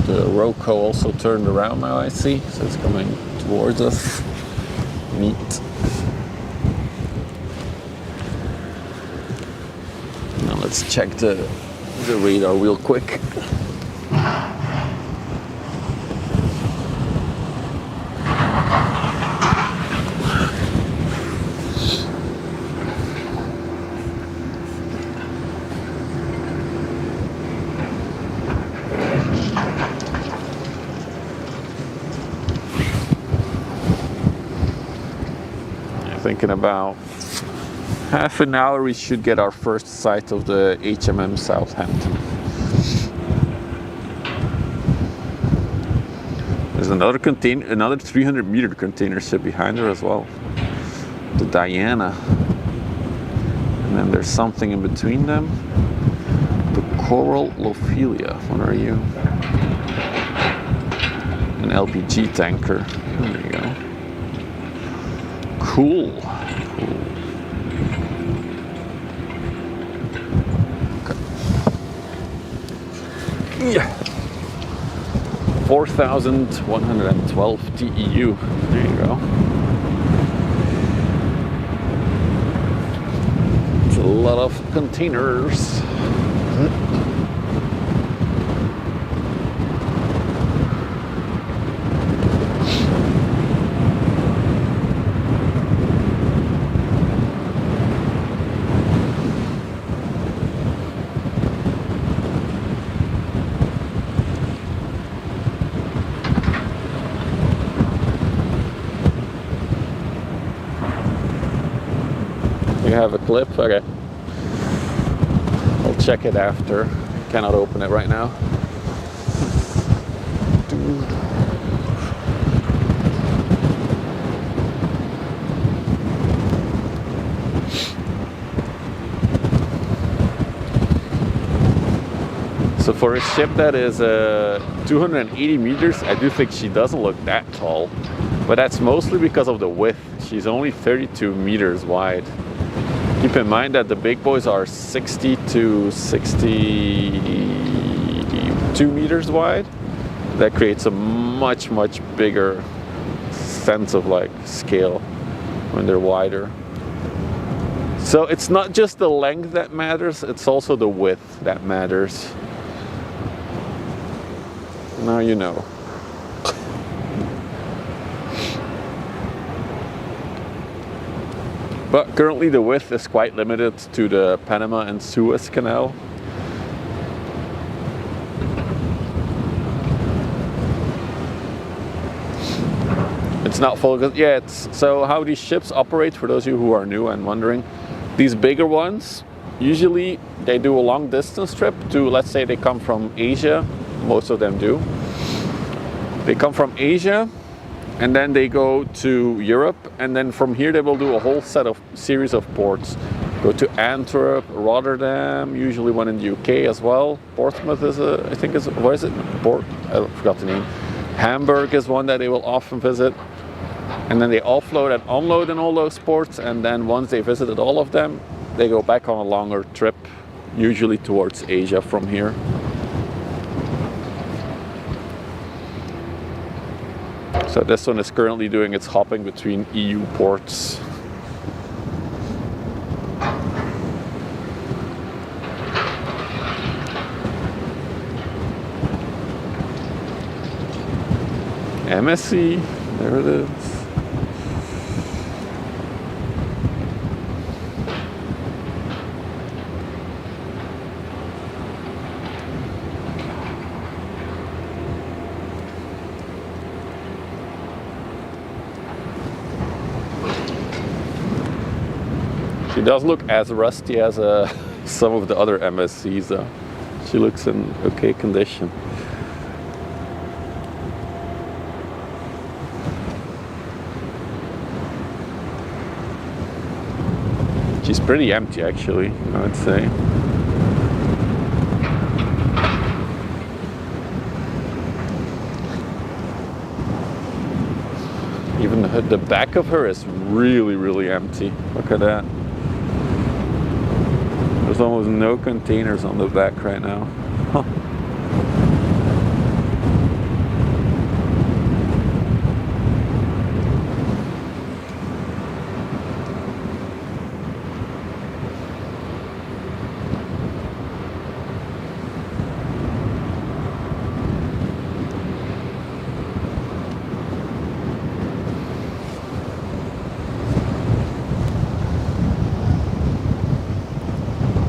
The Roco also turned around now, I see, so it's coming towards us. Neat. Now let's check the radar real quick. In about half an hour we should get our first sight of the HMM Southampton. There's another 300-meter container ship behind her as well. The Diana. And then there's something in between them. The Coral Lophelia. What are you? An LPG tanker. There you go. Cool. Okay. Yeah. 4,112 TEU. There you go. It's a lot of containers. You have a clip? Okay. I'll check it after. Cannot open it right now. So for a ship that is 280 meters, I do think she doesn't look that tall, but that's mostly because of the width. She's only 32 meters wide. Keep in mind that the big boys are 60 to 62 meters wide. That creates a much bigger sense of like scale when they're wider. So it's not just the length that matters, it's also the width that matters. Now you know. But currently the width is quite limited to the Panama and Suez Canal. It's not full, yeah, so how these ships operate, for those of you who are new and wondering, these bigger ones, usually they do a long distance trip to, let's say they come from Asia, most of them do. They come from Asia, and then they go to Europe, and then from here they will do a whole series of ports. Go to Antwerp, Rotterdam, usually one in the UK as well. Portsmouth is I think is, what is it? Port? I forgot the name. Hamburg is one that they will often visit. And then they offload and unload in all those ports, and then once they visited all of them, they go back on a longer trip, usually towards Asia from here. So this one is currently doing its hopping between EU ports. MSC, there it is. She doesn't look as rusty as some of the other MSCs though. She looks in okay condition. She's pretty empty actually, I would say. Even the back of her is really empty. Look at that. There's almost no containers on the back right now. Huh.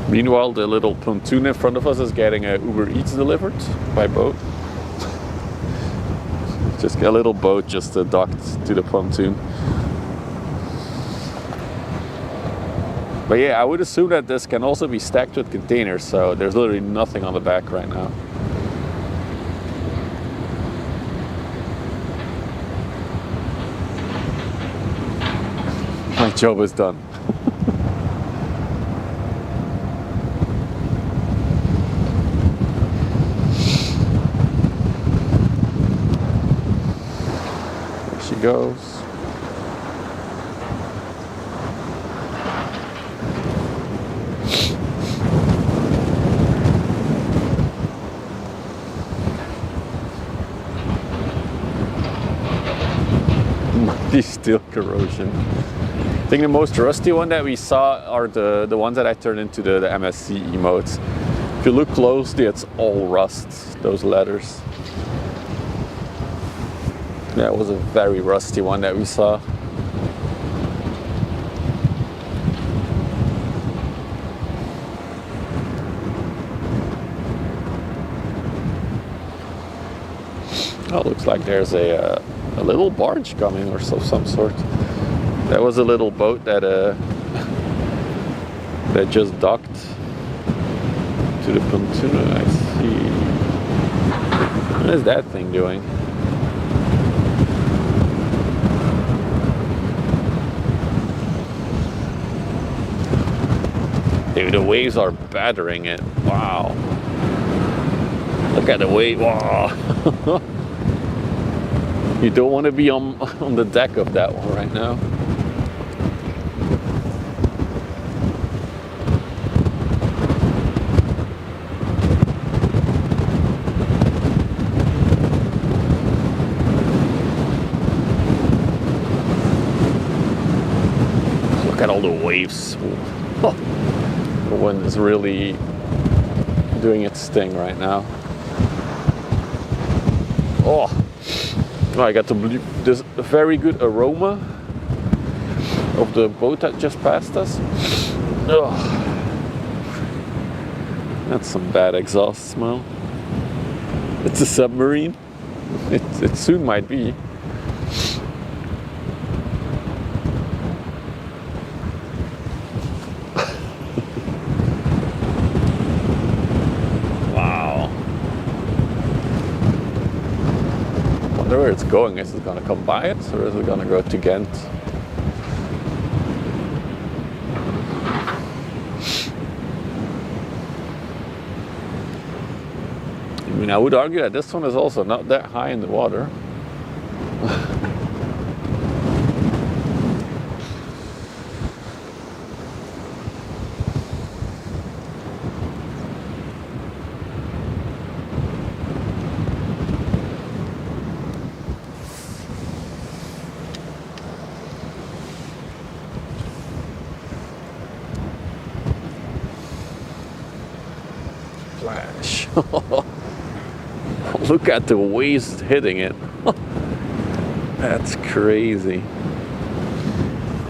Meanwhile, the little pontoon in front of us is getting a Uber Eats delivered by boat. Just a little boat just docked to the pontoon. But yeah, I would assume that this can also be stacked with containers, so there's literally nothing on the back right now. job is done. There she goes. Steel corrosion. I think the most rusty one that we saw are the ones that I turned into the MSC emotes. If you look closely, it's all rust, those letters. That was a very rusty one that we saw. Oh, looks like there's a little barge coming or some sort. That was a little boat that that just docked to the pontoon. I see. What is that thing doing? Dude, the waves are battering it. Wow. Look at the wave. Wow. You don't want to be on the deck of that one right now. Look at all the waves. The wind is really doing its thing right now. Oh. I got this very good aroma of the boat that just passed us. Oh, that's some bad exhaust smell. It's a submarine. It soon might be. Where it's going. Is it going to come by it, or is it going to go to Ghent? I mean, I would argue that this one is also not that high in the water. Flash. Look at the waves hitting it. That's crazy. I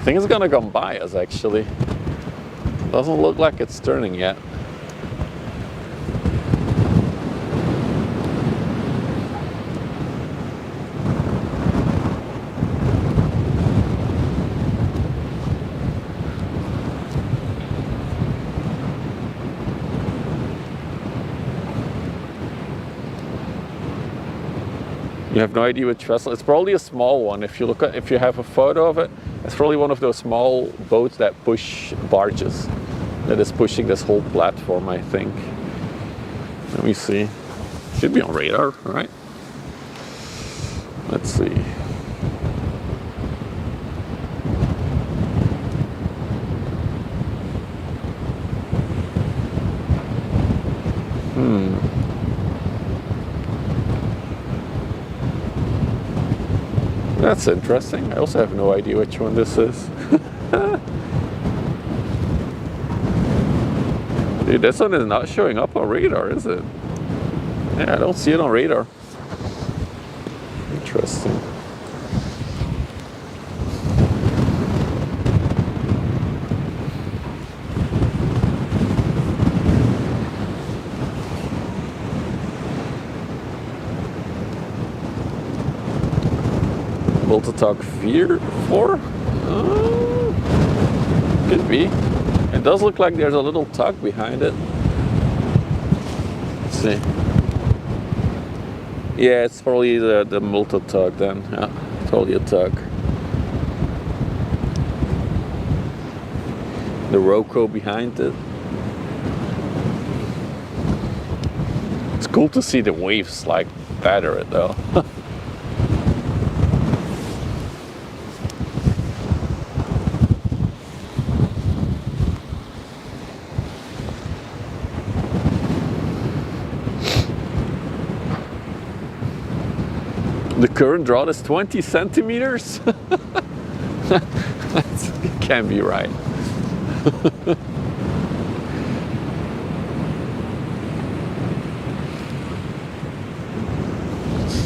think it's gonna come by us actually. Doesn't look like it's turning yet. You have no idea which vessel. It's probably a small one. If you have a photo of it, it's probably one of those small boats that push barges. That is pushing this whole platform, I think. Let me see. Should be on radar, right? Let's see. That's interesting. I also have no idea which one this is. Dude, this one is not showing up on radar, is it? Yeah, I don't see it on radar. Interesting. Multi-talk 4? Could be. It does look like there's a little tug behind it. Let's see. Yeah, it's probably the multi-tug then. Yeah, probably a tug. the Roco behind it. It's cool to see the waves like batter it though. The current drought is 20 centimeters? It can't be right.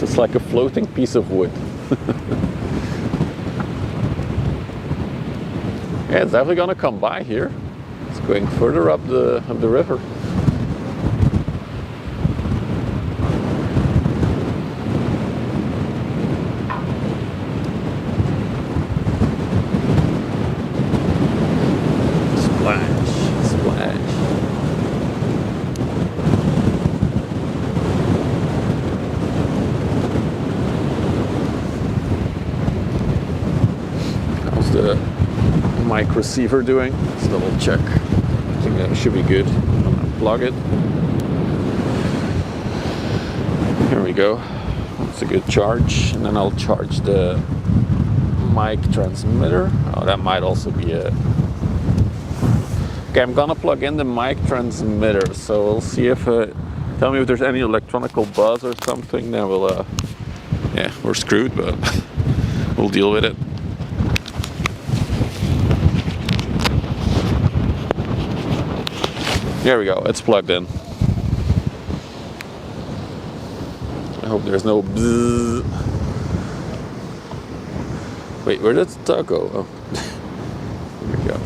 It's like a floating piece of wood. Yeah, it's definitely gonna come by here. It's going further up the river. Mic receiver doing? Let's double check. I think that should be good. Unplug it. Here we go. That's a good charge. And then I'll charge the mic transmitter. Oh, that might also be it. Okay, I'm gonna plug in the mic transmitter. So we'll see if tell me if there's any electronical buzz or something. Then we'll yeah, we're screwed, but we'll deal with it. There we go, it's plugged in. I hope there's no bzzz. Wait, where did the go? Oh. Here we go.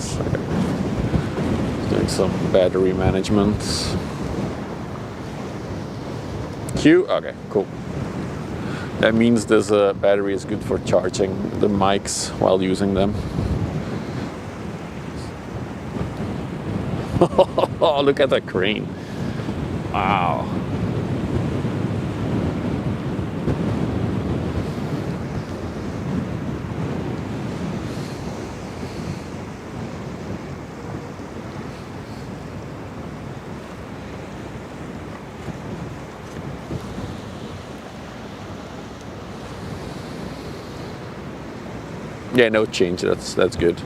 Doing some battery management. Q? Okay, cool. That means this battery is good for charging the mics while using them. Oh, look at that crane. Wow. Yeah, no change. That's good.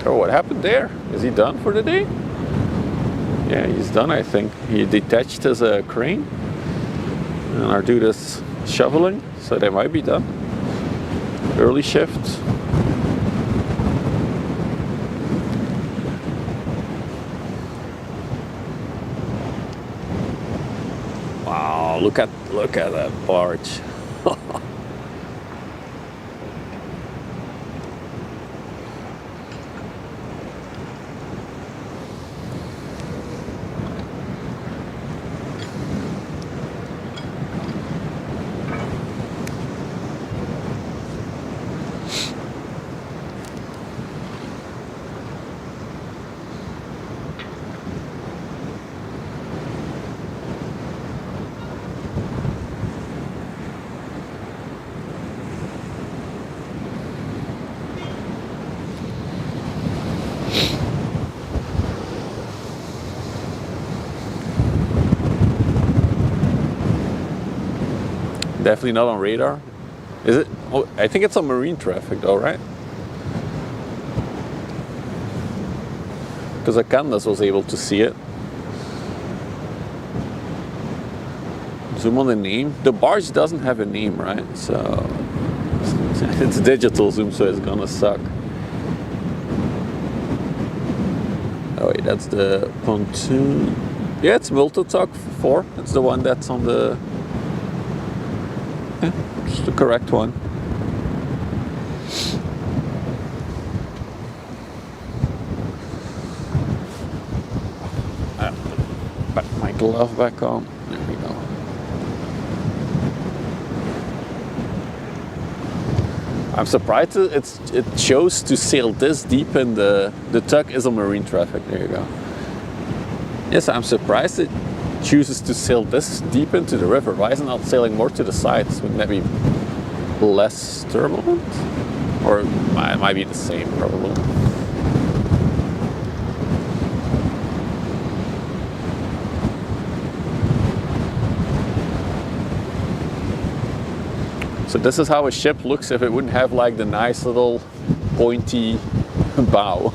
Oh, what happened there? Is he done for the day? Yeah, he's done, I think. He detached his crane. And our dude is shoveling, so they might be done. Early shift. Wow, look at that barge. Definitely not on radar. Is it? Oh, I think it's on marine traffic though, right? Because Candace was able to see it. Zoom on the name. The barge doesn't have a name, right? So it's digital zoom, so it's gonna suck. Oh wait, that's the pontoon. Yeah, it's Multituck 4. It's the one that's on the... Yeah, it's the correct one. glove back on. There we go. I'm surprised it chose to sail this deep in the tug is on marine traffic. There you go. Yes, I'm surprised it chooses to sail this deep into the river. Why isn't it sailing more to the sides? Wouldn't that be less turbulent? Or it might be the same, probably. So this is how a ship looks if it wouldn't have like the nice little pointy bow.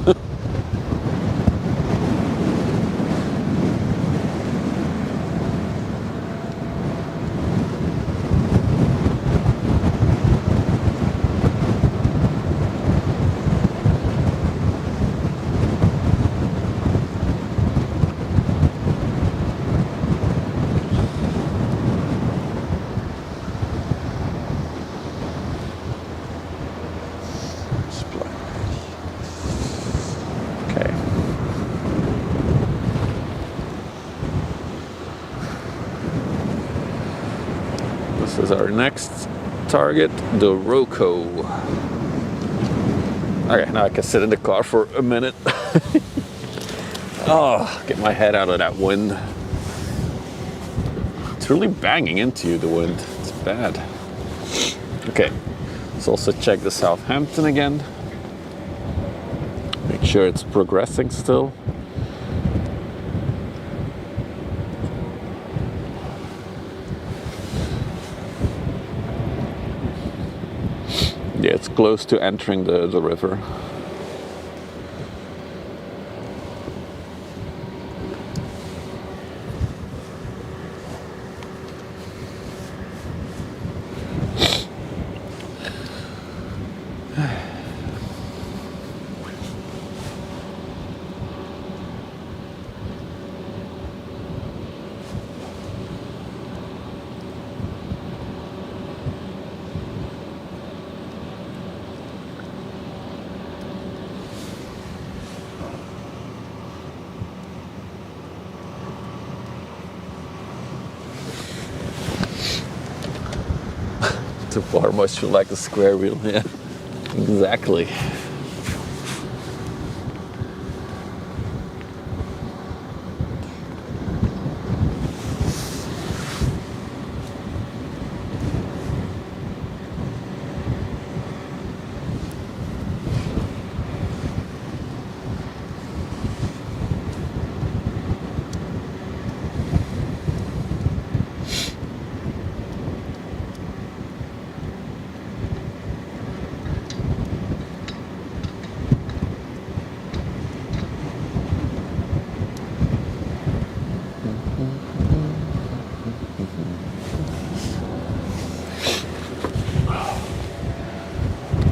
This is our next target, the Roco. Okay, now I can sit in the car for a minute. Oh, get my head out of that wind. It's really banging into you, the wind. It's bad. Okay, let's also check the Southampton again. Make sure it's progressing still. Yeah, it's close to entering the river. Too far, must feel like a square wheel. Yeah, exactly.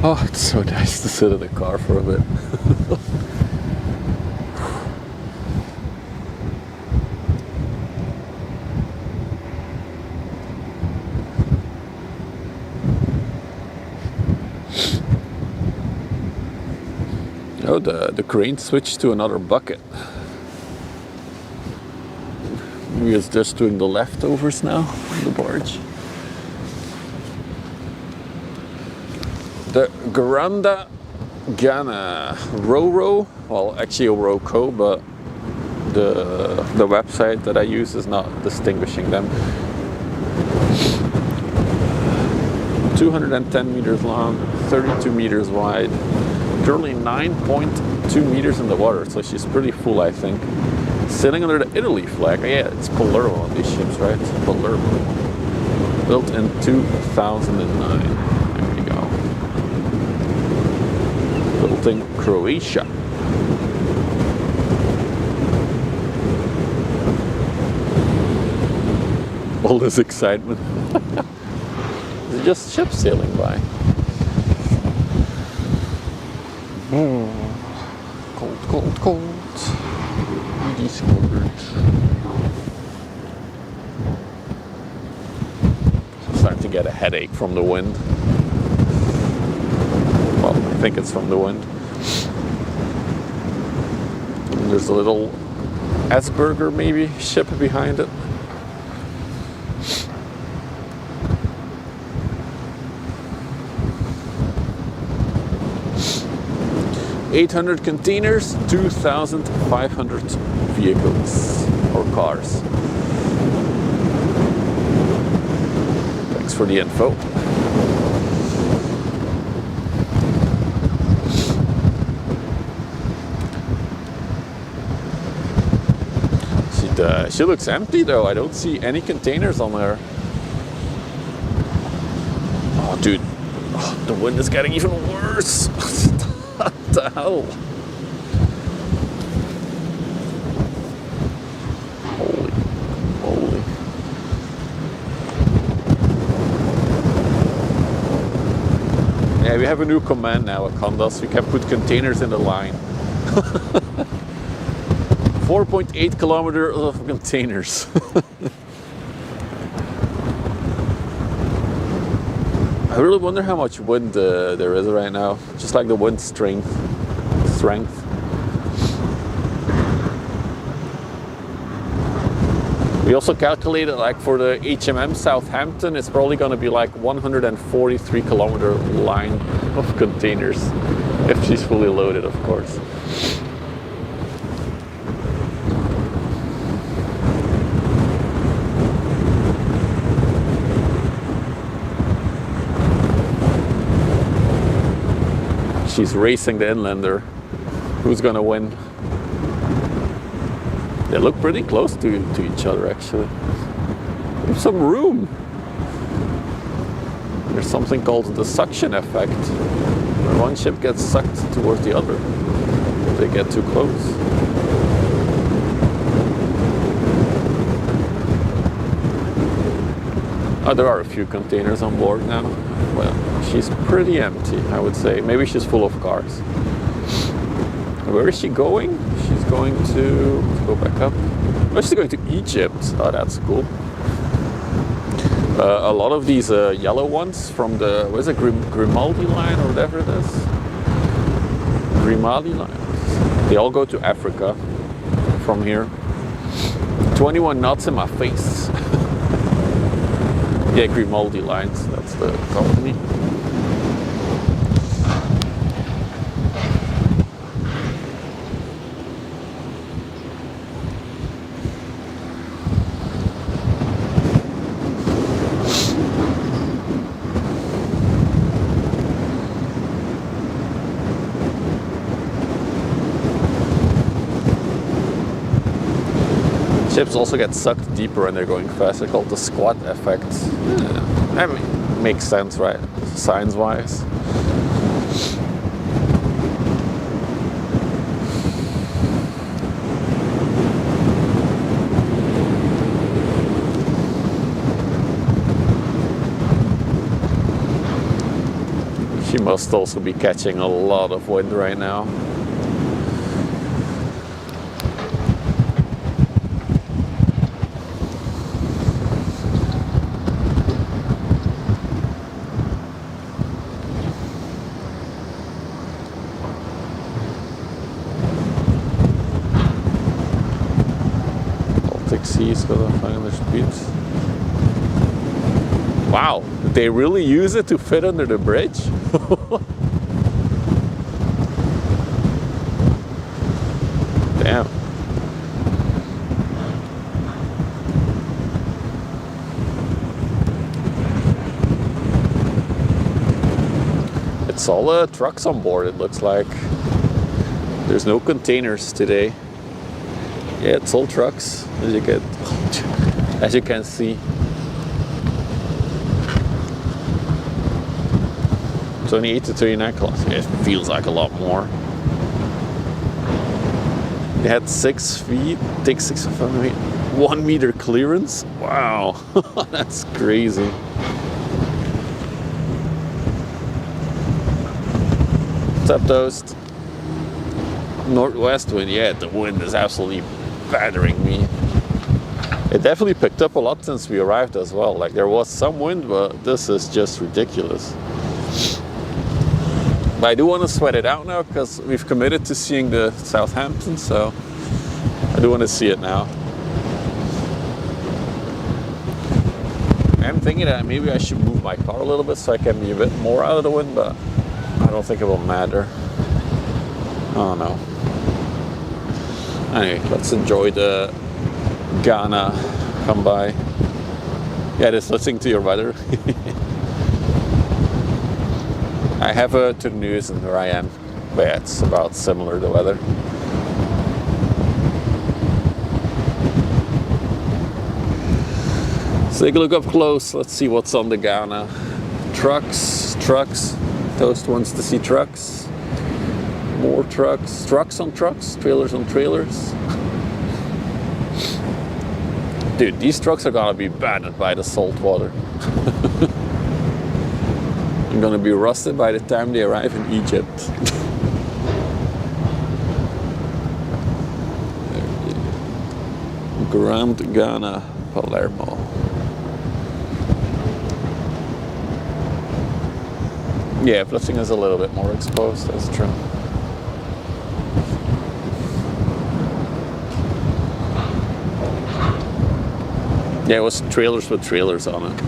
Oh, it's so nice to sit in the car for a bit. Oh, the crane switched to another bucket. Maybe it's just doing the leftovers now on the barge. The Garanda Ghana Roro, well actually a Roco, but the website that I use is not distinguishing them. 210 meters long, 32 meters wide, currently 9.2 meters in the water, so she's pretty full, I think. Sitting under the Italy flag. Yeah, it's Palermo on these ships, right? Palermo. Built in 2009. There we go. Built in Croatia. All this excitement. It's just ships sailing by. Cold, cold, cold. These words. I'm starting to get a headache from the wind. Well, I think it's from the wind. And there's a little Asperger maybe ship behind it. $800 containers, 2,500 vehicles or cars. Thanks for the info. She looks empty though. I don't see any containers on there. Oh, dude. Oh, the wind is getting even worse. What the hell? Holy moly. Yeah, we have a new command now at Condas. We can put containers in the line. 4.8 kilometers of containers. I really wonder how much wind there is right now. Just like the wind strength. We also calculated like for the HMM Southampton, it's probably going to be like 143 kilometer line of containers. If she's fully loaded, of course. She's racing the inlander. Who's gonna win? They look pretty close to each other actually. There's some room. There's something called the suction effect. Where one ship gets sucked towards the other if they get too close. Oh, there are a few containers on board now. Well, she's pretty empty, I would say. Maybe she's full of cars. Where is she going? She's going to... Let's go back up. Oh, she's going to Egypt. Oh, that's cool. A lot of these yellow ones from the... What is it? Grimaldi line or whatever it is? Grimaldi line. They all go to Africa from here. 21 knots in my face. Yeah, Grimaldi Lines, that's the company. Ships also get sucked deeper when they're going faster, called the squat effect. Yeah, that makes sense, right? Science-wise. She must also be catching a lot of wind right now. Seas got a 500 speeds. Wow, they really use it to fit under the bridge? Damn. It's all trucks on board, it looks like. There's no containers today. Yeah, it's all trucks, as you can see. It's only 8 to 39 kilometers. Yeah, it feels like a lot more. They had 6 feet, take 6 of them, 1 meter clearance. Wow, that's crazy. What's up, Toast? Northwest wind, yeah, the wind is absolutely battering me. It definitely picked up a lot since we arrived as well. Like there was some wind, but this is just ridiculous. But I do want to sweat it out now because we've committed to seeing the Southampton, so I I do want to see it now. I'm thinking that maybe I should move my car a little bit so I can be a bit more out of the wind, but I don't think it will matter. Oh no. Anyway, let's enjoy the Ghana come by. Yeah, just listening to your weather. I have a Turneuzen where I am, but yeah, it's about similar, the weather. Let's take a look up close. Let's see what's on the Ghana. Trucks. Toast wants to see trucks. More trucks. Trucks on trucks. Trailers on trailers. Dude, these trucks are gonna be battered by the salt water. I'm gonna be rusted by the time they arrive in Egypt. Grand Ghana, Palermo. Yeah, Vlissingen is a little bit more exposed, that's true. Yeah, it was trailers with trailers on it.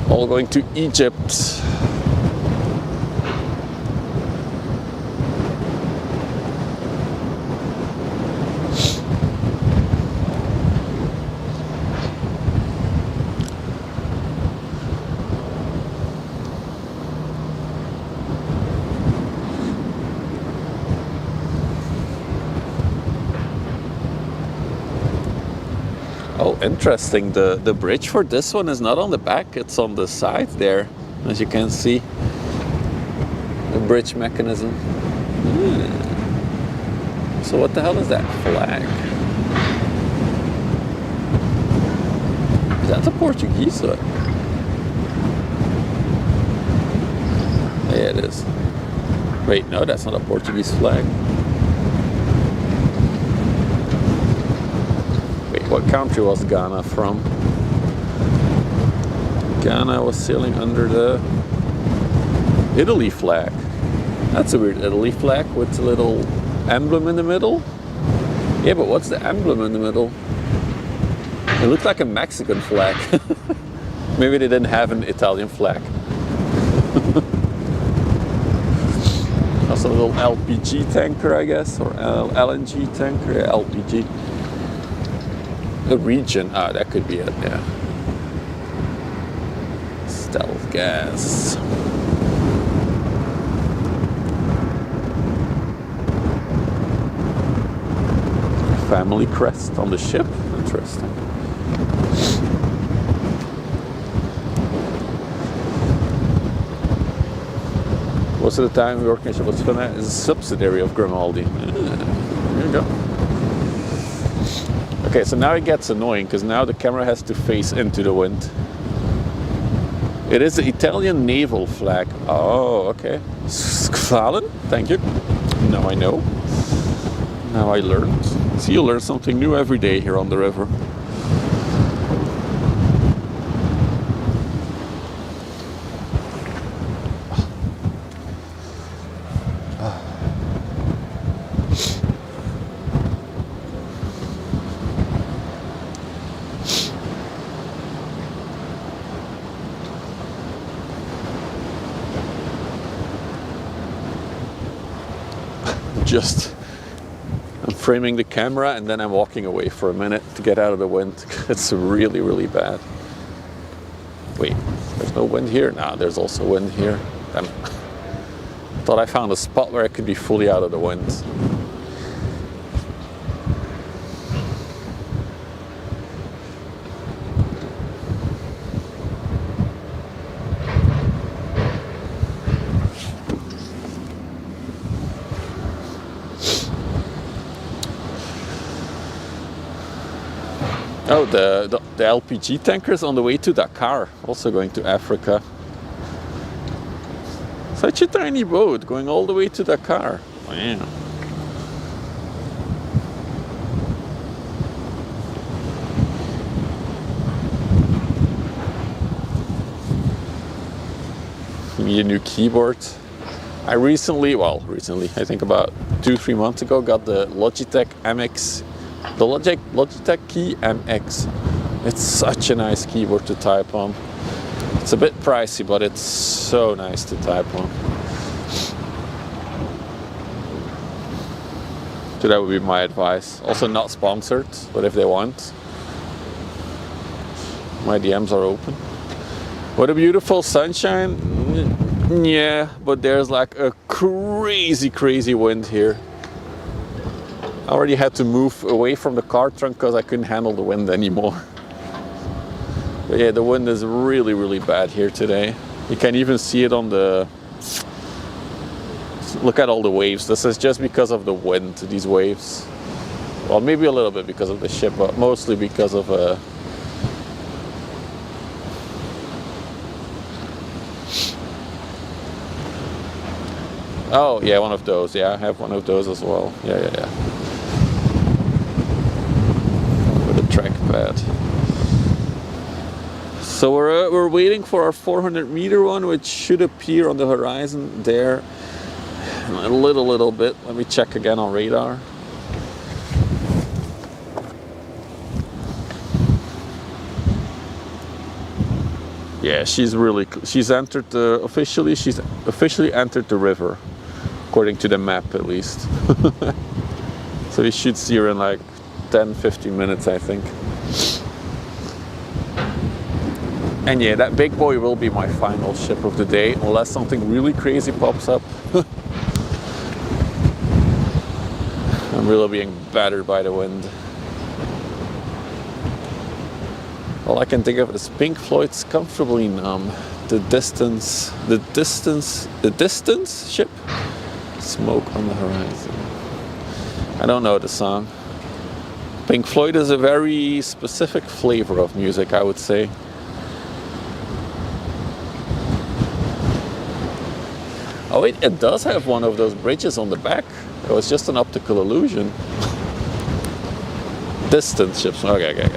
All going to Egypt. Oh, interesting. The bridge for this one is not on the back, it's on the side there, as you can see. The bridge mechanism. So what the hell is that flag? Is that the Portuguese one? Yeah, it is. Wait, no, that's not a Portuguese flag. What country was Ghana from? Ghana was sailing under the Italy flag. That's a weird Italy flag with a little emblem in the middle. Yeah, but what's the emblem in the middle? It looked like a Mexican flag. Maybe they didn't have an Italian flag. That's a little LPG tanker, I guess, or LNG tanker, yeah, LPG. The region, that could be it, yeah. Stealth gas. Family crest on the ship, interesting. Most of the time the organization was Fana is a subsidiary of Grimaldi. There you go. Okay, so now it gets annoying because now the camera has to face into the wind. It is the Italian naval flag. Oh, okay. Squalen, thank you. Now I know. Now I learned. See, you learn something new every day here on the river. I'm framing the camera and then I'm walking away for a minute to get out of the wind. It's really, really bad. Wait, there's no wind here? Nah, there's also wind here. Damn. Thought I found a spot where I could be fully out of the wind. Oh, the LPG tankers on the way to Dakar, also going to Africa. Such a tiny boat going all the way to Dakar. Wow. You need a new keyboard. I recently, I think about 2-3 months ago, got the Logitech MX, the Logitech Key MX. It's such a nice keyboard to type on. It's a bit pricey, but it's so nice to type on. So that would be my advice. Also not sponsored, but if they want, my DMs are open. What a beautiful sunshine. Yeah, but there's like a crazy wind here. I already had to move away from the car trunk because I couldn't handle the wind anymore. But yeah, the wind is really bad here today. You can even see it on the... Look at all the waves. This is just because of the wind, these waves. Well, maybe a little bit because of the ship, but mostly because of... Oh, yeah, one of those. Yeah, I have one of those as well. Yeah. With a trackpad. So we're waiting for our 400 meter one, which should appear on the horizon there in a little bit. Let me check again on radar. Yeah, she's officially entered the river, according to the map at least. So you should see her in like 10-15 minutes, I think. And yeah, that big boy will be my final ship of the day, unless something really crazy pops up. I'm really being battered by the wind. All I can think of is Pink Floyd's Comfortably Numb. The distance ship? Smoke on the horizon. I don't know the song. Pink Floyd is a very specific flavor of music, I would say. Oh wait, it does have one of those bridges on the back. It was just an optical illusion. Distance ships. Okay.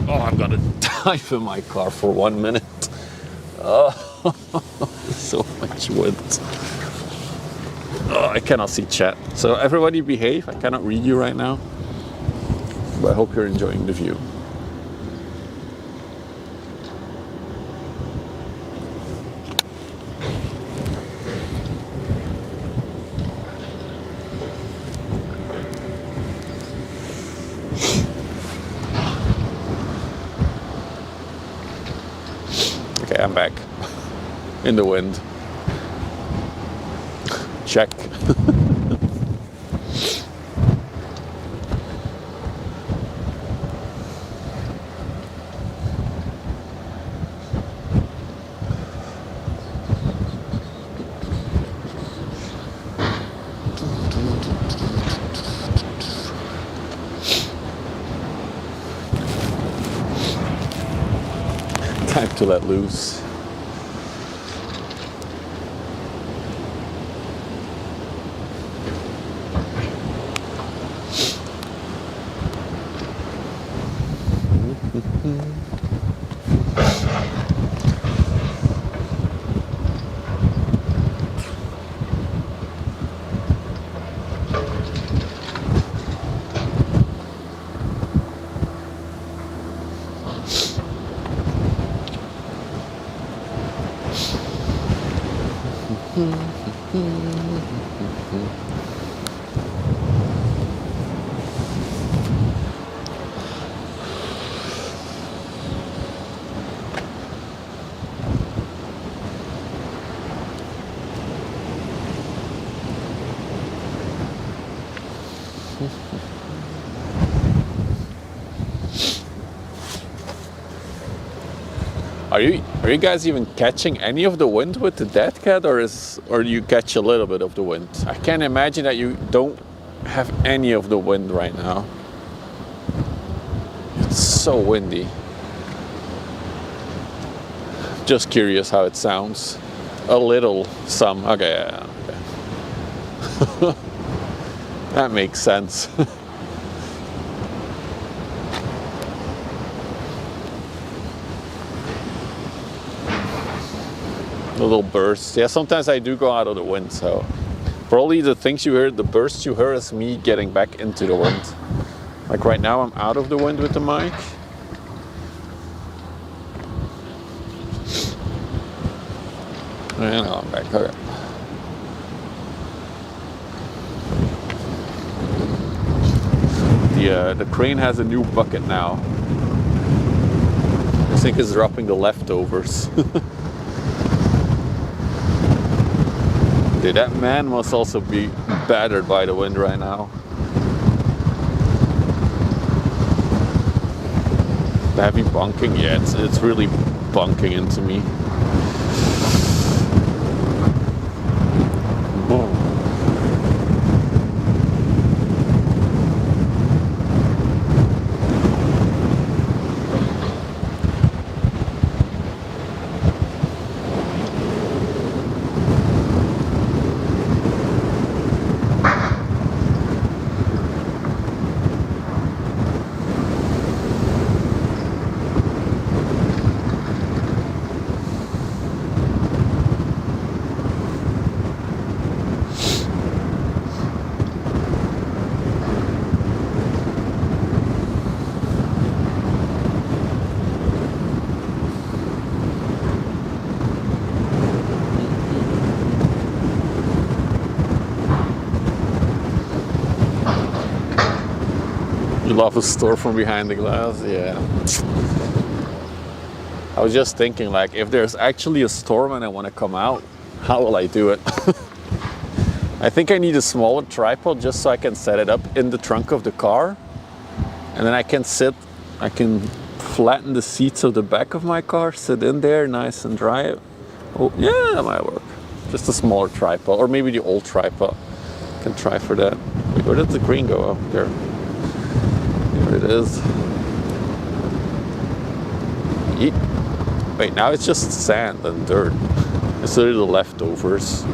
Oh, I'm gonna dive in my car for 1 minute. Oh, so much wind. Oh, I cannot see chat. So everybody behave. I cannot read you right now. But I hope you're enjoying the view. Okay, I'm back. In the wind. Check. Time to let loose. Are you guys even catching any of the wind with the dead cat, or you catch a little bit of the wind? I can't imagine that you don't have any of the wind right now. It's so windy. Just curious how it sounds. A little, some. Okay, yeah, okay. That makes sense. little bursts. Yeah, sometimes I do go out of the wind, so probably the things you hear, the bursts you hear, is me getting back into the wind. Like right now, I'm out of the wind with the mic. And I'm back. Okay. The crane has a new bucket now. I think it's dropping the leftovers. Dude, that man must also be battered by the wind right now. The heavy bunking, yeah, it's really bunking into me. Oh. You love a store from behind the glass, yeah. I was just thinking, like, if there's actually a storm and I want to come out, how will I do it? I think I need a smaller tripod just so I can set it up in the trunk of the car, and then I can flatten the seats of the back of my car, sit in there nice and dry. Oh yeah, that might work. Just a smaller tripod, or maybe the old tripod. I can try for that. Wait, where did the green go? Oh, there. There it is. Eat. Wait, now it's just sand and dirt. It's literally the leftovers.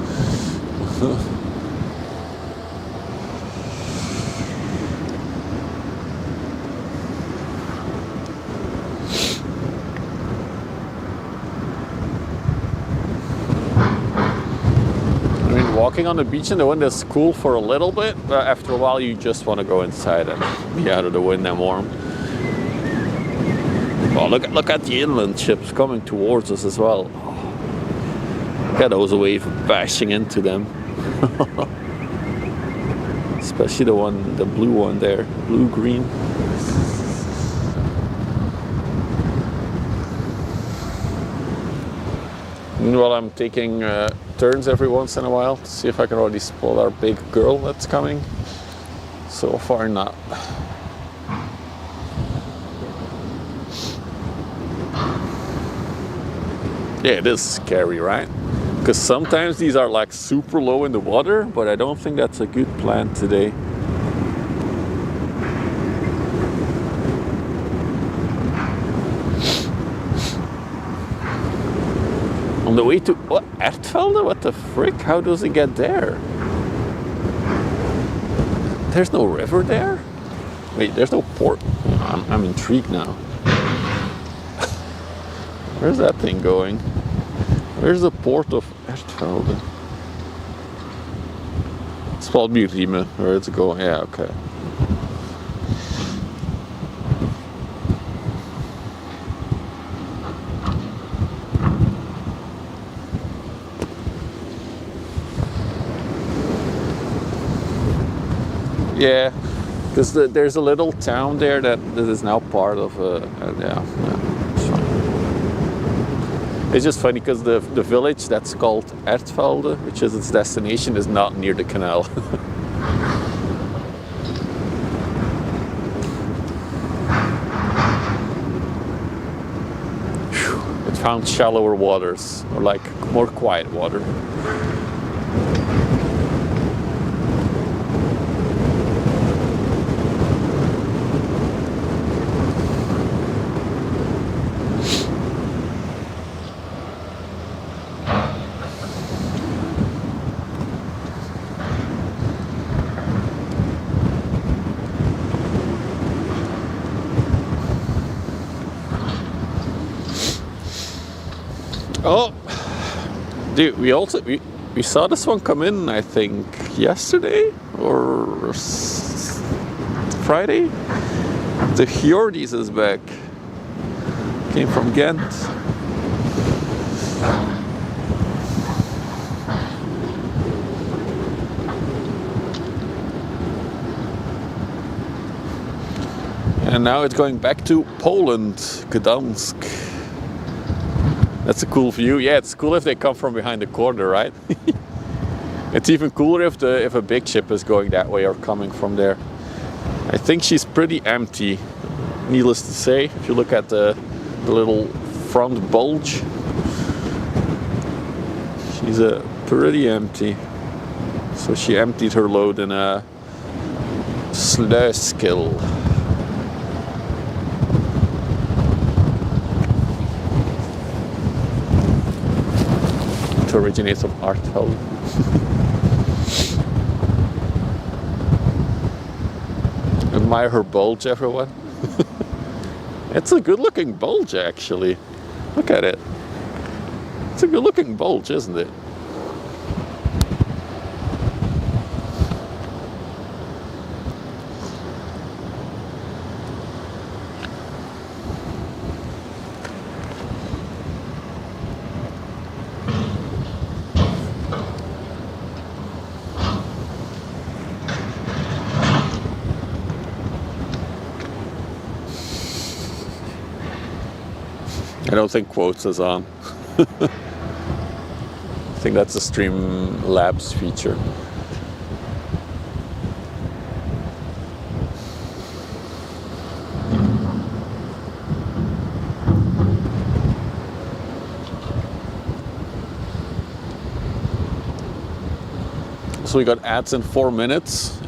Walking on the beach in the wind is cool for a little bit, but after a while you just want to go inside and be out of the wind and warm. Oh, look at the inland ships coming towards us as well. Look at those waves bashing into them. Especially the blue one there, blue-green. Meanwhile, I'm taking turns every once in a while to see if I can already spot our big girl that's coming. So far, not. Yeah, it is scary, right? Because sometimes these are like super low in the water, but I don't think that's a good plan today. On the way to what? Ertvelde? What the frick? How does it get there? There's no river there? Wait, there's no port. I'm intrigued now. Where's that thing going? Where's the port of Ertvelde? It's called Riemen, where it's going. Yeah, okay. Yeah, because there's a little town there that is now part of yeah, it's fine. It's just funny because the village that's called Ertvelde, which is its destination, is not near the canal. It found shallower waters, or like more quiet water. Oh, Dude, we saw this one come in, I think, yesterday or Friday. The Hjordis is back. Came from Ghent. And now it's going back to Poland, Gdansk. That's a cool view. Yeah, it's cool if they come from behind the corner, right? It's even cooler if a big ship is going that way or coming from there. I think she's pretty empty, needless to say. If you look at the little front bulge, she's pretty empty. So she emptied her load in a Sluiskil. It originates from Arthel. Admire her bulge, everyone. It's a good looking bulge, actually. Look at it. It's a good looking bulge, isn't it? I don't think quotes is on. I think that's a Streamlabs feature. So we got ads in 4 minutes.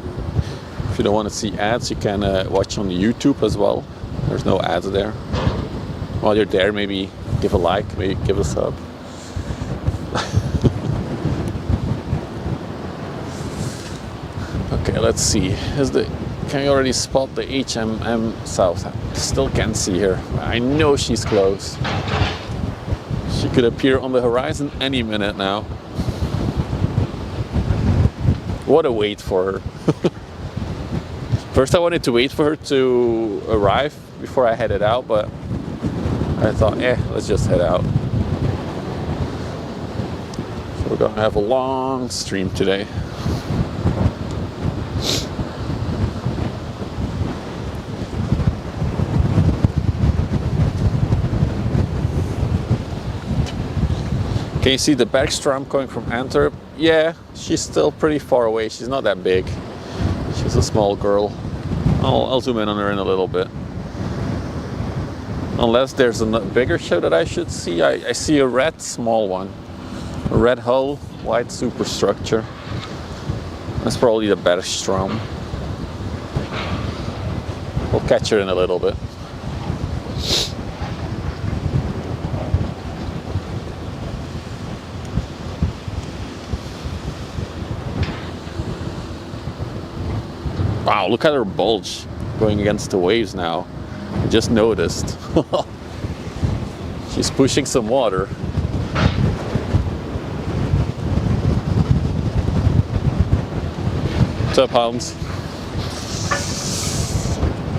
If you don't want to see ads, you can watch on YouTube as well. There's no ads there. While you're there, maybe give a like, maybe give a sub. Okay, let's see. Can you already spot the HMM Southampton? Still can't see her. I know she's close. She could appear on the horizon any minute now. What a wait for her. First I wanted to wait for her to arrive before I headed out, but I thought, let's just head out. So we're gonna have a long stream today. Can you see the Bergstrom coming from Antwerp? Yeah, she's still pretty far away. She's not that big. She's a small girl. I'll zoom in on her in a little bit. Unless there's a bigger ship that I should see. I see a red small one. A red hull, white superstructure. That's probably the Bergstrom. We'll catch her in a little bit. Wow, look at her bulge going against the waves now. I just noticed. She's pushing some water. What's up, Hans?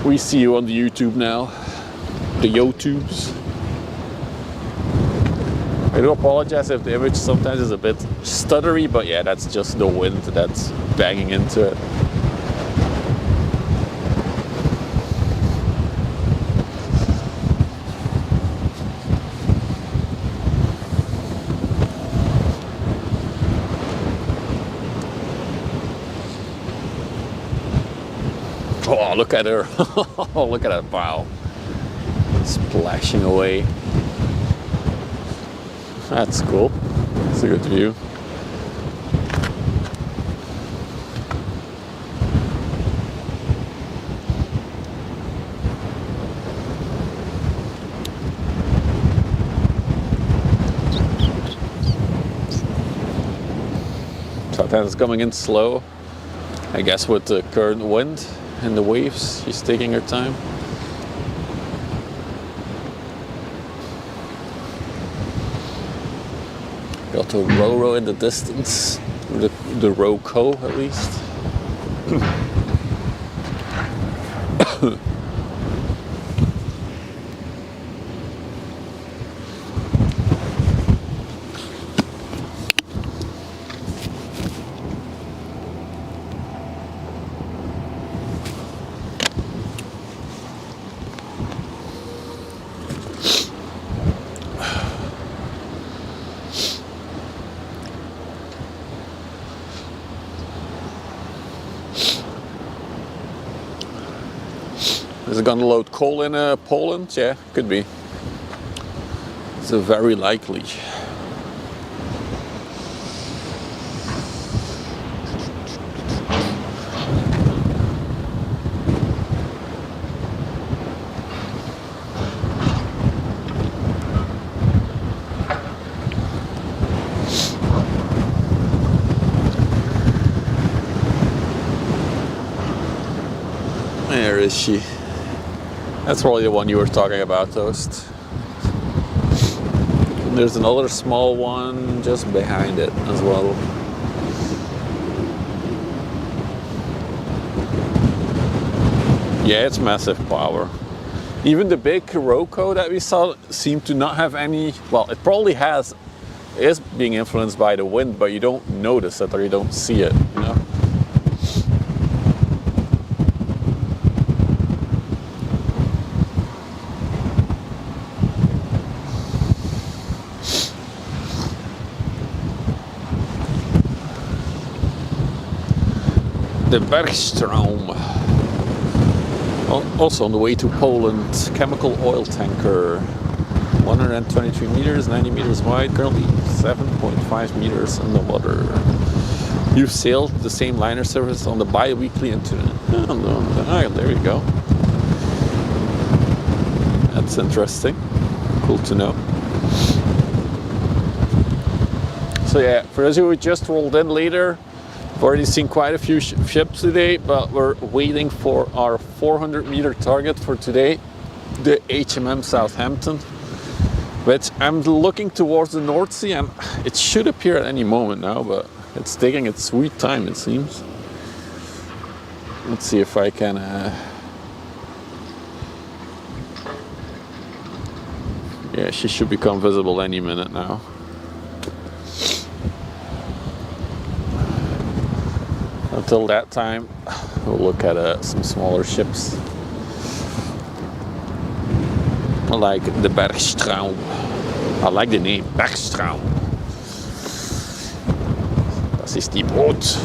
We see you on the YouTube now. The YouTubes. I do apologize if the image sometimes is a bit stuttery, but yeah, that's just the wind that's banging into it. Oh, look at her. Oh, look at that bow. Splashing away. That's cool. It's a good view. Southampton's coming in slow. I guess with the current wind and the waves, she's taking her time. Got the Ro-Ro in the distance, the Ro-Co at least. Is it gonna load coal in Poland? Yeah, could be. It's very likely. There is she. That's probably the one you were talking about, Toast. And there's another small one just behind it as well. Yeah, it's massive power. Even the big Ro-Co that we saw seemed to not have any, well, it probably is being influenced by the wind, but you don't notice it or you don't see it, you know? The Bergstraum. Also on the way to Poland, chemical oil tanker. 123 meters, 90 meters wide, currently 7.5 meters underwater. You've sailed the same liner service on the bi-weekly internet. Oh, there you go. That's interesting. Cool to know. So yeah, for those who just rolled in later, I've already seen quite a few ships today, but we're waiting for our 400 meter target for today, the HMM Southampton, which I'm looking towards the North Sea, and it should appear at any moment now, but it's taking its sweet time, it seems. Let's see if I can yeah, she should become visible any minute now. Until that time, we'll look at some smaller ships. Like the Bergstraum. I like the name, Bergstraum. Das ist die Boot.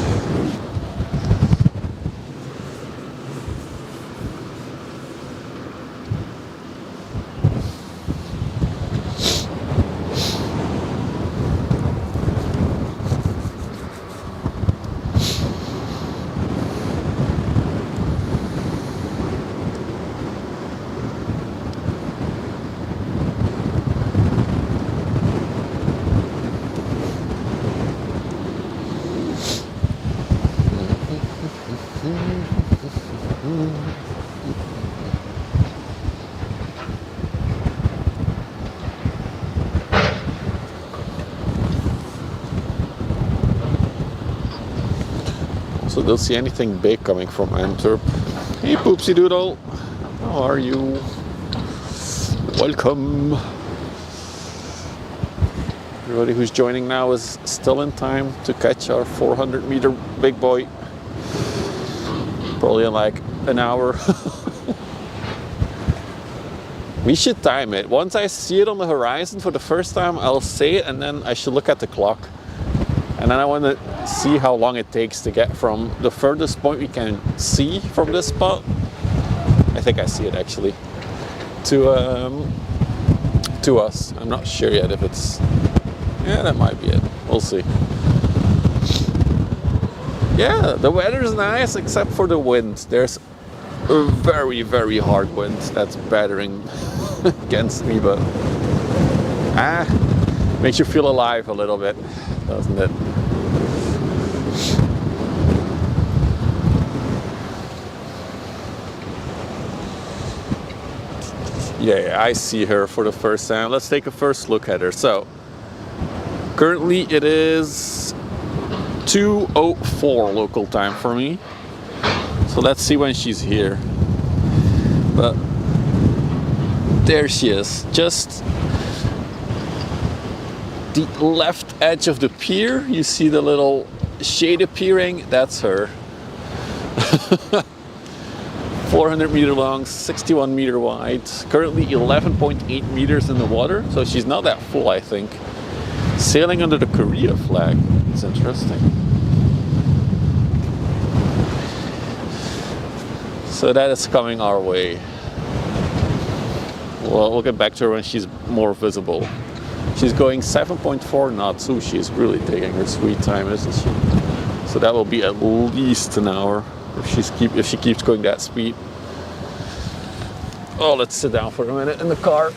So don't see anything big coming from Antwerp. Hey Poopsie Doodle, how are you? Welcome. Everybody who's joining now is still in time to catch our 400 meter big boy. Probably in like an hour. We should time it. Once I see it on the horizon for the first time, I'll say it, and then I should look at the clock. And then I want to see how long it takes to get from the furthest point we can see from this spot. I think I see it actually. To us. I'm not sure yet if it's... Yeah, that might be it. We'll see. Yeah, the weather's nice except for the wind. There's a very, very hard wind that's battering against me, but makes you feel alive a little bit, doesn't it? Yeah, I see her for the first time. Let's take a first look at her. So, Currently it is 2:04 local time for me. So let's see when she's here. But there she is, just the left edge of the pier. You see the little shade appearing, that's her. 400 meter long, 61 meter wide, currently 11.8 meters in the water, so she's not that full, I think. Sailing under the Korea flag, it's interesting. So that is coming our way. Well, we'll get back to her when she's more visible. She's going 7.4 knots, so she's really taking her sweet time, isn't she? So that will be at least an hour if she keeps going that speed. Oh, let's sit down for a minute in the car.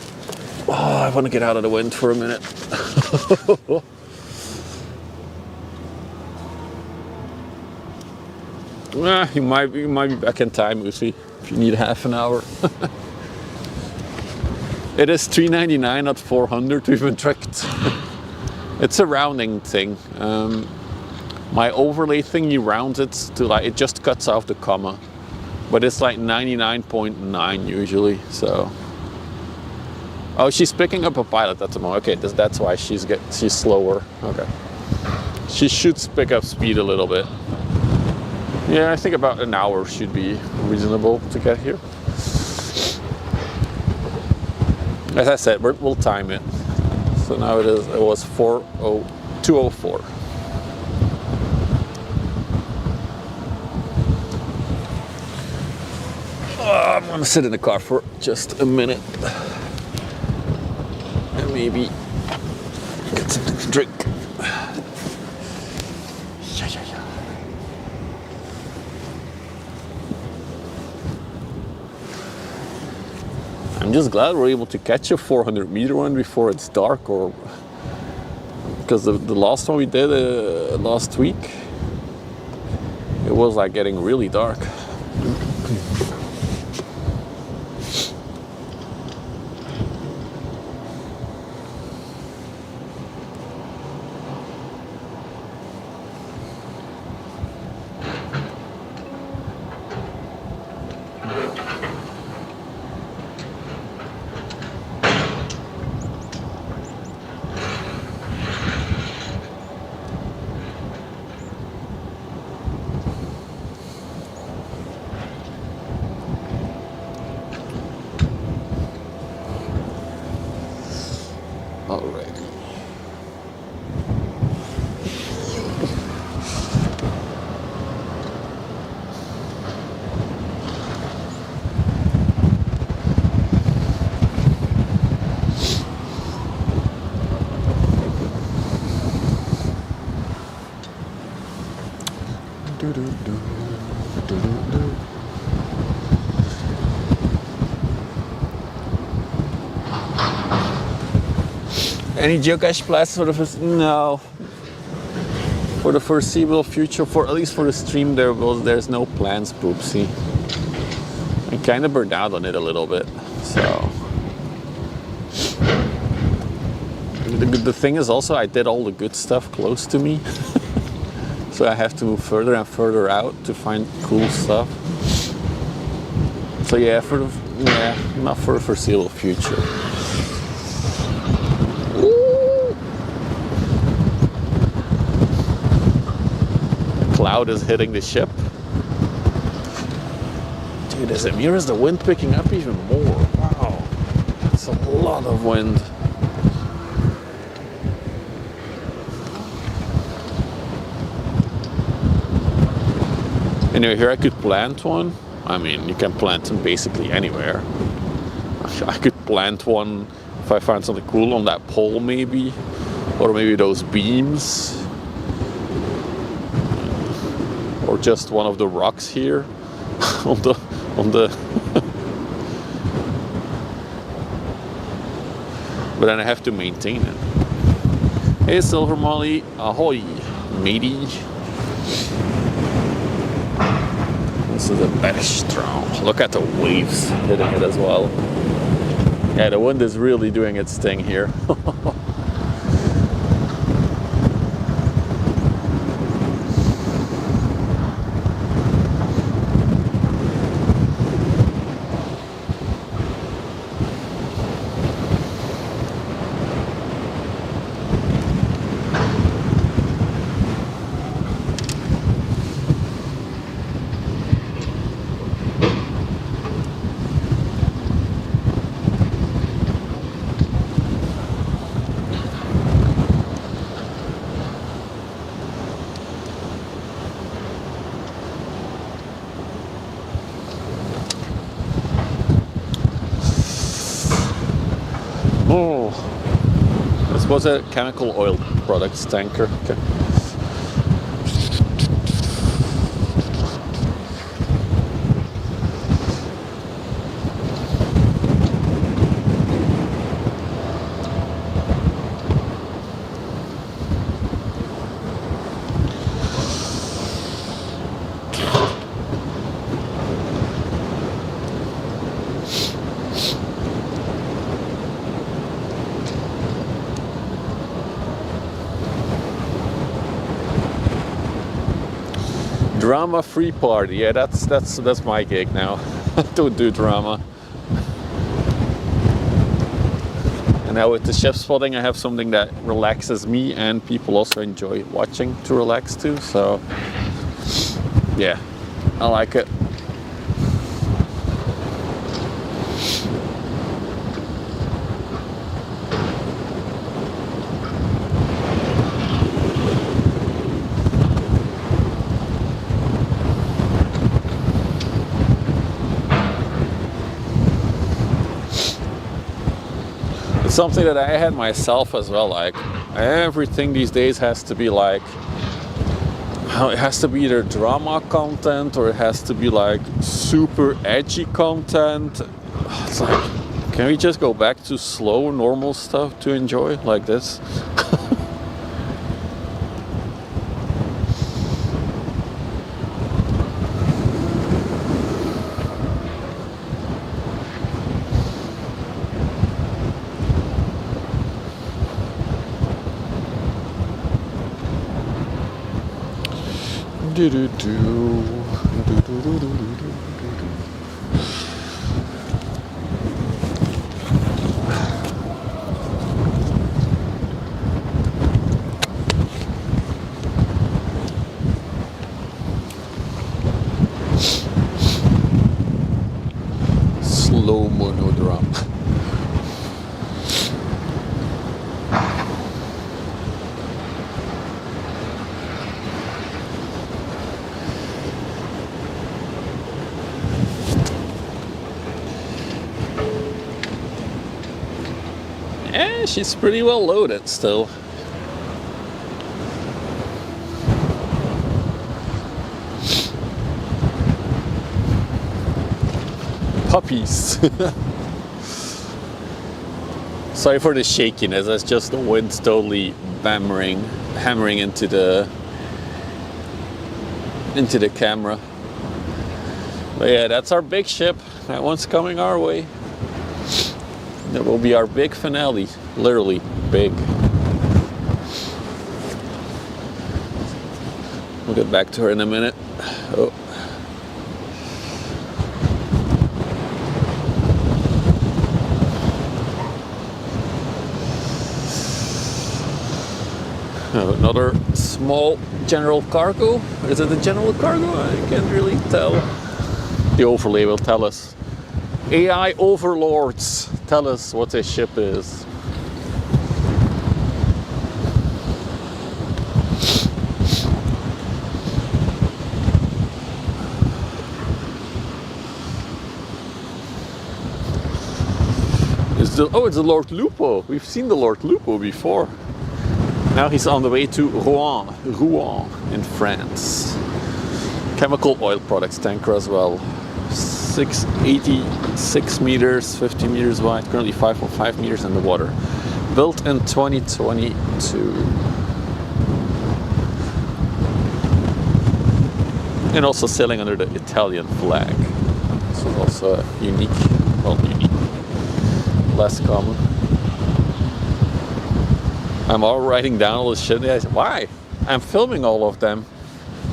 Oh, I want to get out of the wind for a minute. You might be back in time, Lucy, if you need half an hour. It is $3.99, not $400. We've been tricked. It's a rounding thing. My overlay thing, you round it to like, it just cuts off the comma, but it's like 99.9 usually. So, oh, she's picking up a pilot at the moment. Okay, that's why she's slower. Okay, she should pick up speed a little bit. Yeah, I think about an hour should be reasonable to get here. As I said, we'll time it. So now it was 2:04. I'm gonna sit in the car for just a minute and maybe get something to drink. I'm just glad we're able to catch a 400 meter one before it's dark, or because the last one we did last week, it was like getting really dark. Alrighty. Any geocache plans for the no. For the foreseeable future, at least for the stream, there's no plans, Poopsie. I kind of burned out on it a little bit, so. The thing is also, I did all the good stuff close to me, so I have to move further and further out to find cool stuff. So yeah, not for the foreseeable future. Cloud is hitting the ship. Dude, as it mirrors the wind picking up even more. Wow, that's a lot of wind. Anyway, here I could plant one. I mean, you can plant them basically anywhere. I could plant one if I find something cool on that pole maybe, or maybe those beams. Or just one of the rocks here on the but then I have to maintain it. Hey Silver Molly, ahoy matey. This is a Westerschelde. Look at the waves hitting it as well. Yeah, the wind is really doing its thing here. Oh, this was a chemical oil products tanker. Okay. Drama-free party. Yeah, that's my gig now. Don't do drama. And now with the chef spotting, I have something that relaxes me and people also enjoy watching to relax too. So yeah, I like it. Something that I had myself as well, like everything these days has to be like, it has to be either drama content or it has to be like super edgy content. It's like, can we just go back to slow, normal stuff to enjoy like this? Do do do do do do do do do. Slow monodrum. She's pretty well loaded still. Puppies. Sorry for the shakiness, that's just the wind totally hammering into the camera. But yeah, that's our big ship. That one's coming our way. That will be our big finale. Literally big. We'll get back to her in a minute. Oh. Another small general cargo. Is it a general cargo? I can't really tell. The overlay will tell us. AI overlords, tell us what this ship is. Oh, it's the Lord Lupo. We've seen the Lord Lupo before. Now he's on the way to Rouen in France. Chemical oil products tanker as well. 686 meters, 50 meters wide, currently 5.5 meters in the water. Built in 2022. And also sailing under the Italian flag. This is also unique, less common. I'm all writing down all this shit. I said, why? I'm filming all of them.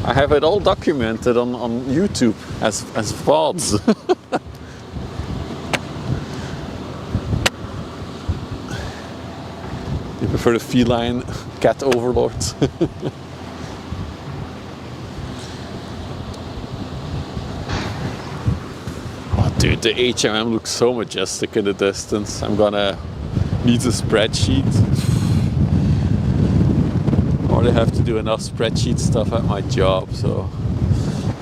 I have it all documented on YouTube as VODs. You prefer the feline cat overlords? Oh, dude, the HMM looks so majestic in the distance. I'm gonna need a spreadsheet. I have to do enough spreadsheet stuff at my job, so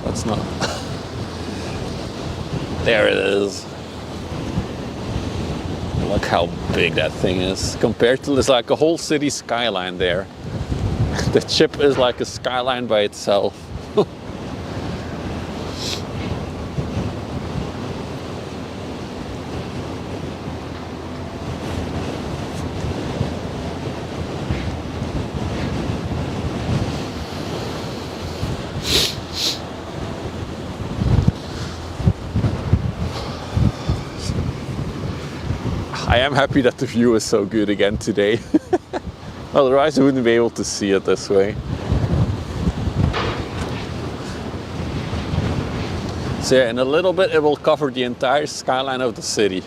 that's not. There it is. Look how big that thing is compared to, there's like a whole city skyline there. The ship is like a skyline by itself. I am happy that the view is so good again today. Otherwise I wouldn't be able to see it this way. So yeah, in a little bit it will cover the entire skyline of the city.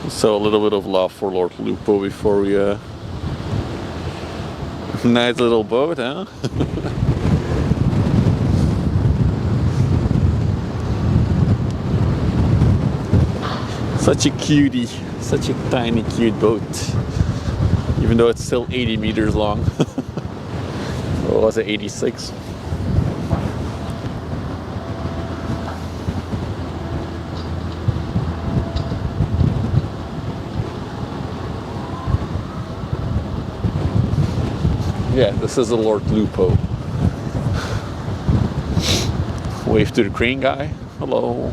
So a little bit of love for Lord Lupo before we nice little boat, huh? Such a cutie, such a tiny cute boat. Even though it's still 80 meters long. Or was it 86? Yeah, this is the Lord Lupo. Wave to the crane guy. Hello.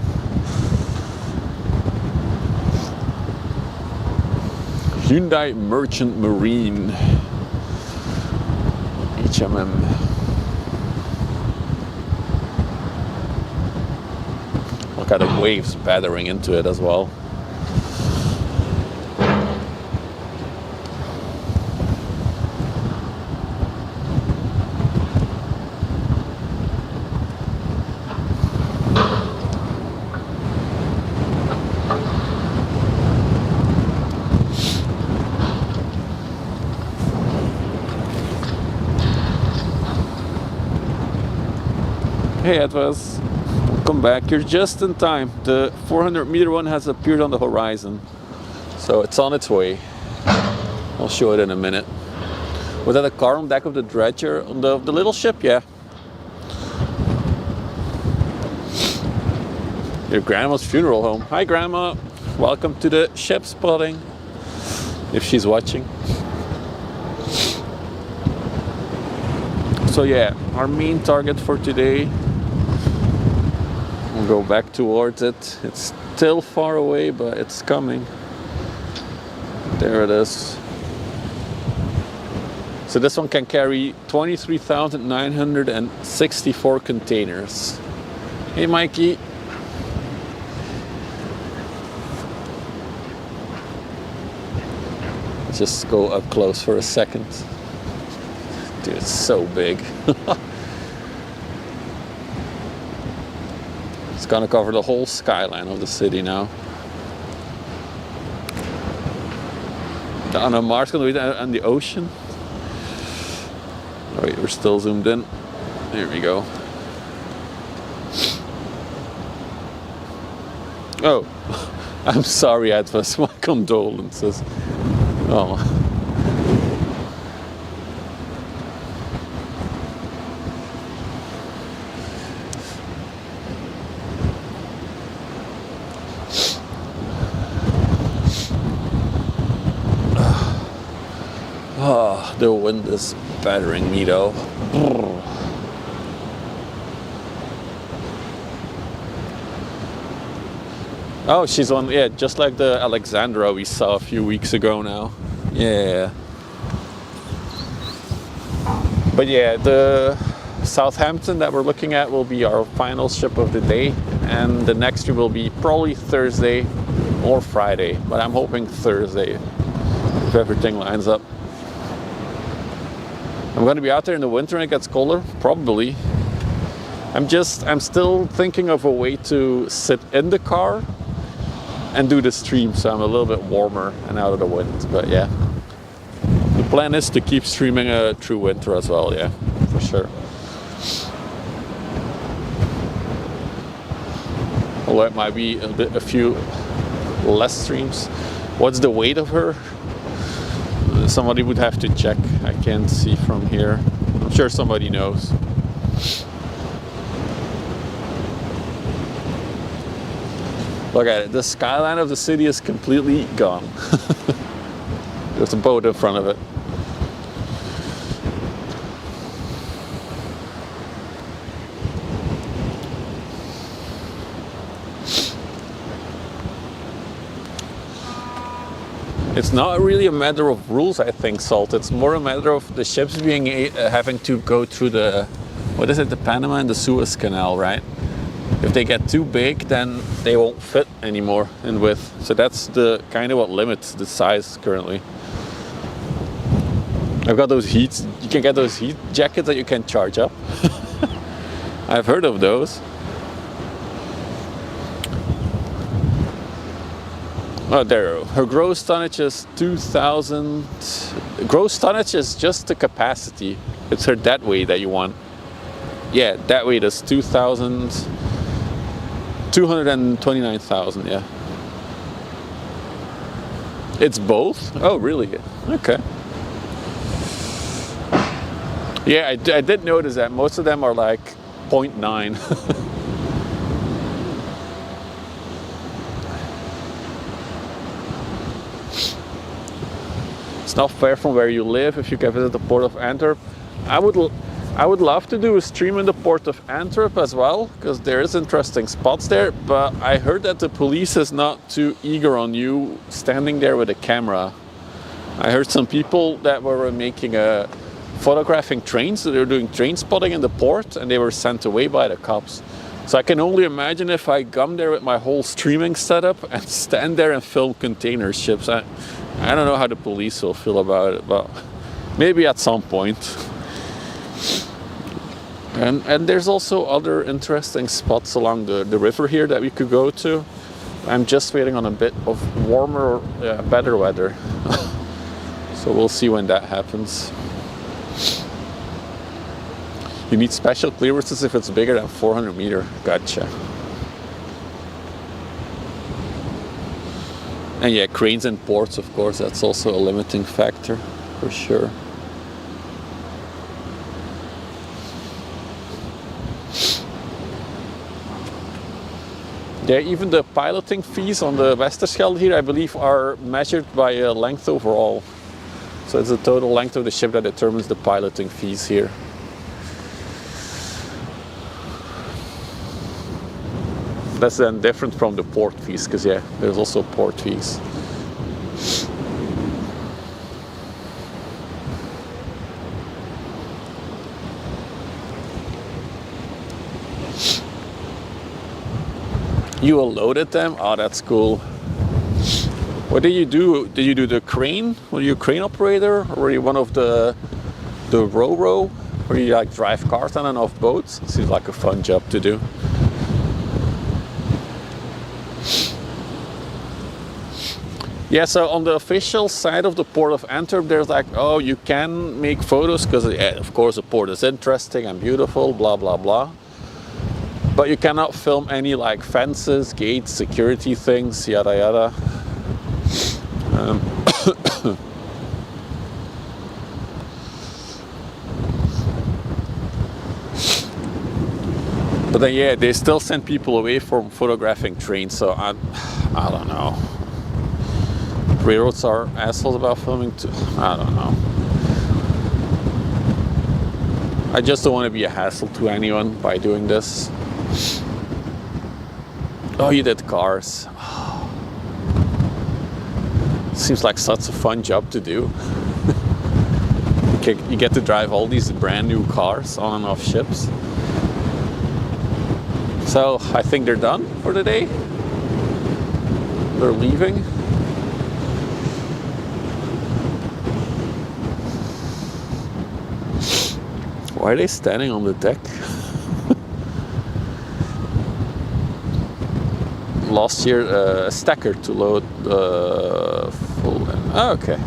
Hyundai Merchant Marine. HMM. Look at the waves battering into it as well. Hey Edwas, welcome back. You're just in time. The 400 meter one has appeared on the horizon. So it's on its way. I'll show it in a minute. Was that a car on deck of the dredger on the little ship? Yeah. Your grandma's funeral home. Hi grandma. Welcome to the ship spotting. If she's watching. So yeah, our main target for today. We'll go back towards it. It's still far away, but it's coming. There it is. So this one can carry 23,964 containers. Hey Mikey. Let's just go up close for a second. Dude, it's so big. It's gonna cover the whole skyline of the city now. On Mars gonna be on the ocean. Oh wait, we're still zoomed in. There we go. Oh, I'm sorry, Advas. My condolences. Oh. Oh, the wind is battering me though. Oh, she's on, yeah, just like the Alexandra we saw a few weeks ago now. Yeah. But yeah, the Southampton that we're looking at will be our final ship of the day. And the next one will be probably Thursday or Friday. But I'm hoping Thursday, if everything lines up. I'm going to be out there in the winter and it gets colder, probably. I'm still thinking of a way to sit in the car and do the stream, so I'm a little bit warmer and out of the wind. But yeah, the plan is to keep streaming through winter as well. Yeah, for sure. Although it might be a few less streams. What's the weight of her? Somebody would have to check. I can't see from here. I'm sure somebody knows. Look at it. The skyline of the city is completely gone. There's a boat in front of it. It's not really a matter of rules, I think, Salt. It's more a matter of the ships being having to go through the, what is it, the Panama and the Suez Canal, right? If they get too big, then they won't fit anymore in width. So that's the kind of what limits the size currently. I've got those heats. You can get those heat jackets that you can charge up. I've heard of those. Oh, there. Her gross tonnage is 2,000. Gross tonnage is just the capacity. It's her dead weight that you want. Yeah, dead weight is 229,000. Yeah. It's both? Oh, really? Okay. Yeah, I did notice that most of them are like 0.9. It's not far from where you live if you can visit the port of Antwerp. I would love to do a stream in the port of Antwerp as well, because there is interesting spots there, but I heard that the police is not too eager on you standing there with a camera. I heard some people that were making a photographing trains, so they were doing train spotting in the port, and they were sent away by the cops. So I can only imagine if I come there with my whole streaming setup and stand there and film container ships. I don't know how the police will feel about it, but maybe at some point. And there's also other interesting spots along the river here that we could go to. I'm just waiting on a bit of warmer, better weather. So we'll see when that happens. You need special clearances if it's bigger than 400 meter. Gotcha. And yeah, cranes and ports, of course, that's also a limiting factor, for sure. Yeah, even the piloting fees on the Westerschelde here, I believe, are measured by length overall. So it's the total length of the ship that determines the piloting fees here. That's then different from the port fees, because yeah, there's also port fees. You loaded them? Oh, that's cool. What did you do? Did you do the crane? Were you a crane operator? Or were you one of the ro-ro? Where you like drive cars on and off boats? Seems like a fun job to do. Yeah, so on the official side of the port of Antwerp, there's like, oh, you can make photos because, yeah, of course, the port is interesting and beautiful, blah, blah, blah. But you cannot film any like fences, gates, security things, yada, yada. But then, yeah, they still send people away from photographing trains, so I don't know. Railroads are assholes about filming too. I don't know. I just don't want to be a hassle to anyone by doing this. Oh, you did cars. Seems like such a fun job to do. You get to drive all these brand new cars on and off ships. So I think they're done for the day. They're leaving. Why are they standing on the deck? Last year, a stacker to load the full. Oh, okay.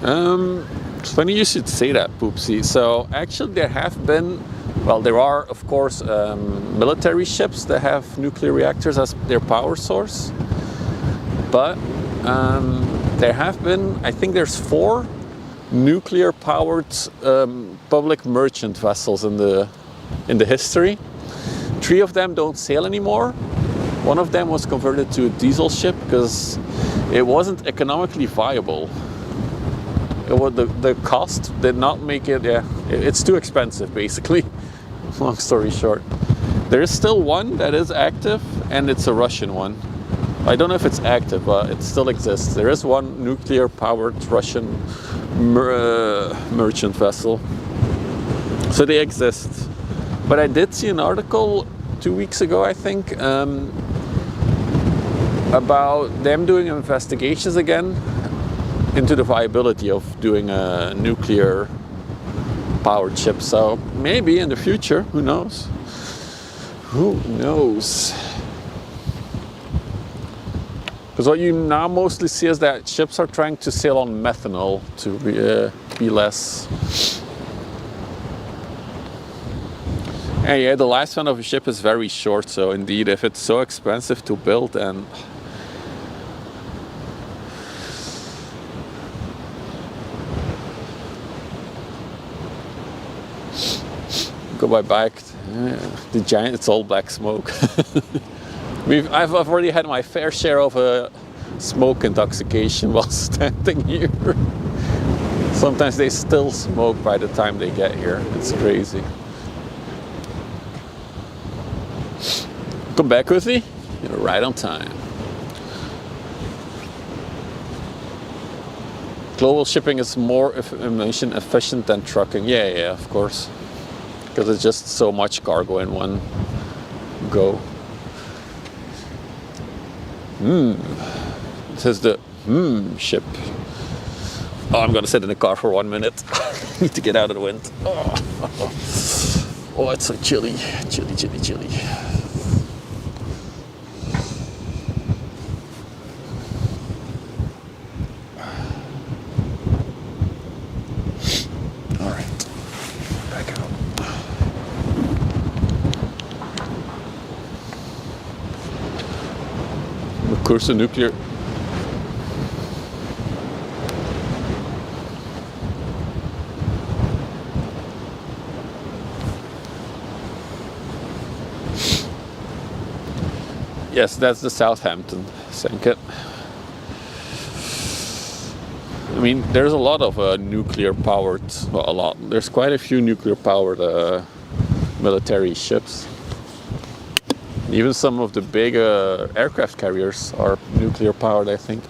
It's funny you should say that, Poopsie. So actually there have been, well, there are of course military ships that have nuclear reactors as their power source. But there have been, I think there's 4 nuclear powered public merchant vessels in the history. 3 of them don't sail anymore. One of them was converted to a diesel ship because it wasn't economically viable. The cost did not make it, it's too expensive basically, long story short. There is still one that is active, and it's a Russian one. I don't know if it's active, but it still exists. There is one nuclear powered Russian merchant vessel. So they exist. But I did see an article 2 weeks ago, I think, about them doing investigations again into the viability of doing a nuclear powered ship. So maybe in the future, who knows? Who knows? Because what you now mostly see is that ships are trying to sail on methanol to be less. And yeah, the lifespan of a ship is very short. So indeed, if it's so expensive to build, and go by bike, the giant, it's all black smoke. I've already had my fair share of smoke intoxication while standing here. Sometimes they still smoke by the time they get here. It's crazy. Come back with me? You're right on time. Global shipping is more emission efficient than trucking. Yeah, of course. Because it's just so much cargo in one go. This is the ship. Oh, I'm gonna sit in the car for 1 minute. Need to get out of the wind. Oh, it's so chilly. Chilly. Of course, the nuclear. Yes, that's the Southampton Senket. I mean, there's a lot of nuclear powered, well, a lot. There's quite a few nuclear powered military ships. Even some of the big aircraft carriers are nuclear powered, I think.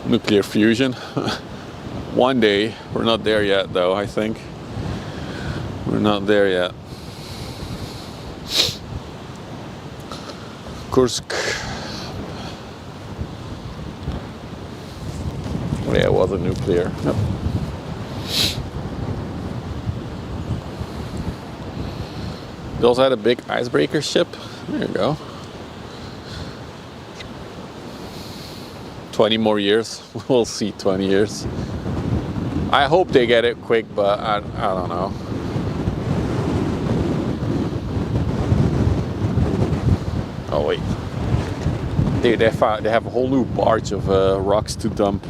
Nuclear fusion. One day. We're not there yet, though, I think. We're not there yet. Kursk. Yeah, it wasn't nuclear. Nope. They also had a big icebreaker ship. There you go. 20 more years. We'll see 20 years. I hope they get it quick, but I don't know. Oh wait. They have a whole new barge of rocks to dump.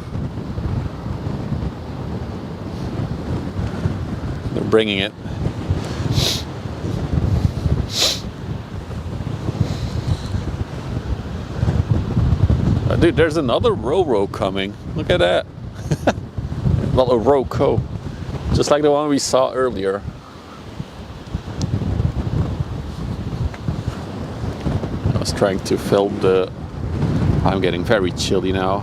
They're bringing it. Dude, there's another Ro-Ro coming. Look at that. Well, a Ro-Co. Just like the one we saw earlier. I was trying to film the... I'm getting very chilly now.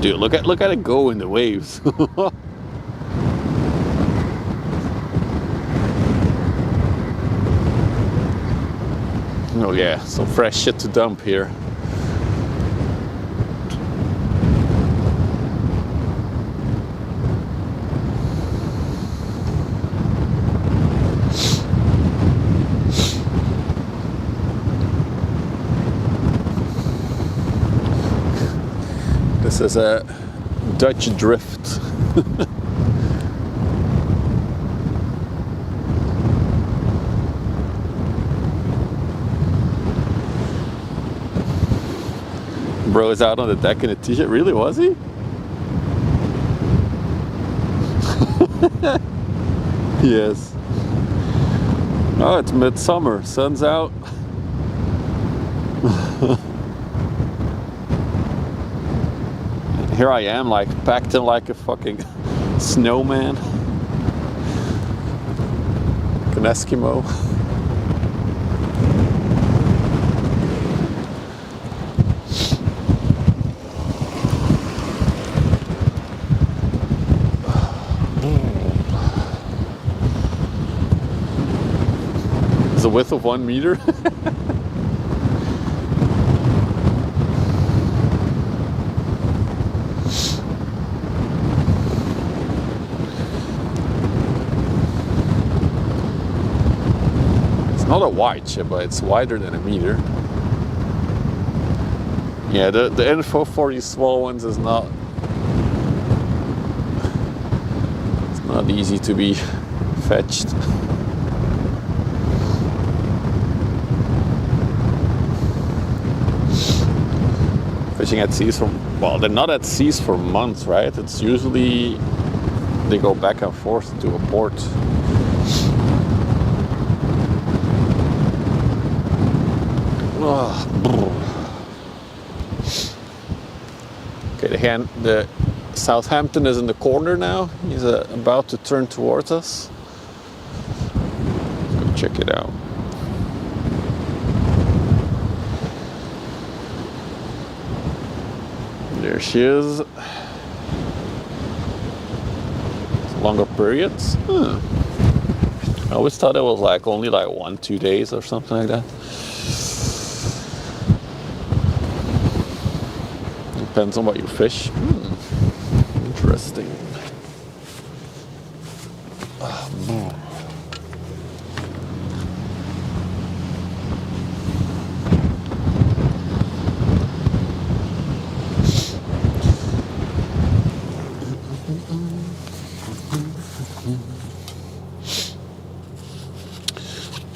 Dude, look at it go in the waves. Oh yeah, some fresh shit to dump here. is a Dutch drift. Bro is out on the deck in a t-shirt. Really, was he? Yes. Oh, it's midsummer. Sun's out. Here I am, like packed in like a fucking snowman. Like an Eskimo. The width of 1 meter. It's not a wide ship, but it's wider than a meter. Yeah, the info for these small ones is not. It's not easy to be fetched. Fishing at seas for, well, they're not at seas for months, right? It's usually they go back and forth to a port. Okay, the Southampton is in the corner now. He's about to turn towards us. Let's go check it out. There she is. Longer periods. I always thought it was like only like 1-2 days or something like that. Depends on what you fish. Interesting.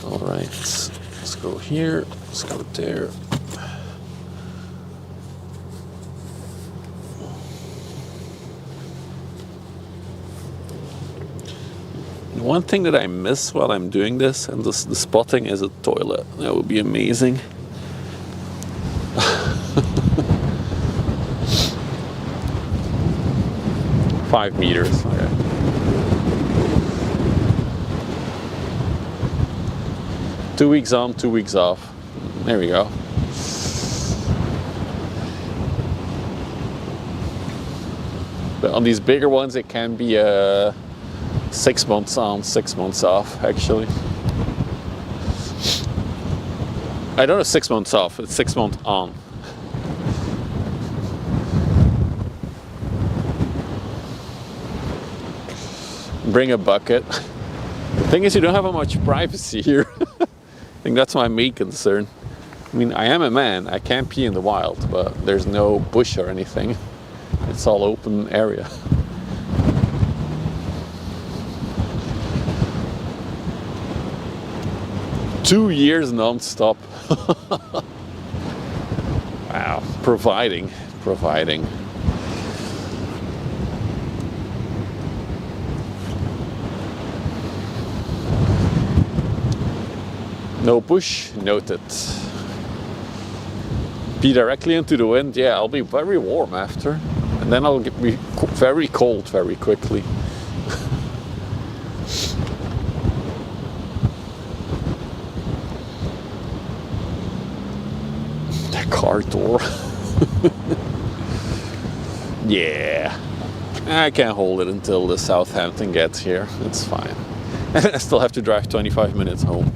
All right, let's go here. Let's go there. One thing that I miss while I'm doing this, and the spotting, is a toilet. That would be amazing. Five meters. Okay. Two weeks on, 2 weeks off. There we go. But on these bigger ones, it can be 6 months on, 6 months off, actually. I don't know, 6 months off, it's 6 months on. Bring a bucket. The thing is, you don't have much privacy here. I think that's my main concern. I mean, I am a man, I can't pee in the wild, but there's no bush or anything. It's all open area. Two years non-stop. Wow, providing. No push, noted. Be directly into the wind, yeah, I'll be very warm after. And then I'll be very cold very quickly. The car door. Yeah. I can't hold it until the Southampton gets here. It's fine. I still have to drive 25 minutes home.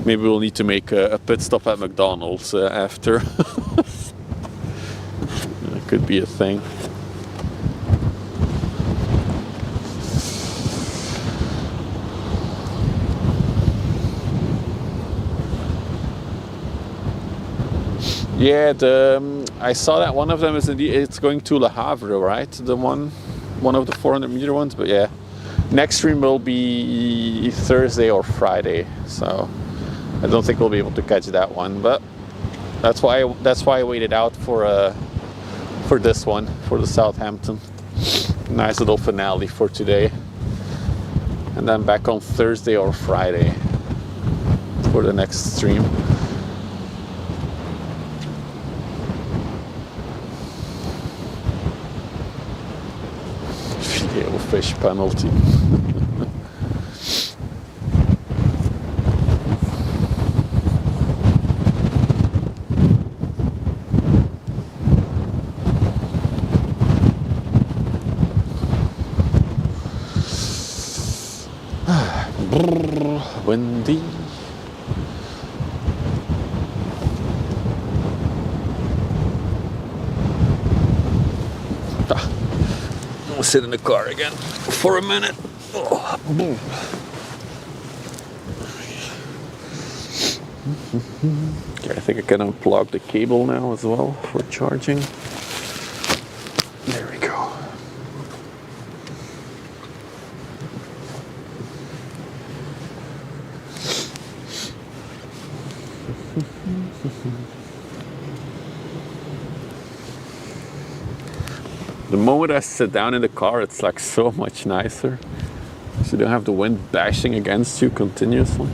Maybe we'll need to make a pit stop at McDonald's after. That could be a thing. Yeah, I saw that one of them is it's going to Le Havre, right? The one of the 400-meter ones. But yeah, next stream will be Thursday or Friday, so I don't think we'll be able to catch that one. But that's why I waited out for this one, for the Southampton. Nice little finale for today, and then back on Thursday or Friday for the next stream. Video fish penalty. Windy. I'll sit in the car again for a minute. Oh. Okay, I think I can unplug the cable now as well for charging. There we go. The moment I sit down in the car, it's like so much nicer. So you don't have the wind bashing against you continuously.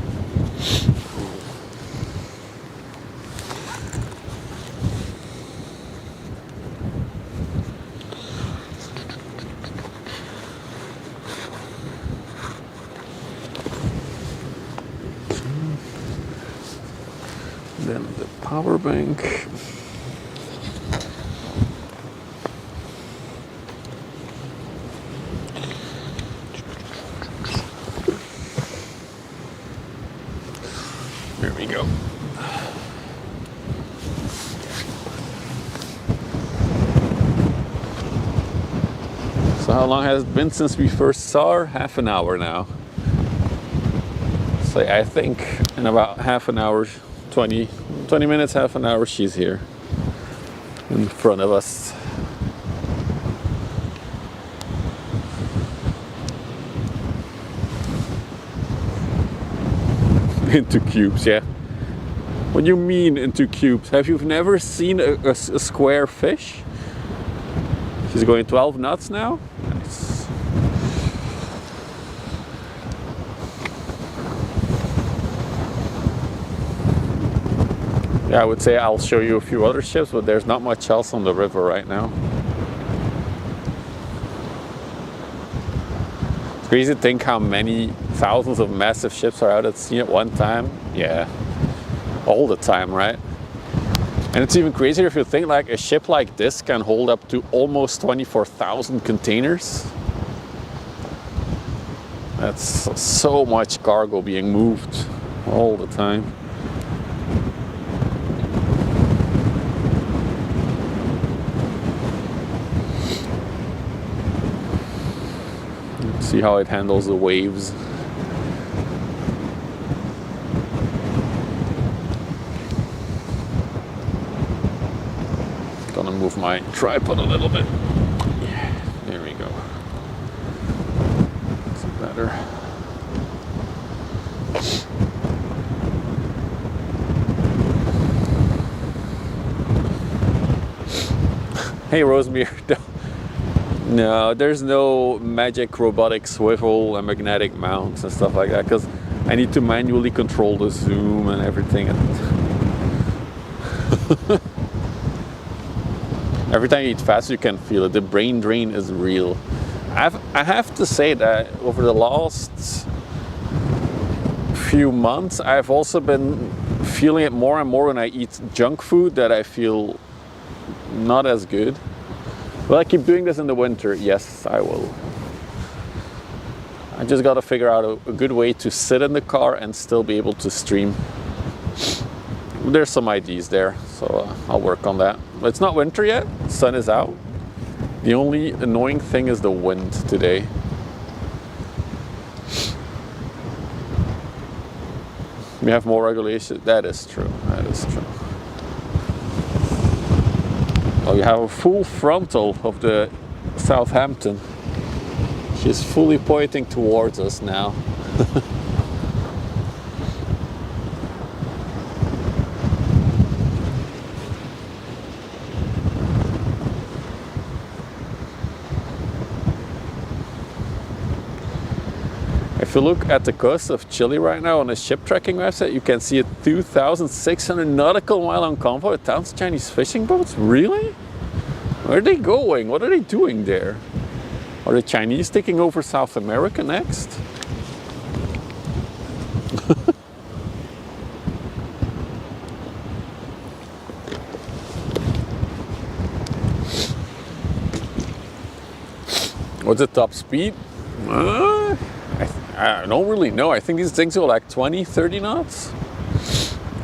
Then the power bank. There we go. So how long has it been since we first saw her? Half an hour now. So I think in about half an hour, 20 minutes, half an hour, she's here in front of us. Into cubes, yeah. What do you mean into cubes? Have you never seen a square fish? She's going 12 knots now. Nice. Yeah, I would say I'll show you a few other ships, but there's not much else on the river right now. It's crazy to think how many thousands of massive ships are out at sea at one time. Yeah, all the time, right? And it's even crazier if you think like a ship like this can hold up to almost 24,000 containers. That's so much cargo being moved all the time. See how it handles the waves. Gonna move my tripod a little bit. Yeah, there we go. That's better. Hey, Rosemere. No, there's no magic robotic swivel and magnetic mounts and stuff like that, because I need to manually control the zoom and everything. Every time you eat fast, you can feel it. The brain drain is real. I have to say that over the last few months, I've also been feeling it more and more when I eat junk food, that I feel not as good. Will I keep doing this in the winter? Yes, I will. I just got to figure out a good way to sit in the car and still be able to stream. There's some ideas there, so I'll work on that. But it's not winter yet, the sun is out. The only annoying thing is the wind today. We have more regulation. That is true, that is true. Oh, you have a full frontal of the Southampton. She's fully pointing towards us now. If you look at the coast of Chile right now on the ship tracking website, you can see a 2,600 nautical mile on convoy with tons of Chinese fishing boats. Really? Where are they going? What are they doing there? Are the Chinese taking over South America next? What's the top speed? I don't really know. I think these things go like 20, 30 knots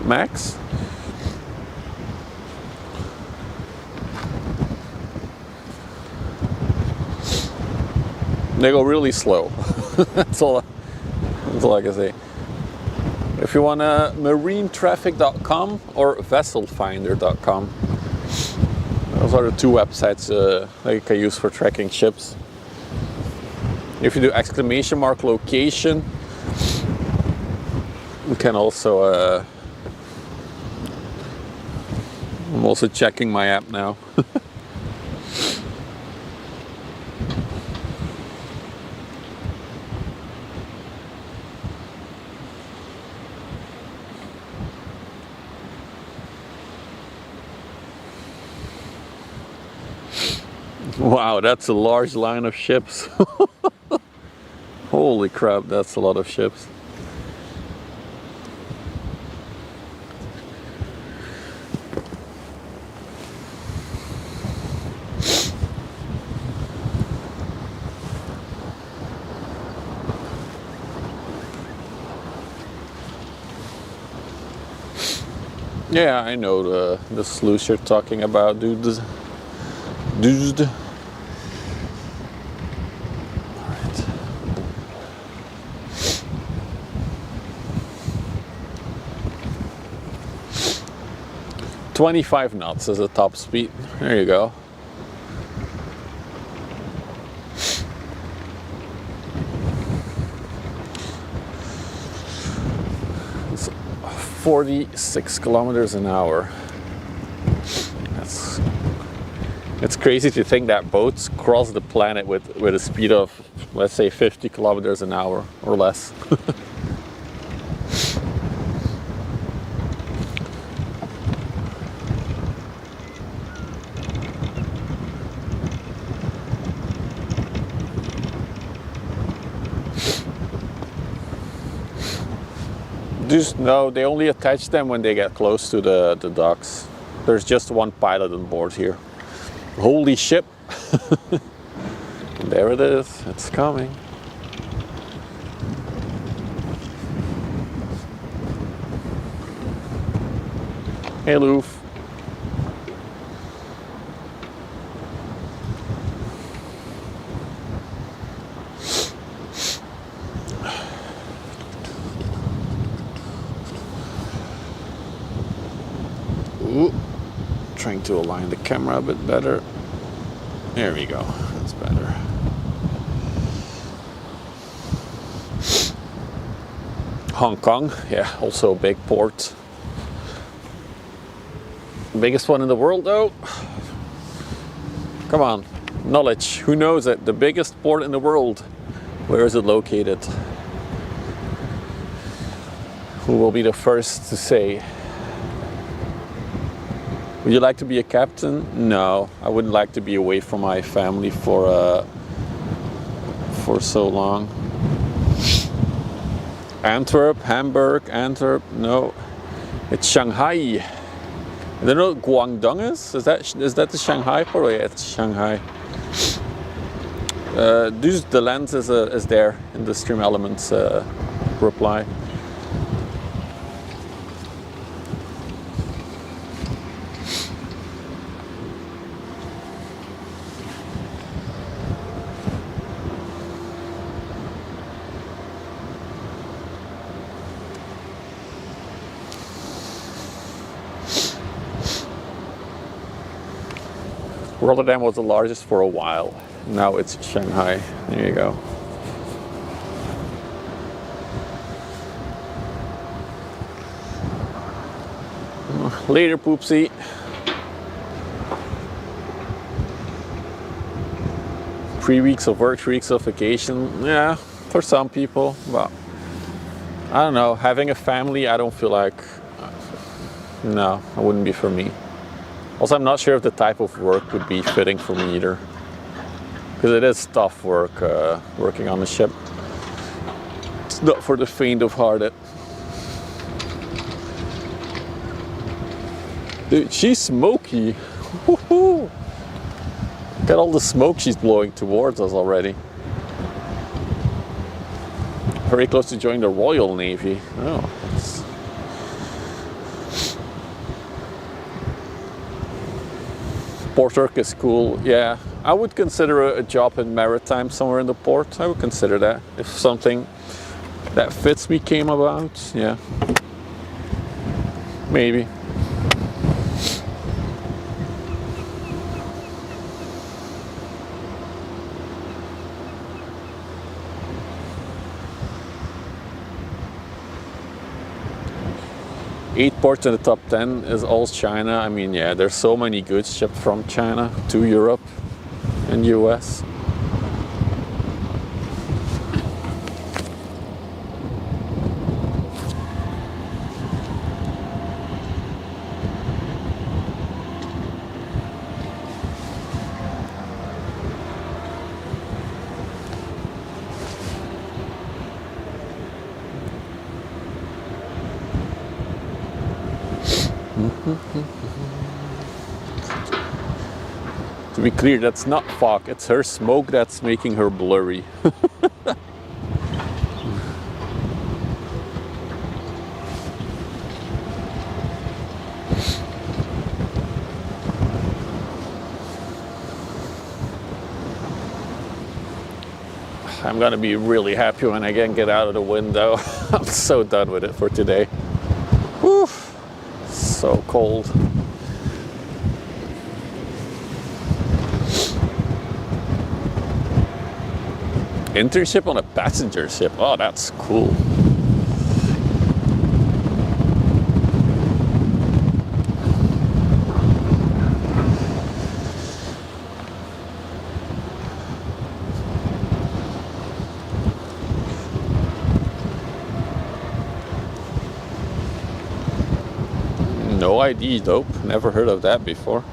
max. They go really slow. that's all I can say. If you want marinetraffic.com or vesselfinder.com. Those are the two websites that you can use for tracking ships. If you do exclamation mark location, you can also I'm also checking my app now. Wow, that's a large line of ships. Holy crap, that's a lot of ships. Yeah, I know the sluice you're talking about, dude. Dude. 25 knots is the top speed. There you go. It's 46 kilometers an hour. It's crazy to think that boats cross the planet with a speed of, let's say, 50 kilometers an hour or less. No, they only attach them when they get close to the docks. There's just one pilot on board here. Holy ship! There it is, it's coming. Hey, Loof. Trying to align the camera a bit better. There we go, that's better. Hong Kong, yeah, also a big port. Biggest one in the world though. Come on, knowledge, who knows it? The biggest port in the world. Where is it located? Who will be the first to say? Would you like to be a captain? No, I wouldn't like to be away from my family for so long. Antwerp, Hamburg, Antwerp, no. It's Shanghai. I don't know what Guangdong is? Is that the Shanghai port? Oh yeah, it's Shanghai. Dus the lens is there in the Stream Elements reply. Rotterdam was the largest for a while. Now it's Shanghai. There you go. Later, poopsie. Three weeks of work, 3 weeks of vacation. Yeah, for some people. But I don't know. Having a family, I don't feel like... No, it wouldn't be for me. Also, I'm not sure if the type of work would be fitting for me either. Because it is tough work, working on the ship. It's not for the faint of hearted. Dude, she's smoky. Woohoo! Look at all the smoke she's blowing towards us already. Very close to joining the Royal Navy. Oh, that's... Port Turk is cool. Yeah, I would consider a job in maritime somewhere in the port. I would consider that if something that fits me came about. Yeah, maybe. Eight ports in the top 10 is all China. I mean, yeah, there's so many goods shipped from China to Europe and US. To be clear, that's not fog, it's her smoke that's making her blurry. I'm gonna be really happy when I can get out of the window. I'm so done with it for today. Whew. So cold. Internship on a passenger ship. Oh, that's cool. No ID, dope. Never heard of that before.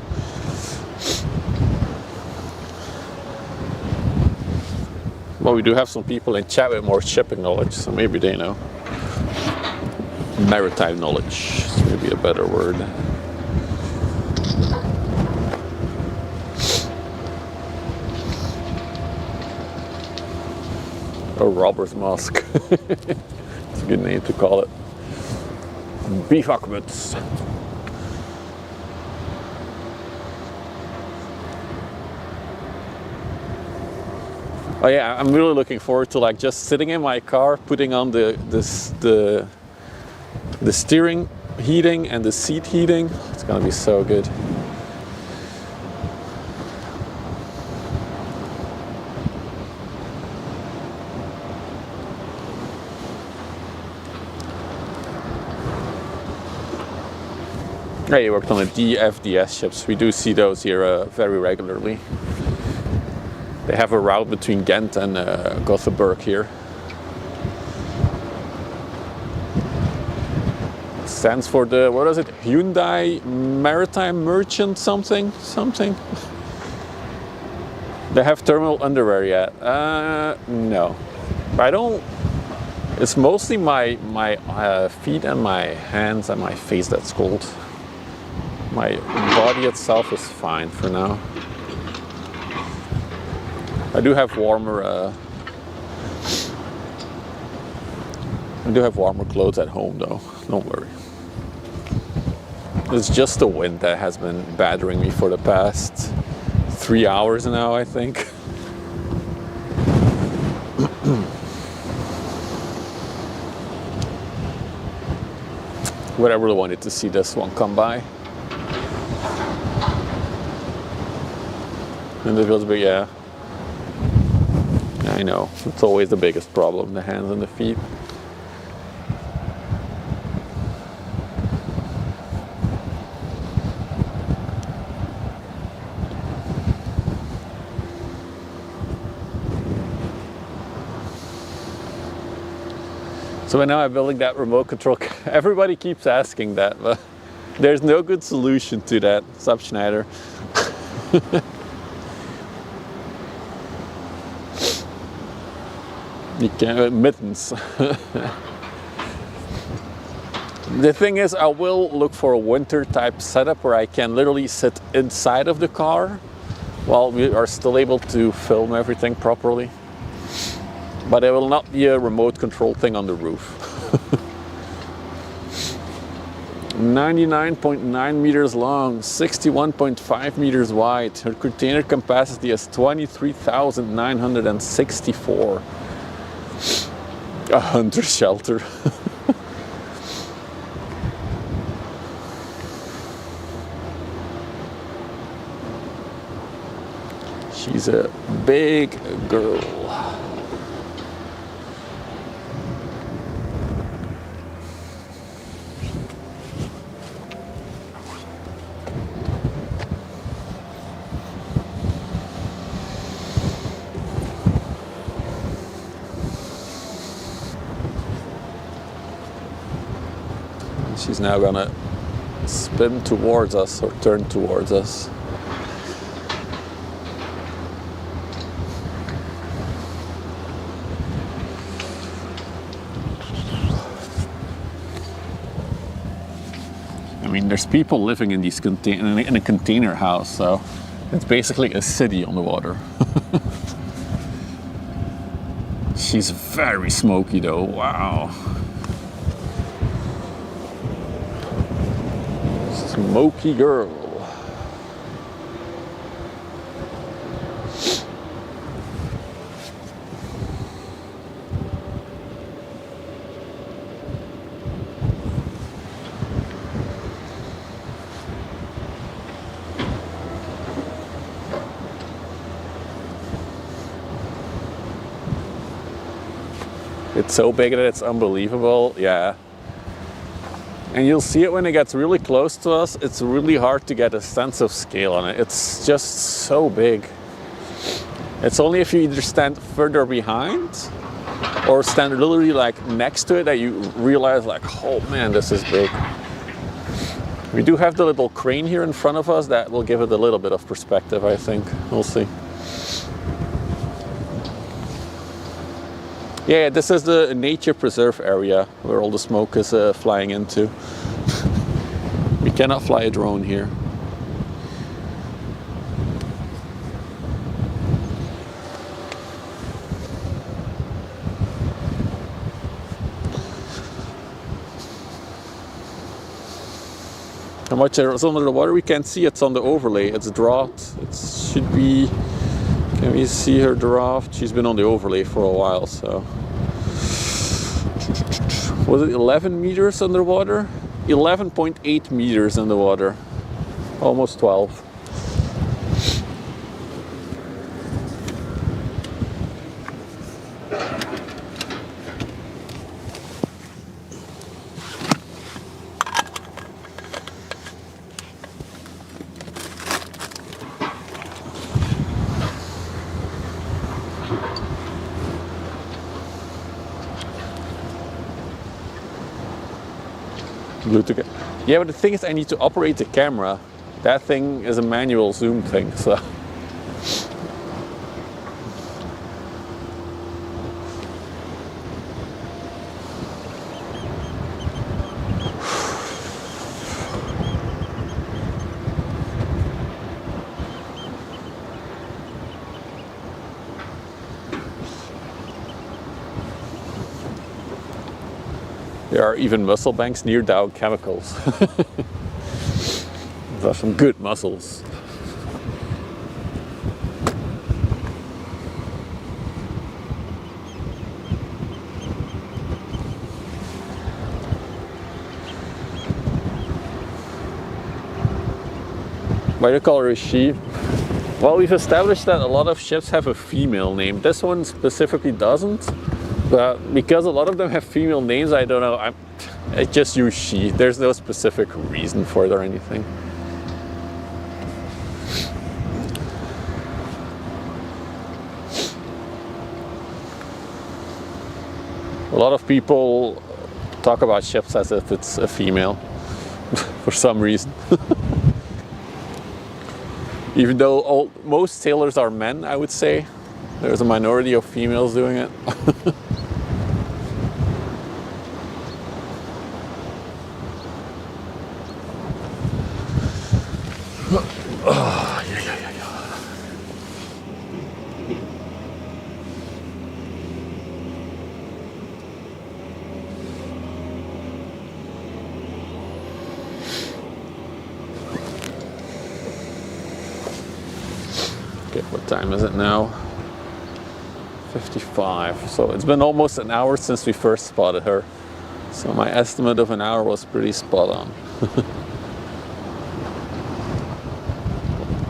Well, we do have some people in chat with more shipping knowledge, so maybe they know. Maritime knowledge is maybe a better word. A robber's mask. It's a good name to call it. Bivak boots. Oh yeah, I'm really looking forward to like just sitting in my car, putting on the steering heating and the seat heating. It's gonna be so good. I worked on the DFDS ships. We do see those here very regularly. They have a route between Ghent and Gothenburg here. Stands for the, what is it? Hyundai Maritime Merchant something? They have thermal underwear yet? No. I don't, it's mostly my feet and my hands and my face that's cold. My body itself is fine for now. I do have warmer clothes at home though, don't worry. It's just the wind that has been bothering me for the past 3 hours now, I think. But I really wanted to see this one come by. And it feels big, yeah. I know, it's always the biggest problem, the hands and the feet. So when now I'm building that remote control, everybody keeps asking that, but there's no good solution to that, Sub Schneider. You can't, mittens. The thing is, I will look for a winter type setup where I can literally sit inside of the car while we are still able to film everything properly. But it will not be a remote control thing on the roof. 99.9 meters long, 61.5 meters wide. Her container capacity is 23,964. A hunter shelter. She's a big girl. She's now gonna spin towards us or turn towards us. I mean, there's people living in these in a container house, so it's basically a city on the water. She's very smoky though, wow. Smoky girl. It's so big that it's unbelievable, yeah. And you'll see it when it gets really close to us. It's really hard to get a sense of scale on it. It's just so big. It's only if you either stand further behind or stand literally like next to it that you realize like, oh man, this is big. We do have the little crane here in front of us that will give it a little bit of perspective, I think. We'll see. Yeah, this is the nature preserve area where all the smoke is flying into. We cannot fly a drone here. How much is under the water? We can't see. It's on the overlay. It's draft. It should be. Can we see her draft? She's been on the overlay for a while, so. Was it 11 meters underwater? 11.8 meters underwater. Almost 12. Yeah, but the thing is I need to operate the camera. That thing is a manual zoom thing, so. There are even muscle banks near Dow Chemicals. Those are some good mussels. Why do you call her a she? Well, we've established that a lot of ships have a female name. This one specifically doesn't, but because a lot of them have female names, I don't know. I just use she. There's no specific reason for it or anything. A lot of people talk about ships as if it's a female for some reason. Even though most sailors are men, I would say, there's a minority of females doing it. Oh, yeah. Okay, what time is it now? 55. So it's been almost an hour since we first spotted her. So my estimate of an hour was pretty spot on.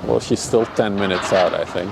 Well, she's still 10 minutes out, I think.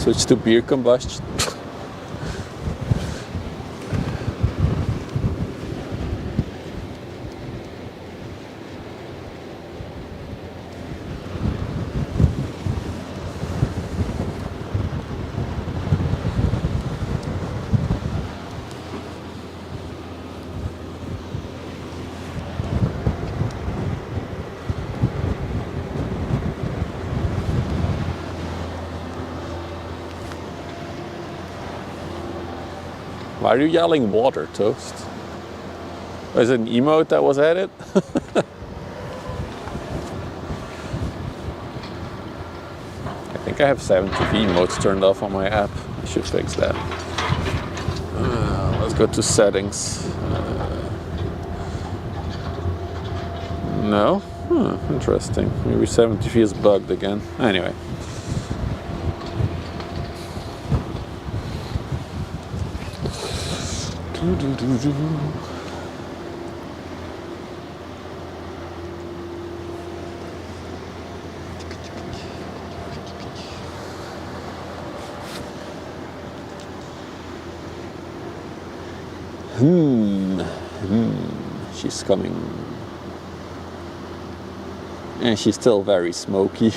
Switch to beer combustion. Why are you yelling water, Toast? Was it an emote that was added? I think I have 70 emotes turned off on my app. I should fix that. Let's go to settings. No? Interesting. Maybe 70 is bugged again. Anyway. She's coming. And she's still very smoky.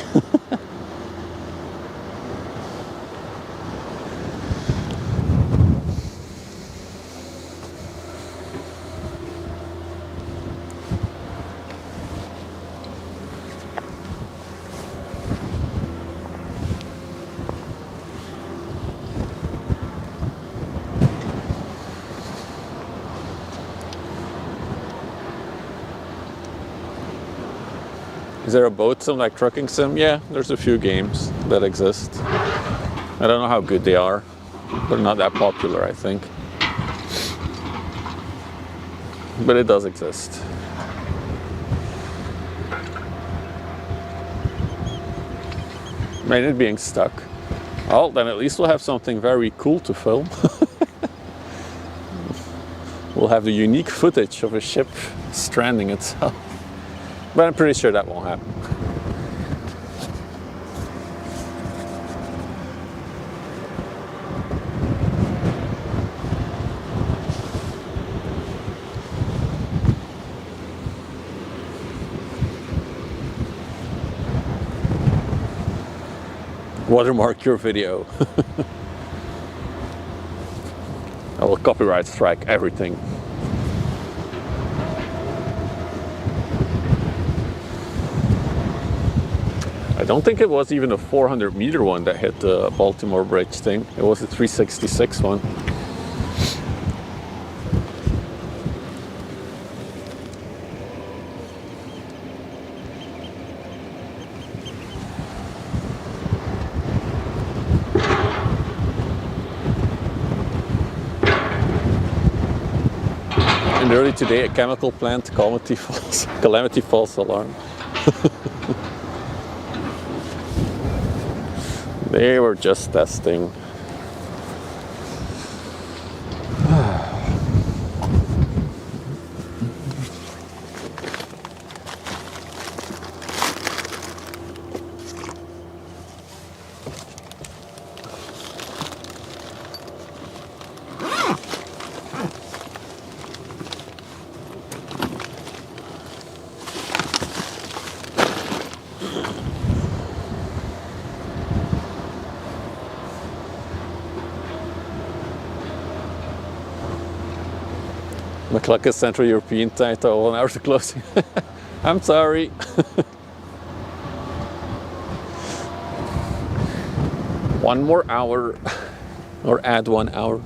Is there a boat sim like trucking sim? Yeah, there's a few games that exist. I don't know how good they are. They're not that popular, I think. But it does exist. Imagine it being stuck. Well, then at least we'll have something very cool to film. We'll have the unique footage of a ship stranding itself. But I'm pretty sure that won't happen. Watermark your video. I will copyright strike everything. I don't think it was even a 400-meter one that hit the Baltimore Bridge thing. It was a 366 one. early today, a chemical plant calamity false alarm. They were just testing. The clock is Central European time, so 1 hour to closing. I'm sorry. One more hour, or add 1 hour.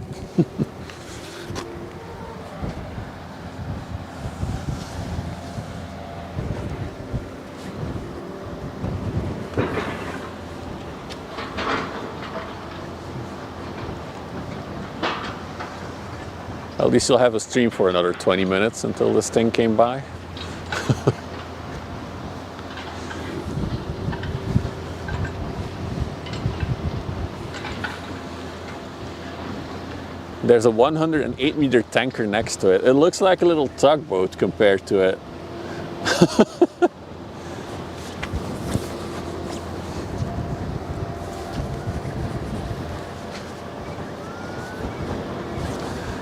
At least you'll have a stream for another 20 minutes until this thing came by. There's a 108-meter tanker next to it. It looks like a little tugboat compared to it.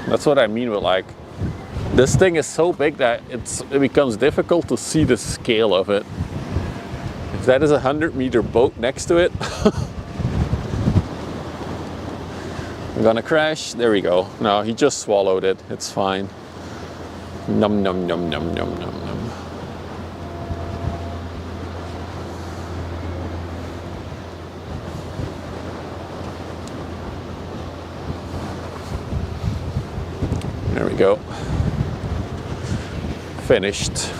That's what I mean with, like, this thing is so big that it becomes difficult to see the scale of it. If that is a 100-meter boat next to it, I'm gonna crash. There we go. No, he just swallowed it. It's fine. Num num num num num num num. There we go. Finished.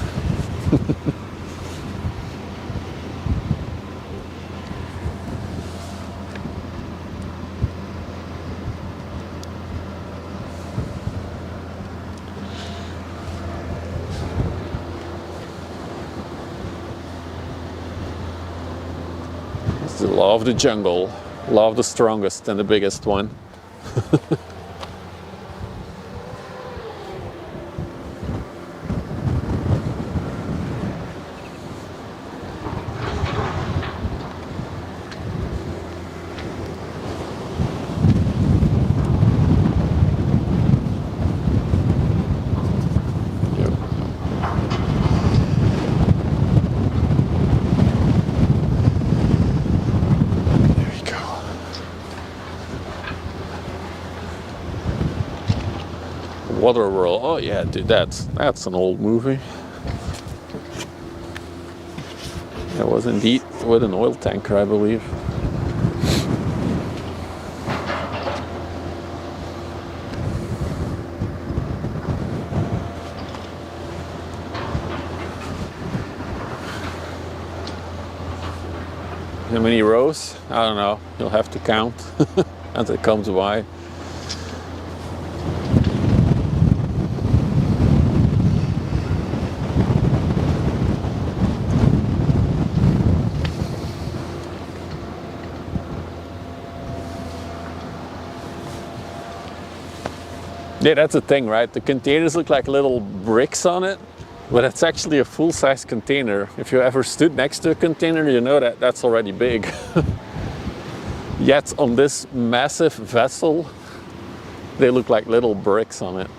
It's the law of the jungle. Law of the strongest and the biggest one. Waterworld. Oh yeah, dude, that's an old movie. It was indeed with an oil tanker, I believe. How many rows? I don't know. You'll have to count as it comes by. Yeah, that's the thing, right? The containers look like little bricks on it, but it's actually a full-size container. If you ever stood next to a container, you know that that's already big. Yet on this massive vessel, they look like little bricks on it.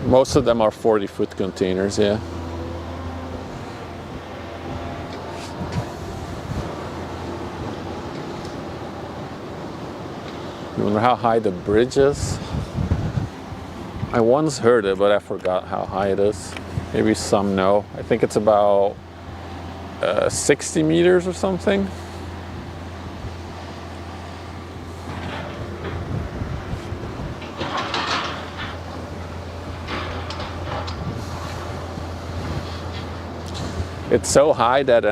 Most of them are 40-foot containers, yeah. You wonder how high the bridge is? I once heard it, but I forgot how high it is. Maybe some know. I think it's about 60 meters or something. It's so high that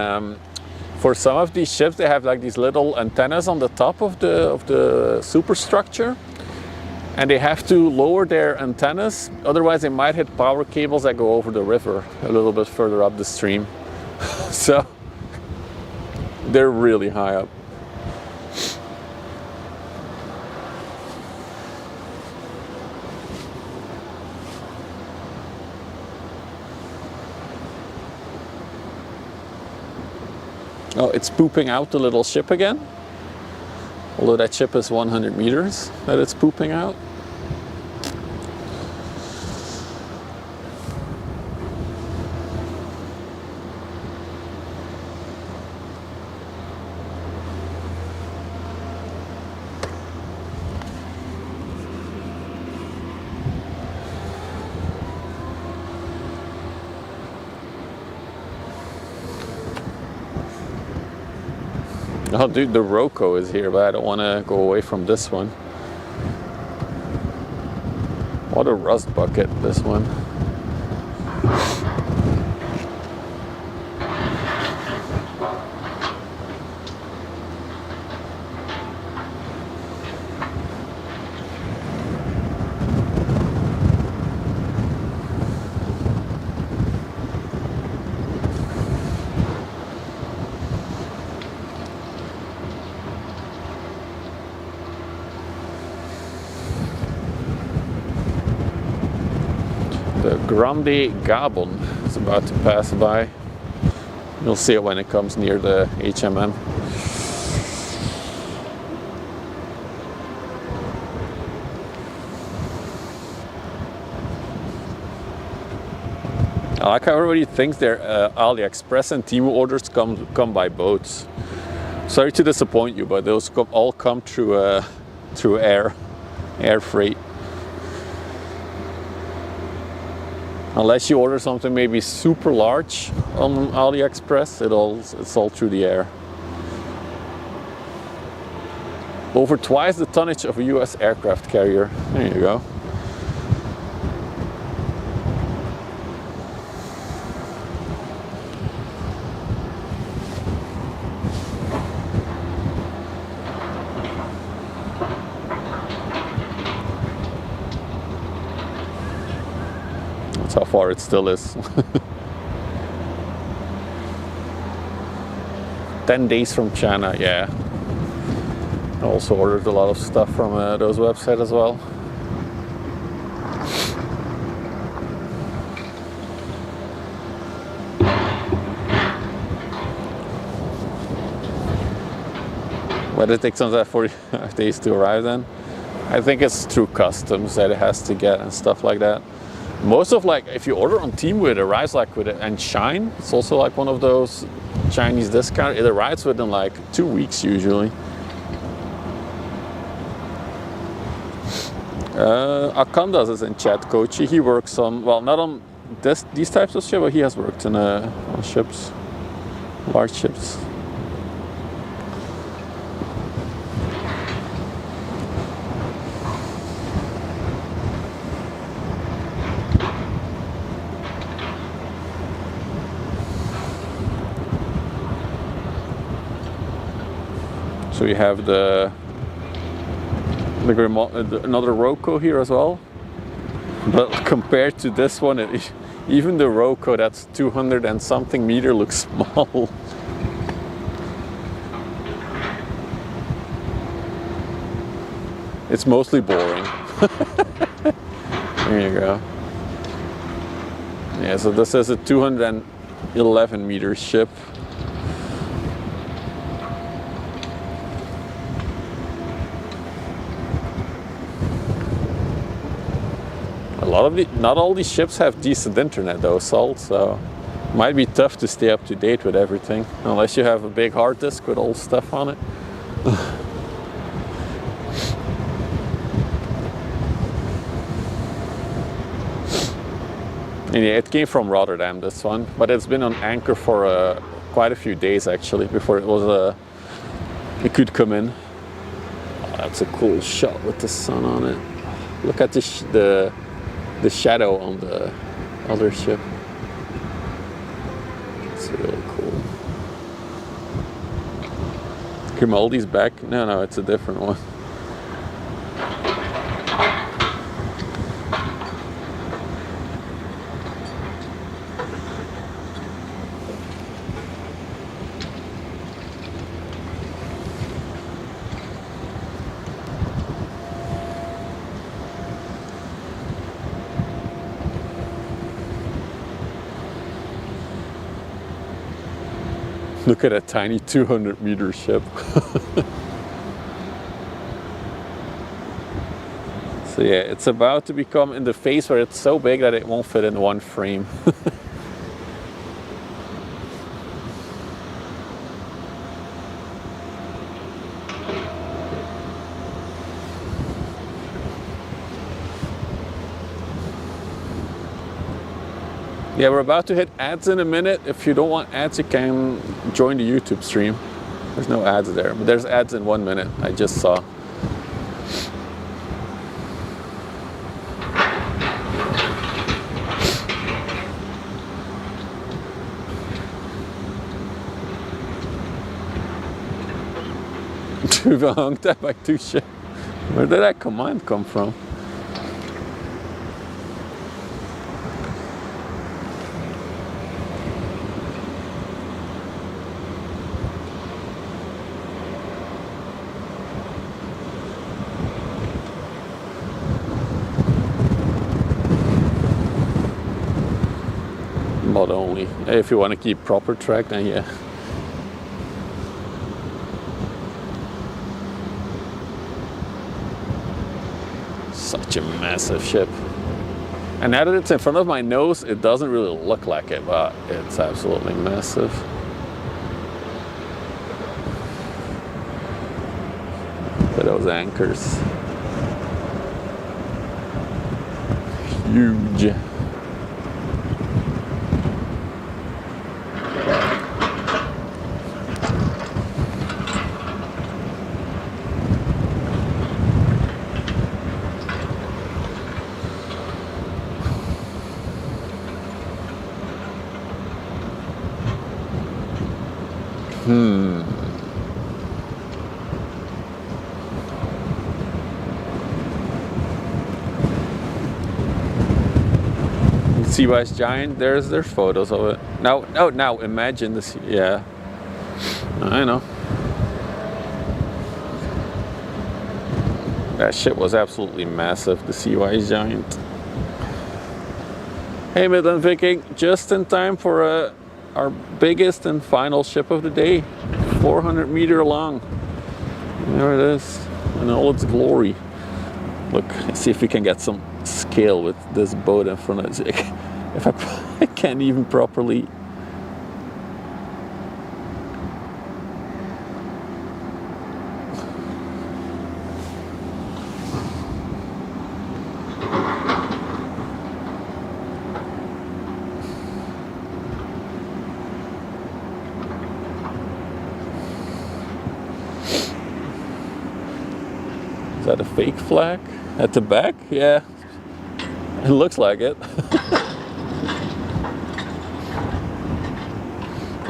for some of these ships they have like these little antennas on the top of the superstructure, and they have to lower their antennas, otherwise they might hit power cables that go over the river a little bit further up the stream. So they're really high up. Oh, it's pooping out the little ship again. Although that ship is 100 meters that it's pooping out. Oh dude, the Roco is here, but I don't want to go away from this one. What a rust bucket, this one. The Grande Gabon is about to pass by. You'll see it when it comes near the HMM. I like how everybody thinks their AliExpress and Temu orders come by boats. Sorry to disappoint you, but those all come through air freight. Unless you order something maybe super large on AliExpress, it's all through the air. Over twice the tonnage of a US aircraft carrier. There you go. That's how far it still is. 10 days from China, yeah. I also ordered a lot of stuff from those websites as well. Why did it take sometimes 45 days to arrive then? I think it's through customs that it has to get and stuff like that. Most of like, if you order on Temu, it arrives like with it, and Shine, it's also like one of those Chinese discount. It arrives within like 2 weeks usually. Akandas is in chat, Kochi. He works on, well, not on these types of ships, but he has worked on ships, large ships. So we have another Roco here as well, but compared to this one, even the Roco that's 200 and something meter looks small. It's mostly boring. There you go. Yeah, so this is a 211 meter ship. Not all these ships have decent internet though, Salt, so it might be tough to stay up to date with everything, unless you have a big hard disk with old stuff on it. And yeah, it came from Rotterdam, this one, but it's been on anchor for quite a few days actually, before it could come in. Oh, that's a cool shot with the sun on it. Look at the shadow on the other ship. It's really cool. Grimaldi's back? No, it's a different one. Look at a tiny 200-meter ship. So yeah, it's about to become in the phase where it's so big that it won't fit in one frame. Yeah, we're about to hit ads in a minute. If you don't want ads, you can join the YouTube stream. There's no ads there, but there's ads in 1 minute. I just saw. By two ships. Where did that command come from? Mod only. If you want to keep proper track, then yeah. Such a massive ship. And now that it's in front of my nose, it doesn't really look like it, but it's absolutely massive. Look at those anchors. Huge. Sea Wise Giant, there's photos of it. Now imagine this, yeah. I know. That ship was absolutely massive, the Sea Wise Giant. Hey Midland Viking, just in time for our biggest and final ship of the day. 400-meter long. There it is, in all its glory. Look, let's see if we can get some scale with this boat in front of us. If I can't even properly. Is that a fake flag at the back? Yeah, it looks like it.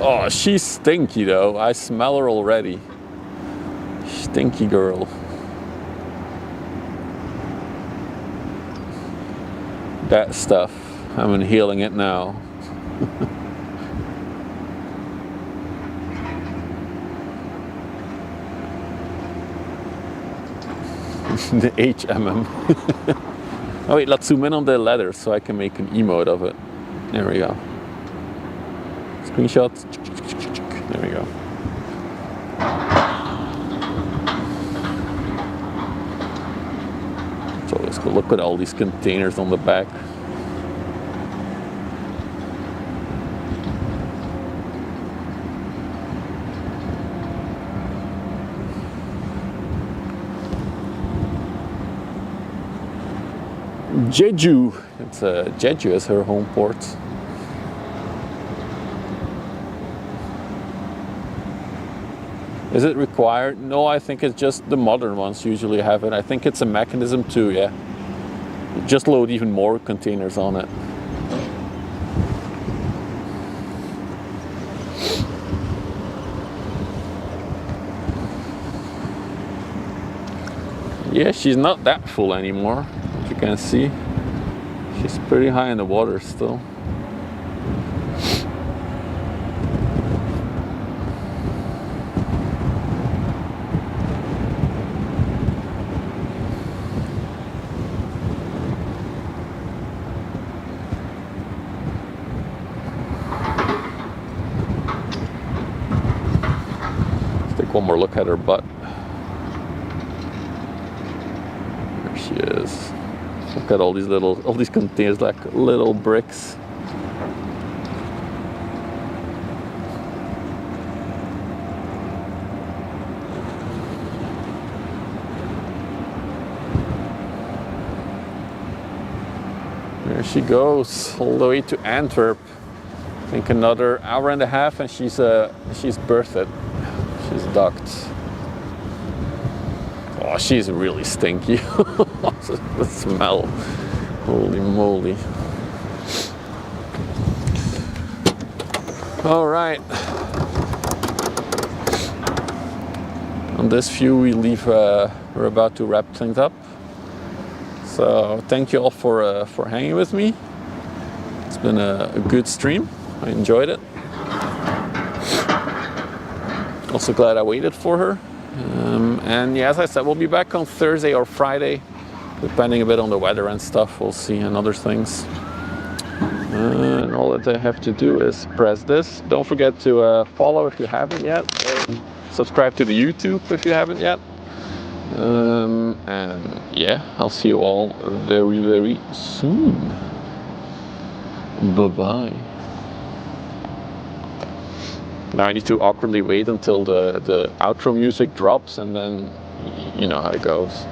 Oh, she's stinky though. I smell her already. Stinky girl. That stuff. I'm inhaling it now. The HMM. Oh wait, let's zoom in on the letters so I can make an emote of it. There we go. Screenshot. There we go. So let's go look at all these containers on the back. Jeju. It's Jeju is her home port. Is it required? No, I think it's just the modern ones usually have it. I think it's a mechanism to, yeah, just load even more containers on it. Yeah, she's not that full anymore, as you can see. She's pretty high in the water still. Let's take one more look at her butt. There she is. Look at all these containers, like little bricks. There she goes, all the way to Antwerp. I think another hour and a half, and she's berthed. She's docked. Oh, she's really stinky. The smell. Holy moly. All right. On this view, we leave. We're about to wrap things up. So thank you all for hanging with me. It's been a good stream. I enjoyed it. Also glad I waited for her. And yeah, as I said, we'll be back on Thursday or Friday, depending a bit on the weather and stuff. We'll see, and other things. And all that I have to do is press this. Don't forget to follow if you haven't yet. Subscribe to the YouTube if you haven't yet. And yeah, I'll see you all very, very soon. Bye-bye. Now I need to awkwardly wait until the outro music drops, and then you know how it goes.